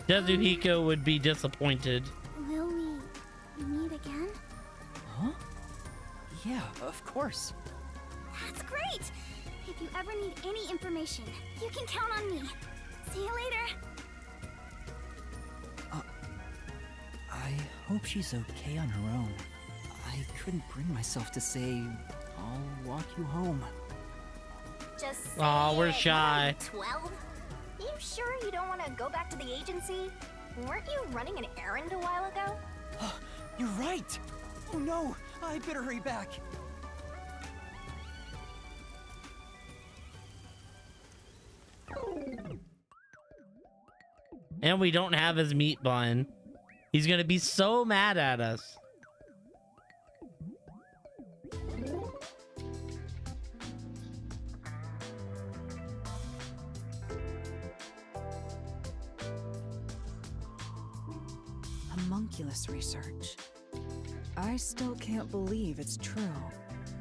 Kazuhiko would be disappointed. Will we meet again? Huh? Yeah, of course. That's great! If you ever need any information, you can count on me. See you later. I hope she's okay on her own. I couldn't bring myself to say, I'll walk you home. Just Aw, say we're it. shy. 12? You sure you don't want to go back to the agency? Weren't you running an errand a while ago? You're right! Oh no, I better hurry back. And we don't have his meat bun. He's gonna be so mad at us. Homunculus research. I still can't believe it's true.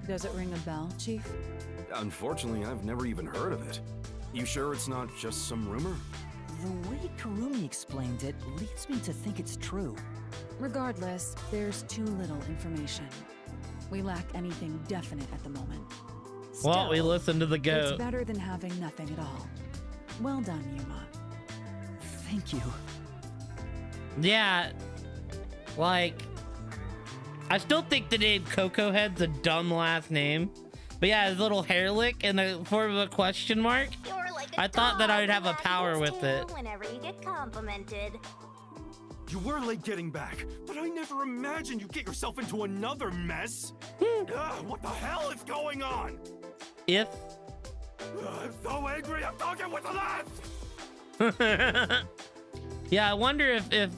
Does it ring a bell, Chief? Unfortunately, I've never even heard of it. You sure it's not just some rumor? The way Kurumi explained it leads me to think it's true. Regardless, there's too little information. We lack anything definite at the moment. Well, we Still, listened to the it's goat. better than having nothing at all. Well done, Yuma. Thank you. Yeah, like, I still think the name Coco Head's a dumb last name. But yeah, his little hair lick in the form of a question mark. You're like a I thought that I would dog have a wagging power its with tail it. Whenever you get complimented. You were late getting back, but I never imagined you'd get yourself into another mess. What the hell is going on? If I'm so angry, I'm talking with the last! yeah, I wonder if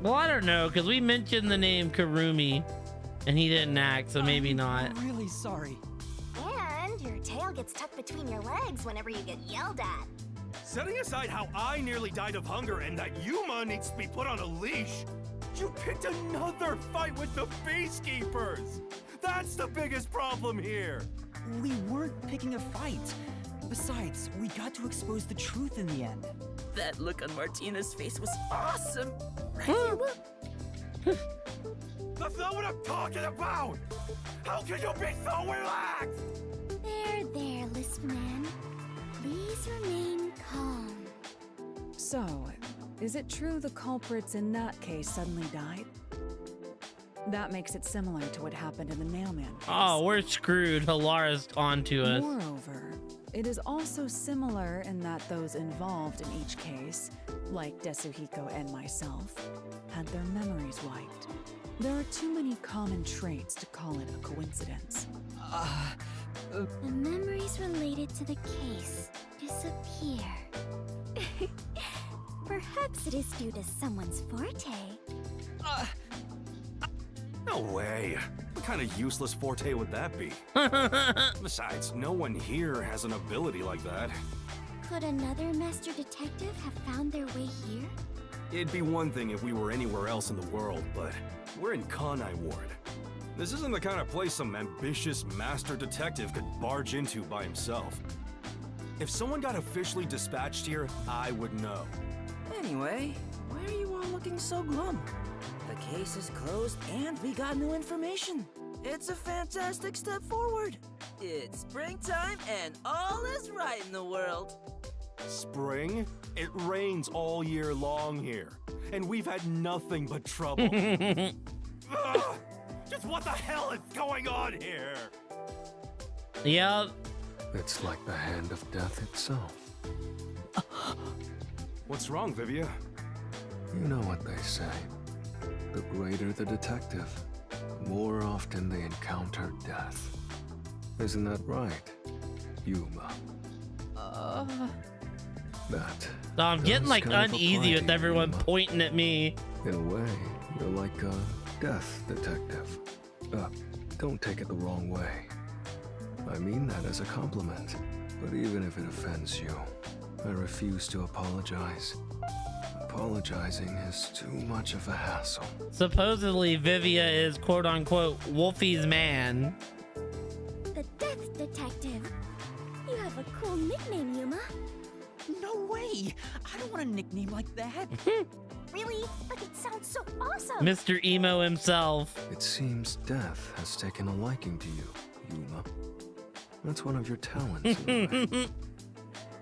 well, I don't know, because we mentioned the name Kurumi and he didn't act, so maybe not. I'm really sorry. And your tail gets tucked between your legs whenever you get yelled at. Setting aside how I nearly died of hunger and that Yuma needs to be put on a leash, you picked another fight with the Peacekeepers! That's the biggest problem here! We weren't picking a fight. Besides, we got to expose the truth in the end. That look on Martina's face was awesome. Right, Yuma? That's not what I'm talking about! How can you be so relaxed? There, Lisp Man. Please remain calm. So, is it true the culprits in that case suddenly died? That makes it similar to what happened in the Nailman case. Oh, we're screwed. Halara's onto us. Moreover, it is also similar in that those involved in each case, like Desuhiko and myself, had their memories wiped. There are too many common traits to call it a coincidence. The memories related to the case disappear. Perhaps it is due to someone's forte. No way. What kind of useless forte would that be? Besides, no one here has an ability like that. Could another master detective have found their way here? It'd be one thing if we were anywhere else in the world, but we're in Kanai Ward. This isn't the kind of place some ambitious master detective could barge into by himself. If someone got officially dispatched here, I would know. Anyway, why are you all looking so glum? The case is closed and we got new information. It's a fantastic step forward. It's springtime and all is right in the world. Spring? It rains all year long here, and we've had nothing but trouble. Ugh, just what the hell is going on here? Yep. It's like the hand of death itself. What's wrong, Vivia? You know what they say. The greater the detective, the more often they encounter death. Isn't that right, Yuma? That. So I'm getting does like kind of uneasy apply with to you, everyone Yuma. pointing at me. In a way, you're like a death detective. Don't take it the wrong way. I mean that as a compliment. But even if it offends you, I refuse to apologize. Apologizing is too much of a hassle. Supposedly Vivia is quote unquote Wolfie's man. a nickname like that. Really? But it sounds so awesome! Mr. Emo himself. It seems death has taken a liking to you, Yuma. That's one of your talents, in a way.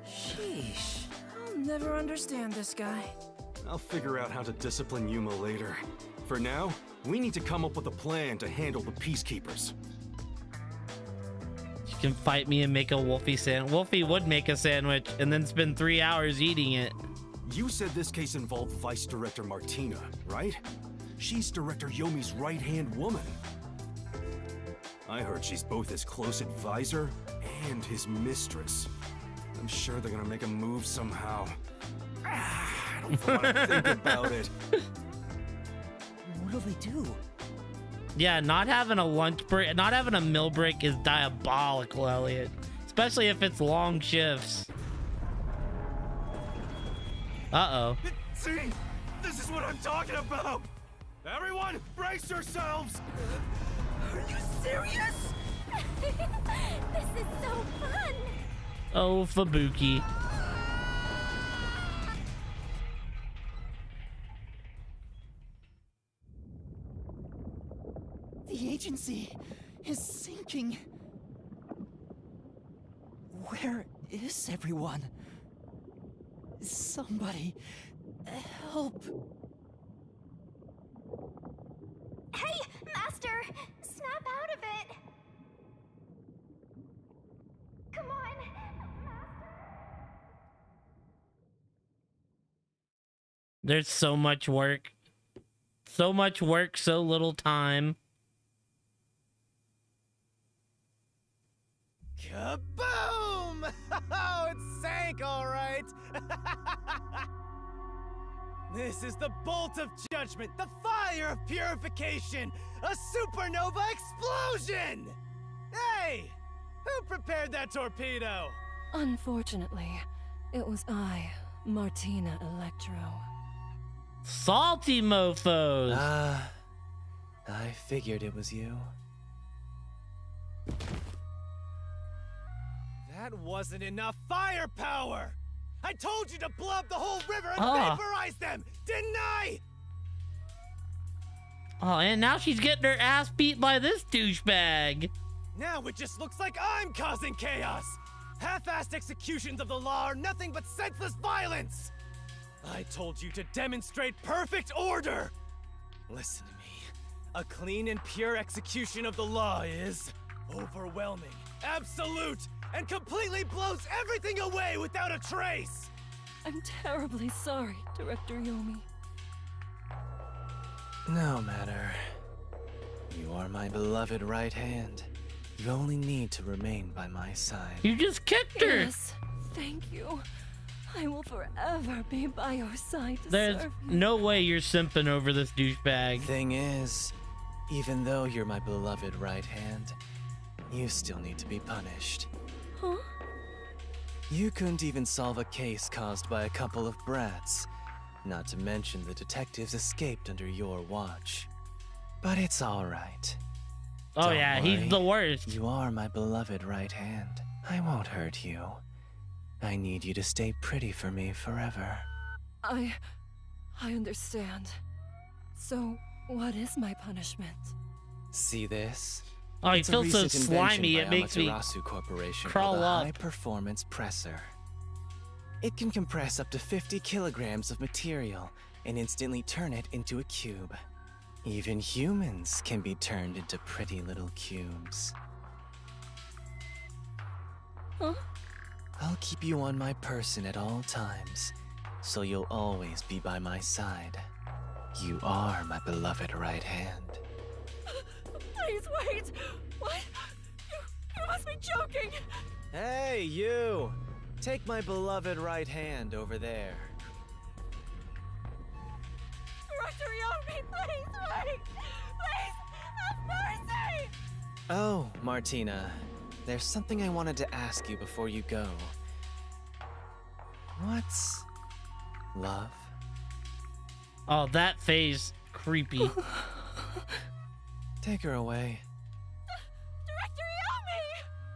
Sheesh. I'll never understand this guy. I'll figure out how to discipline Yuma later. For now, we need to come up with a plan to handle the Peacekeepers. You can fight me and make a Wolfie sandwich. Wolfie would make a sandwich and then spend 3 hours eating it. You said this case involved Vice Director Martina, right? She's Director Yomi's right-hand woman. I heard she's both his close advisor and his mistress. I'm sure they're gonna make a move somehow. I don't want to think about it. What'll they do? Yeah, not having a lunch break, not having a meal break is diabolical, Elliot. Especially if it's long shifts. Uh-oh. See? This is what I'm talking about! Everyone, brace yourselves! Are you serious? This is so fun! Oh, Fubuki. The agency is sinking. Where is everyone? Somebody help. Hey, Master! Snap out of it! Come on, There's so much work. So much work, so little time. Kaboom! Oh, it sank all right. This is the bolt of judgment, the fire of purification, a supernova explosion! Hey! Who prepared that torpedo? Unfortunately, it was I, Martina Electro. Salty mofos. I figured it was you. That wasn't enough firepower! I told you to blow up the whole river and vaporize them, didn't I? Oh, and now she's getting her ass beat by this douchebag. Now it just looks like I'm causing chaos! Half-assed executions of the law are nothing but senseless violence! I told you to demonstrate perfect order! Listen to me. A clean and pure execution of the law is overwhelming, absolute, and completely blows everything away without a trace! I'm terribly sorry, Director Yomi. No matter. You are my beloved right hand. You only need to remain by my side. You just kicked her. Yes, thank you. I will forever be by your side to There's serve you. no way you're simping over this douchebag. Thing is, even though you're my beloved right hand, you still need to be punished. Huh? You couldn't even solve a case caused by a couple of brats. Not to mention the detectives escaped under your watch. But it's alright. Oh Don't yeah, worry. he's the worst. You are my beloved right hand. I won't hurt you. I need you to stay pretty for me forever. I understand. So, what is my punishment? See this? Oh, he It's a feels so recent invention slimy, by it makes me Amaterasu Corporation crawl called a up. high-performance presser. It can compress up to 50 kilograms of material and instantly turn it into a cube. Even humans can be turned into pretty little cubes. Huh? I'll keep you on my person at all times, so you'll always be by my side. You are my beloved right hand. Please wait! What? You must be joking! Hey, you! Take my beloved right hand over there. Director Yomi, please wait! Please, have mercy! Oh, Martina, there's something I wanted to ask you before you go. What's love? Oh, that face, creepy. Take her away. Director Yomi!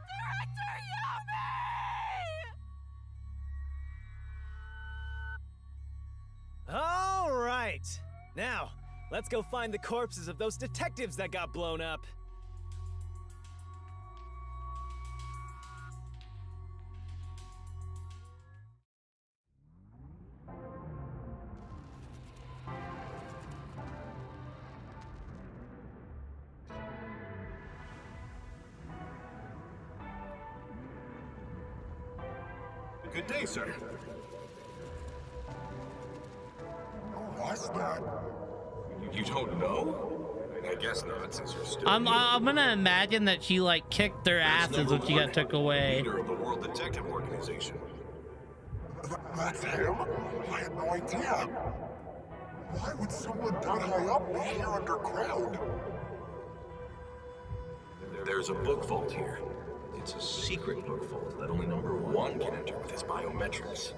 Director Yomi! right. Now, let's go find the corpses of those detectives that got blown up. Good day, sir. Who was that? You don't know? I guess not, since you're still I'm gonna imagine that she like kicked their asses when she got took away. Leader of the World Detective Organization. That's him? I had no idea. Why would someone that high up be here underground? There's a book vault here. It's a secret book vault that only number 1 can enter with his biometrics.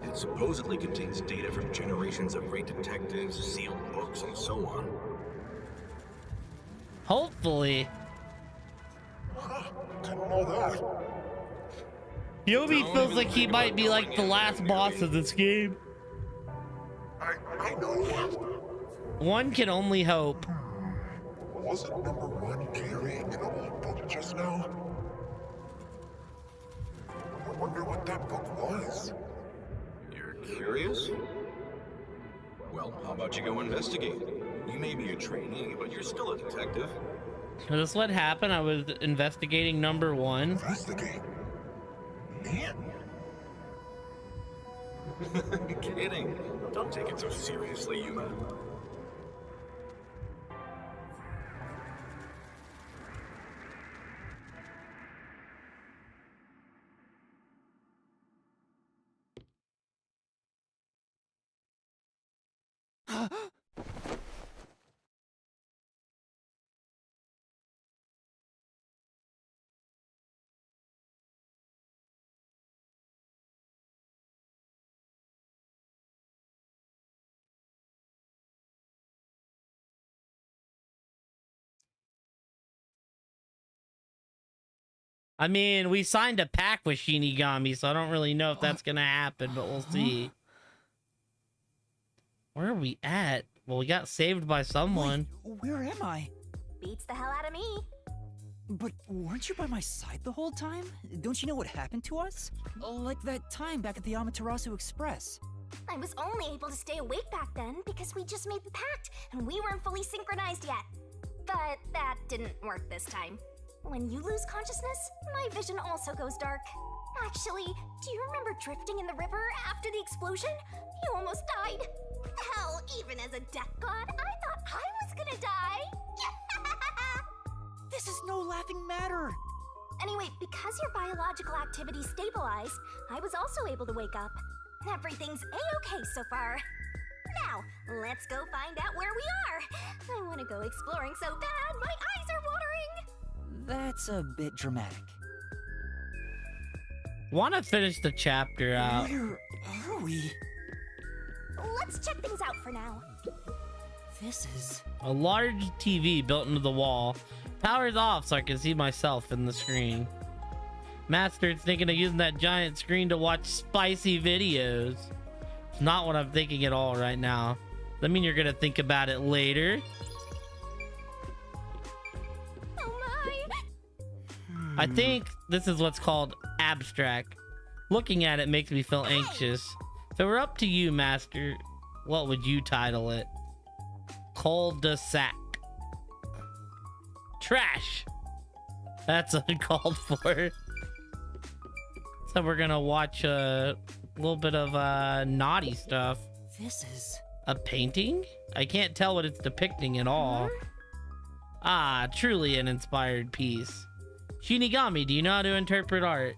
It supposedly contains data from generations of great detectives, sealed books, and so on. Hopefully. Didn't know that. Yobi feels like he might be like the last boss of this game. I know. One can only hope. Wasn't number 1 carrying an old book just now? I wonder what that book was. You're curious? Well, how about you go investigate? You may be a trainee, but you're still a detective. Is this what happened? I was investigating number 1. Investigate? Me? Kidding. Don't take it so seriously, Yuma. I mean, we signed a pact with Shinigami, so I don't really know if that's gonna happen, but we'll see. Where are we at? Well, we got saved by someone. Wait, where am I? Beats the hell out of me. But weren't you by my side the whole time? Don't you know what happened to us? Like that time back at the Amaterasu Express. I was only able to stay awake back then because we just made the pact and we weren't fully synchronized yet. But that didn't work this time. When you lose consciousness, my vision also goes dark. Actually, do you remember drifting in the river after the explosion? You almost died. Hell, even as a death god, I thought I was gonna die. This is no laughing matter. Anyway, because your biological activity stabilized, I was also able to wake up. Everything's a-okay so far. Now, let's go find out where we are. I want to go exploring so bad, my eyes are watering. That's a bit dramatic. Want to finish the chapter out. Where are we? Let's check things out for now. This is a large TV built into the wall. Power's off so I can see myself in the screen. Master's thinking of using that giant screen to watch spicy videos. It's not what I'm thinking at all right now. Does that mean you're gonna think about it later? Oh my! I think this is what's called abstract. Looking at it makes me feel anxious. If it were up to you, Master, what would you title it? Cul-de-sac. Trash. That's uncalled for. So we're gonna watch a little bit of naughty stuff. This is a painting? I can't tell what it's depicting at all. Ah, truly an inspired piece. Shinigami, do you know how to interpret art?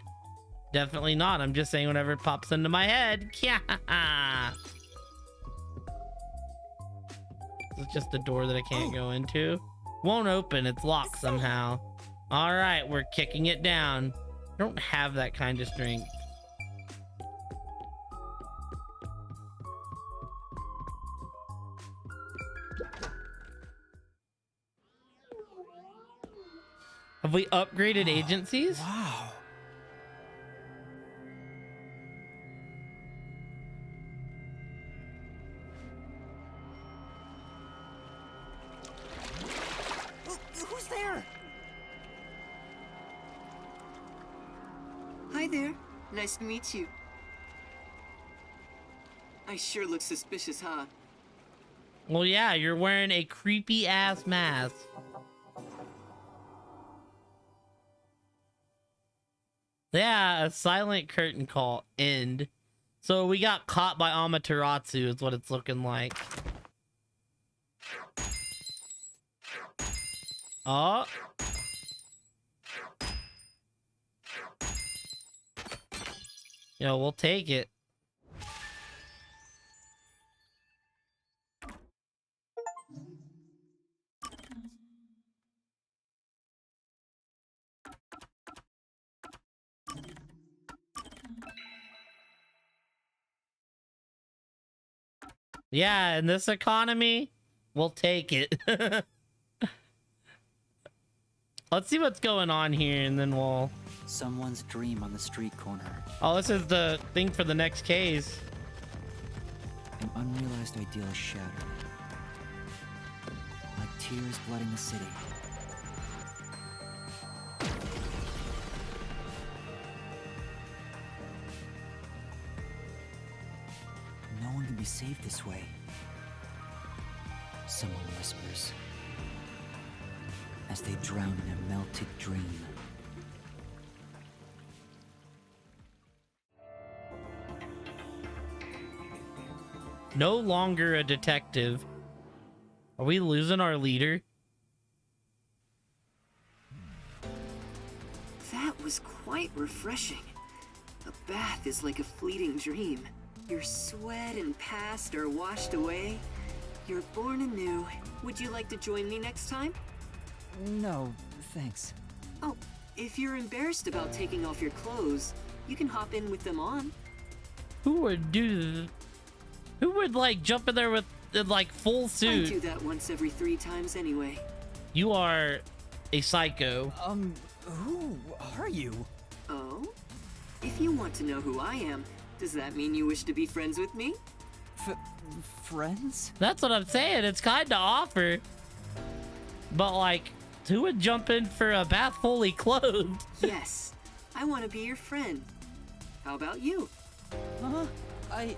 Definitely not. I'm just saying whatever pops into my head. It's just a door that I can't go into. Won't open. It's locked somehow. All right, we're kicking it down. I don't have that kind of strength. Have we upgraded agencies? Wow. there. Nice to meet you. I sure look suspicious, huh? Well, yeah, you're wearing a creepy ass mask. Yeah, a silent curtain call. End. So we got caught by Amaterasu is what it's looking like. Oh. Yo, we'll take it. Yeah, in this economy, we'll take it. Let's see what's going on here, and then we'll... Someone's dream on the street corner. Oh, this is the thing for the next case. An unrealized ideal is shattered. Like tears flooding the city. No one can be saved this way. Someone whispers. As they drown in a melted dream. No longer a detective. Are we losing our leader? That was quite refreshing. A bath is like a fleeting dream. Your sweat and past are washed away. You're born anew. Would you like to join me next time? No, thanks. Oh, if you're embarrassed about taking off your clothes, you can hop in with them on. Who would do... Who would, like, jump in there with, like, full I suit? do that once every 3 times anyway. You are a psycho. Who are you? Oh? If you want to know who I am, does that mean you wish to be friends with me? Friends? That's what I'm saying. It's kind of offer. But, like, who would jump in for a bath fully clothed? Yes. I want to be your friend. How about you? I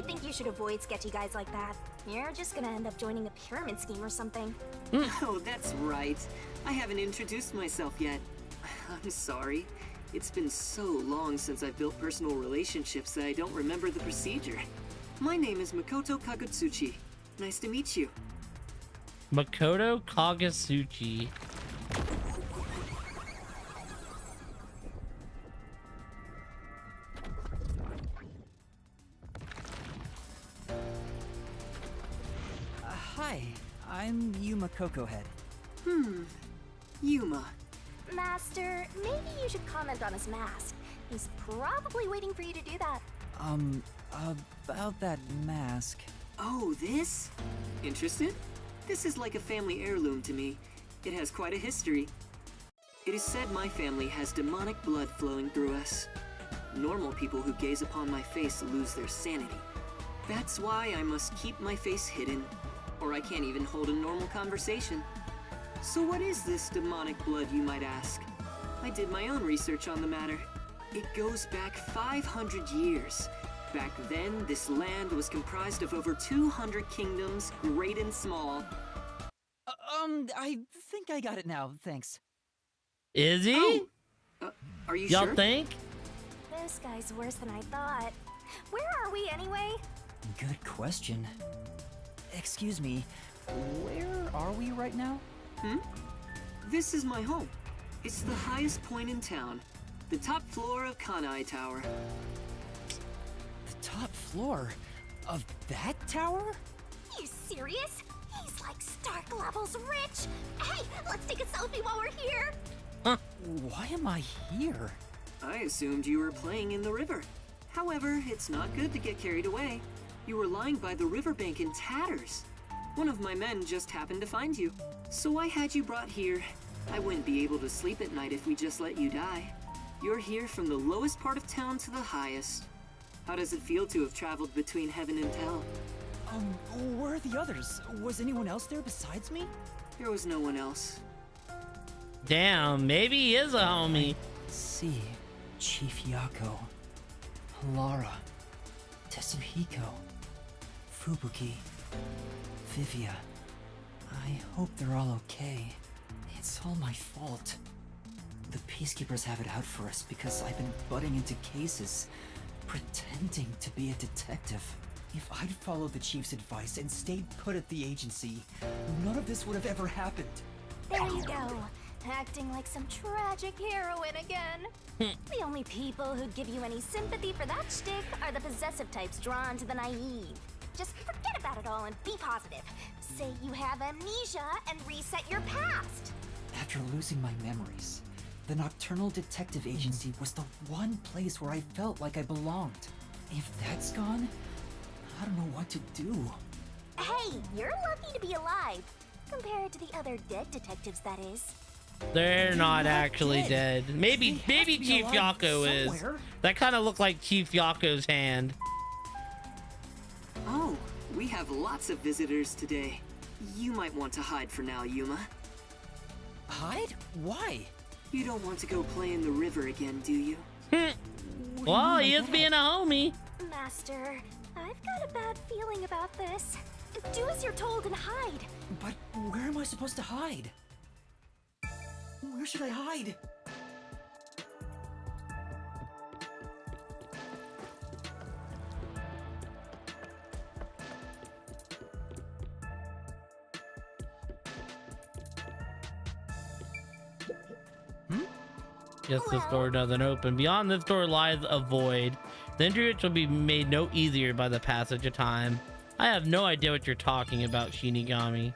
think you should avoid sketchy guys like that. You're just gonna end up joining a pyramid scheme or something. Oh, that's right. I haven't introduced myself yet. I'm sorry. It's been so long since I've built personal relationships that I don't remember the procedure. My name is Makoto Kagutsuchi. Nice to meet you. Makoto Kagutsuchi. Hi, I'm Yuma Cocohead. Yuma. Master, maybe you should comment on his mask. He's probably waiting for you to do that. About that mask. Oh, this? Interested? This is like a family heirloom to me. It has quite a history. It is said my family has demonic blood flowing through us. Normal people who gaze upon my face lose their sanity. That's why I must keep my face hidden, or I can't even hold a normal conversation. So what is this demonic blood, you might ask? I did my own research on the matter. It goes back 500 years. Back then, this land was comprised of over 200 kingdoms, great and small. I think I got it now, thanks. Is he? Are you Y'all sure? think? This guy's worse than I thought. Where are we anyway? Good question. Excuse me, where are we right now? This is my home. It's the highest point in town. The top floor of Kanai Tower. The top floor of that tower? You serious? He's like Stark levels rich. Hey, let's take a selfie while we're here. Why am I here? I assumed you were playing in the river. However, it's not good to get carried away. You were lying by the riverbank in tatters. One of my men just happened to find you. So I had you brought here. I wouldn't be able to sleep at night if we just let you die. You're here from the lowest part of town to the highest. How does it feel to have traveled between heaven and hell? Where are the others? Was anyone else there besides me? There was no one else. Damn, maybe he is a homie. See. Chief Yako, Lara, Tetsuhiko, Fubuki, Vivia. I hope they're all okay. It's all my fault. The Peacekeepers have it out for us because I've been butting into cases, pretending to be a detective. If I'd followed the Chief's advice and stayed put at the agency, none of this would have ever happened. There you go. Acting like some tragic heroine again. The only people who'd give you any sympathy for that shtick are the possessive types drawn to the naive. Just forget about it all and be positive. Say you have amnesia and reset your past. After losing my memories, the Nocturnal Detective Agency was the one place where I felt like I belonged. If that's gone, I don't know what to do. Hey, you're lucky to be alive. Compared to the other dead detectives, that is. They're not actually dead. Maybe Chief Yako is. That kind of looked like Chief Yako's hand. Oh, we have lots of visitors today. You might want to hide for now, Yuma. Hide? Why? You don't want to go play in the river again, do you? Well, he is being a homie. Master, I've got a bad feeling about this. Do as you're told and hide. But where am I supposed to hide? Where should I hide? Yes, this door doesn't open. Beyond this door lies a void. The entrance will be made no easier by the passage of time. I have no idea what you're talking about, Shinigami.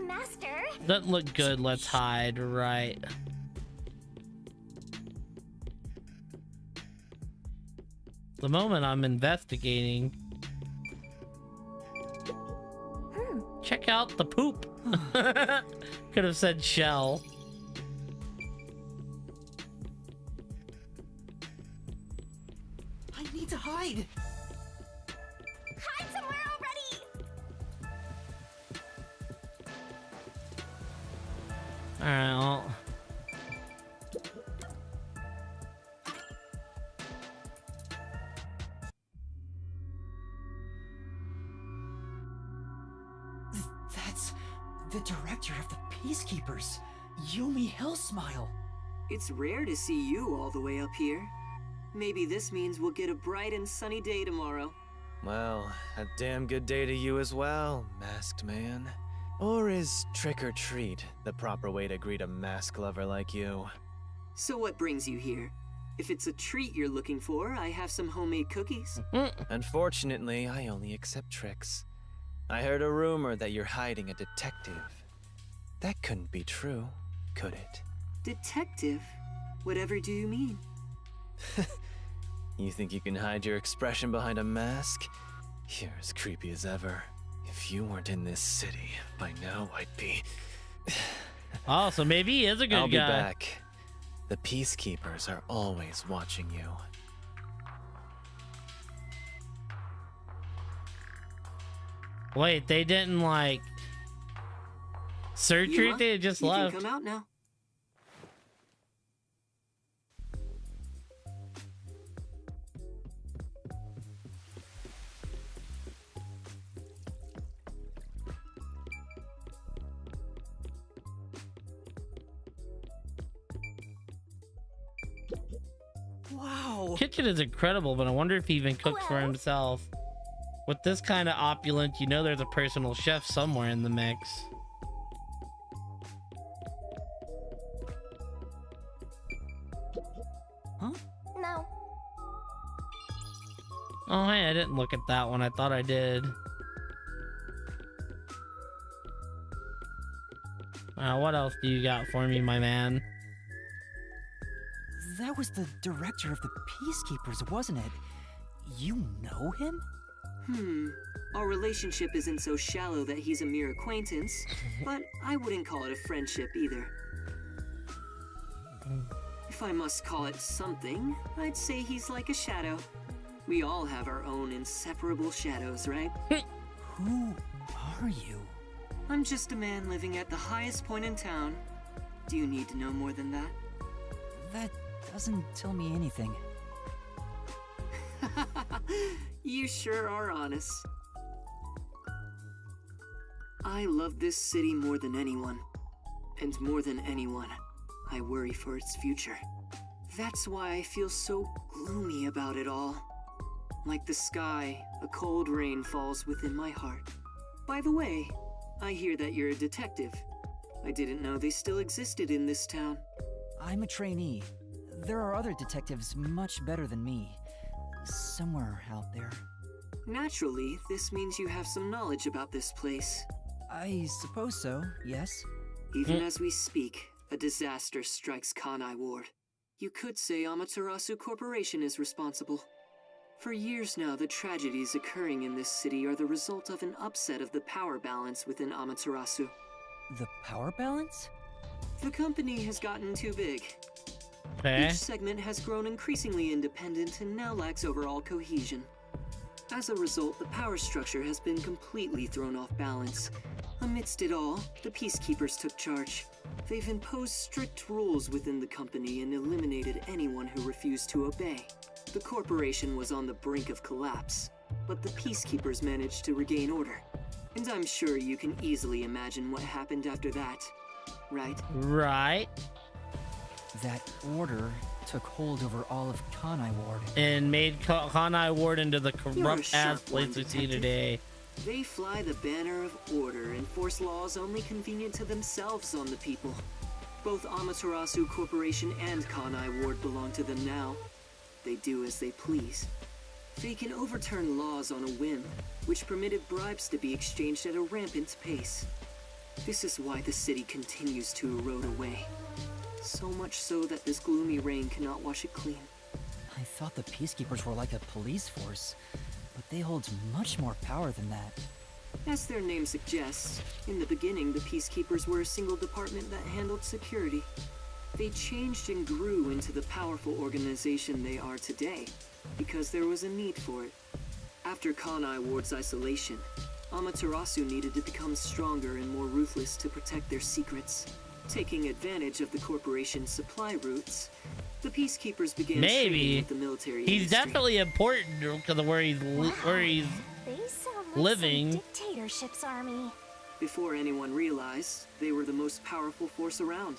Master? Doesn't look good. Let's hide. Right. The moment I'm investigating. Check out the poop. Could have said shell. I need to hide. Hide somewhere already. All right. Well. That's the director of the Peacekeepers, Yumi Hellsmile. It's rare to see you all the way up here. Maybe this means we'll get a bright and sunny day tomorrow. Well, a damn good day to you as well, masked man. Or is trick or treat the proper way to greet a mask lover like you? So what brings you here? If it's a treat you're looking for, I have some homemade cookies. Unfortunately, I only accept tricks. I heard a rumor that you're hiding a detective. That couldn't be true, could it? Detective? Whatever do you mean? You think you can hide your expression behind a mask? You're as creepy as ever. If you weren't in this city, by now I'd be... Oh, so maybe he is a good guy. I'll be back. The Peacekeepers are always watching you. Wait, they didn't like search her? They just left. You can come out now. Wow. Kitchen is incredible, but I wonder if he even cooks for himself. With this kind of opulence, you know there's a personal chef somewhere in the mix. Huh? No. Oh, hey, I didn't look at that one. I thought I did. What else do you got for me, my man? That was the director of the Peacekeepers, wasn't it? You know him? Our relationship isn't so shallow that he's a mere acquaintance, but I wouldn't call it a friendship either. If I must call it something, I'd say he's like a shadow. We all have our own inseparable shadows, right? Who are you? I'm just a man living at the highest point in town. Do you need to know more than that? That doesn't tell me anything. You sure are honest. I love this city more than anyone. And more than anyone, I worry for its future. That's why I feel so gloomy about it all. Like the sky, a cold rain falls within my heart. By the way, I hear that you're a detective. I didn't know they still existed in this town. I'm a trainee. There are other detectives much better than me. Somewhere out there. Naturally, this means you have some knowledge about this place. I suppose so, yes. Even as we speak, a disaster strikes Kanai Ward. You could say Amaterasu Corporation is responsible. For years now, the tragedies occurring in this city are the result of an upset of the power balance within Amaterasu. The power balance? The company has gotten too big. Okay. Each segment has grown increasingly independent and now lacks overall cohesion. As a result, the power structure has been completely thrown off balance. Amidst it all, the Peacekeepers took charge. They've imposed strict rules within the company and eliminated anyone who refused to obey. The corporation was on the brink of collapse, but the Peacekeepers managed to regain order. And I'm sure you can easily imagine what happened after that, right? Right. That order took hold over all of Kanai Ward. And made Kanai Ward into the corrupt ass place we see today. They fly the banner of order and force laws only convenient to themselves on the people. Both Amaterasu Corporation and Kanai Ward belong to them now. They do as they please. They can overturn laws on a whim, which permitted bribes to be exchanged at a rampant pace. This is why the city continues to erode away. So much so that this gloomy rain cannot wash it clean. I thought the Peacekeepers were like a police force, but they hold much more power than that. As their name suggests, in the beginning the Peacekeepers were a single department that handled security. They changed and grew into the powerful organization they are today, because there was a need for it. After Kanai Ward's isolation, Amaterasu needed to become stronger and more ruthless to protect their secrets. Taking advantage of the corporation's supply routes, the Peacekeepers began training with the military He's industry. definitely important because of where he's They sound like living. some dictatorship's army. Before anyone realized, they were the most powerful force around.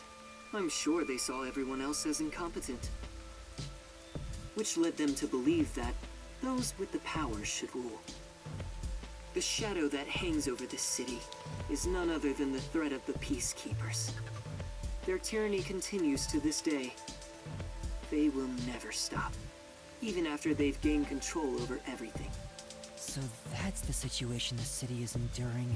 I'm sure they saw everyone else as incompetent. Which led them to believe that those with the power should rule. The shadow that hangs over this city is none other than the threat of the Peacekeepers. Their tyranny continues to this day. They will never stop, even after they've gained control over everything. So that's the situation the city is enduring.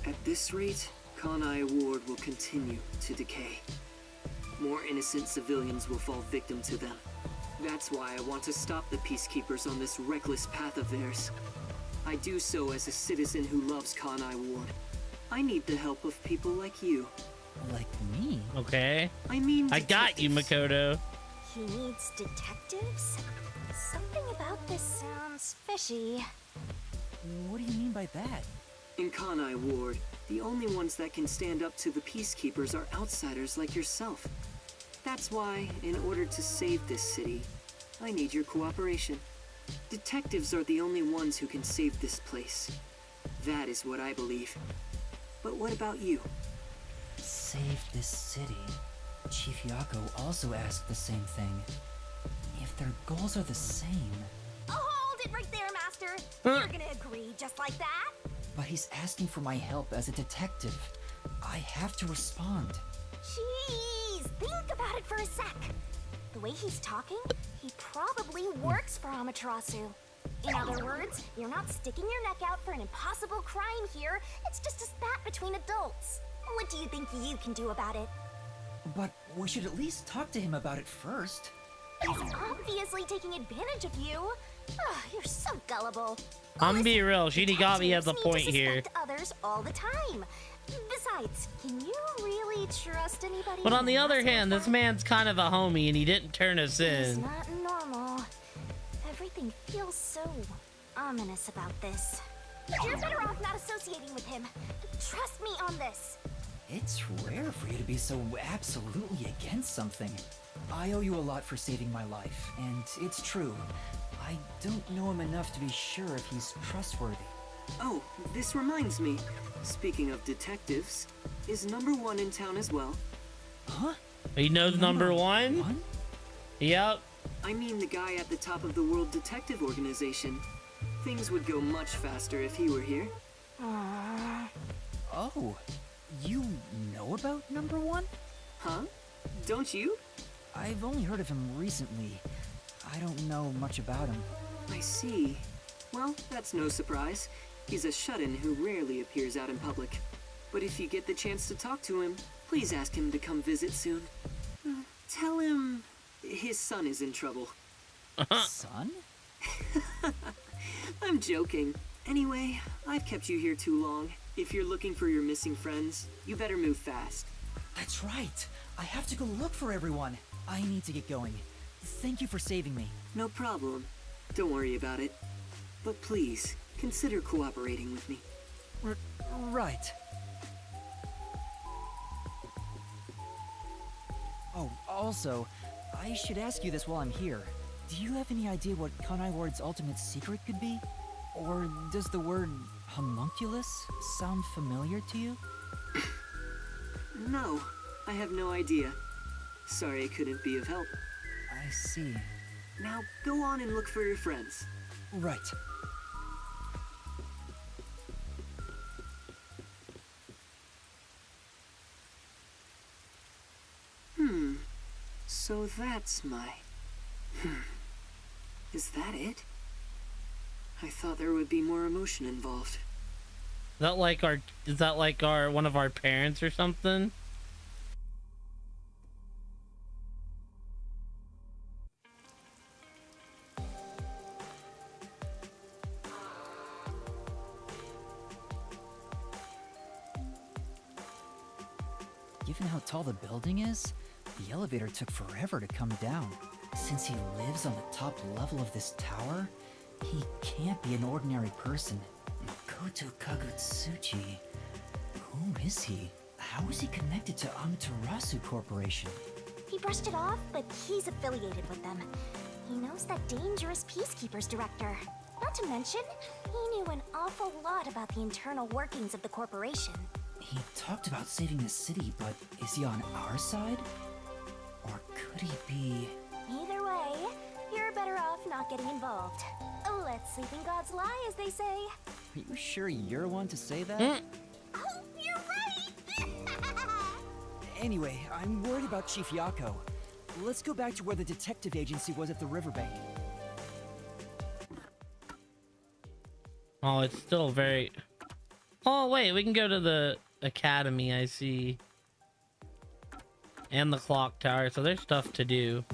At this rate, Kanai Ward will continue to decay. More innocent civilians will fall victim to them. That's why I want to stop the Peacekeepers on this reckless path of theirs. I do so as a citizen who loves Kanai Ward. I need the help of people like you. Like me? Okay. I mean, I got you, Makoto. He needs detectives? Something about this sounds fishy. What do you mean by that? In Kanai Ward, the only ones that can stand up to the Peacekeepers are outsiders like yourself. That's why, in order to save this city, I need your cooperation. Detectives are the only ones who can save this place. That is what I believe. But what about you? Save this city. Chief Yako also asked the same thing. If their goals are the same... Oh, hold it right there, Master! You're gonna agree just like that? But he's asking for my help as a detective. I have to respond. Jeez, think about it for a sec. The way he's talking, he probably works for Amaterasu. In other words, you're not sticking your neck out for an impossible crime here. It's just a spat between adults. What do you think you can do about it? But we should at least talk to him about it first. He's obviously taking advantage of you. Ah, you're so gullible. I'm gonna be real. Shinigami has a point Detectives need to here. suspect others all the time. Besides, can you really trust anybody? But on the in other this hand, this man's kind of a homie and he didn't turn us It's in. not normal. Everything feels so ominous about this. You're better off not associating with him. Trust me on this. It's rare for you to be so absolutely against something. I owe you a lot for saving my life, and it's true. I don't know him enough to be sure if he's trustworthy. Oh, this reminds me. Speaking of detectives, is number 1 in town as well? Huh? He knows number one? Yep. I mean the guy at the top of the World Detective Organization. Things would go much faster if he were here. Oh, you know about number 1? Huh? Don't you? I've only heard of him recently. I don't know much about him. I see. Well, that's no surprise. He's a shut-in who rarely appears out in public. But if you get the chance to talk to him, please ask him to come visit soon. Tell him his son is in trouble. Son? I'm joking. Anyway, I've kept you here too long. If you're looking for your missing friends, you better move fast. That's right. I have to go look for everyone. I need to get going. Thank you for saving me. No problem. Don't worry about it. But please, consider cooperating with me. Right. Oh, also, I should ask you this while I'm here. Do you have any idea what Kanai Ward's ultimate secret could be? Or does the word homunculus sound familiar to you? No, I have no idea. Sorry I couldn't be of help. I see. Now, go on and look for your friends. Right. So that's my... Is that it? I thought there would be more emotion involved. Is that like one of our parents or something? Given how tall the building is, the elevator took forever to come down. Since he lives on the top level of this tower, he can't be an ordinary person. Makoto Kagutsuchi. Who is he? How is he connected to Amaterasu Corporation? He brushed it off, but he's affiliated with them. He knows that dangerous Peacekeepers director. Not to mention, he knew an awful lot about the internal workings of the corporation. He talked about saving the city, but is he on our side? Or could he be... Either way, you're better off not getting involved. Let sleeping gods lie, as they say. Are you sure you're one to say that? Oh, you're right! Anyway, I'm worried about Chief Yako. Let's go back to where the detective agency was at the riverbank. Oh, it's still very... Oh, wait, we can go to the academy, I see. And the clock tower, so there's stuff to do.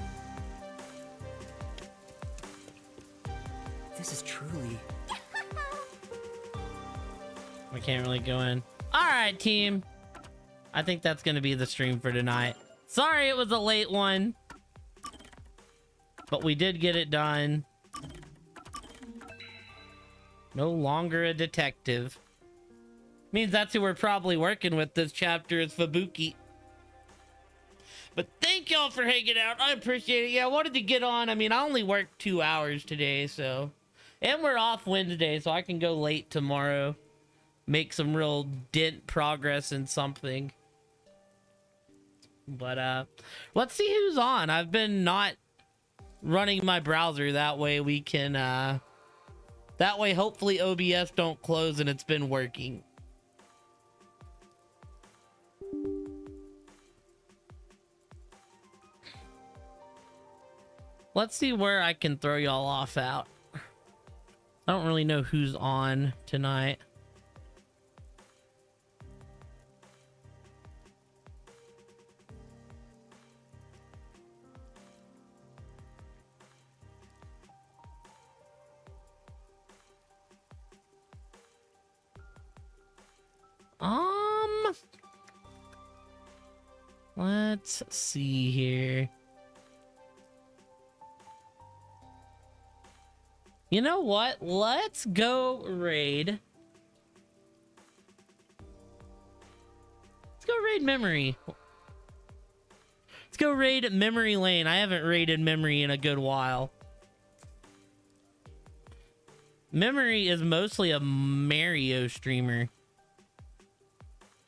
This is truly... We can't really go in. Alright, team. I think that's gonna be the stream for tonight. Sorry it was a late one. But we did get it done. No longer a detective. Means that's who we're probably working with this chapter is Fubuki. But thank y'all for hanging out. I appreciate it. Yeah, I wanted to get on. I mean, I only worked 2 hours today, so... And we're off Wednesday, so I can go late tomorrow. Make some real dent progress in something. But, let's see who's on. I've been not running my browser. That way we can, that way hopefully OBS don't close and it's been working. Let's see where I can throw y'all off out. I don't really know who's on tonight. Let's see here. You know what? Let's go raid raid Memory. Let's go raid Memory Lane. I haven't raided Memory in a good while. Memory is mostly a Mario streamer.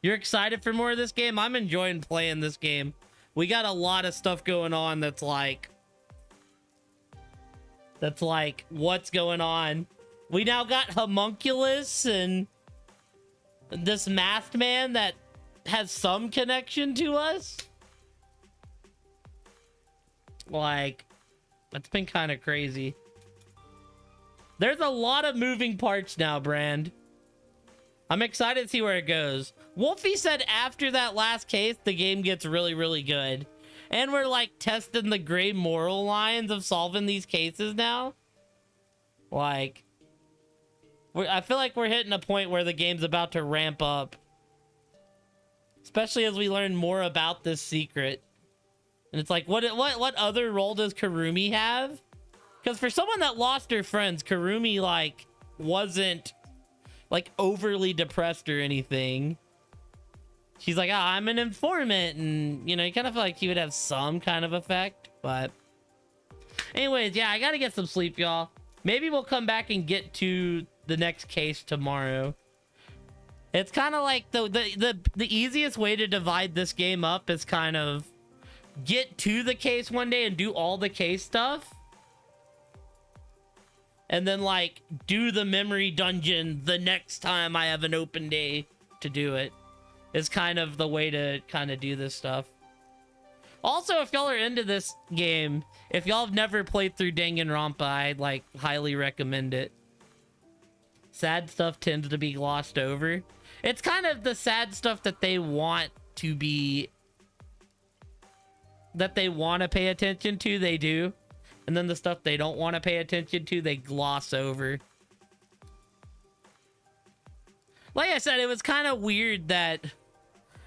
You're excited for more of this game? I'm enjoying playing this game. We got a lot of stuff going on that's like, what's going on? We now got Homunculus and this masked man that has some connection to us. Like, that's been kind of crazy. There's a lot of moving parts now, Brand. I'm excited to see where it goes. Wolfie said after that last case, the game gets really, really good. And we're like testing the gray moral lines of solving these cases now. Like, I feel like we're hitting a point where the game's about to ramp up. Especially as we learn more about this secret. And it's like, what other role does Kurumi have? Because for someone that lost her friends, Kurumi, like, wasn't, like, overly depressed or anything. She's like, oh, I'm an informant. And, you know, you kind of feel like he would have some kind of effect. But anyways, yeah, I got to get some sleep, y'all. Maybe we'll come back and get to the next case tomorrow. It's kind of like the easiest way to divide this game up is kind of get to the case one day and do all the case stuff. And then, like, do the memory dungeon the next time I have an open day to do it. Is kind of the way to kind of do this stuff. Also, if y'all are into this game, if y'all have never played through Danganronpa, I'd, like, highly recommend it. Sad stuff tends to be glossed over. It's kind of the sad stuff that they want to be... that they want to pay attention to, they do. And then the stuff they don't want to pay attention to, they gloss over. Like I said, it was kind of weird that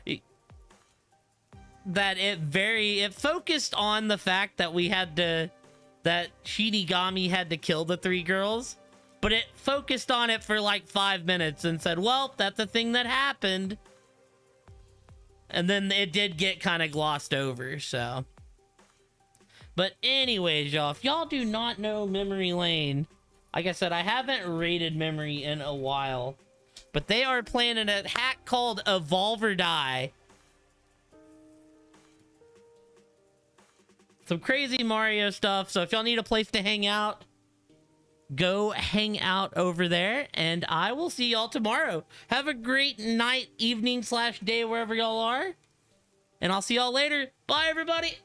it focused on the fact that that Shinigami had to kill the 3 girls, but it focused on it for like 5 minutes and said, well, that's a thing that happened. And then it did get kind of glossed over, so. But anyways, y'all, if y'all do not know Memory Lane, like I said, I haven't rated Memory in a while, but they are planning a hack called Evolve or Die. Some crazy Mario stuff, so if y'all need a place to hang out, go hang out over there, and I will see y'all tomorrow. Have a great night, evening / day, wherever y'all are, and I'll see y'all later. Bye, everybody!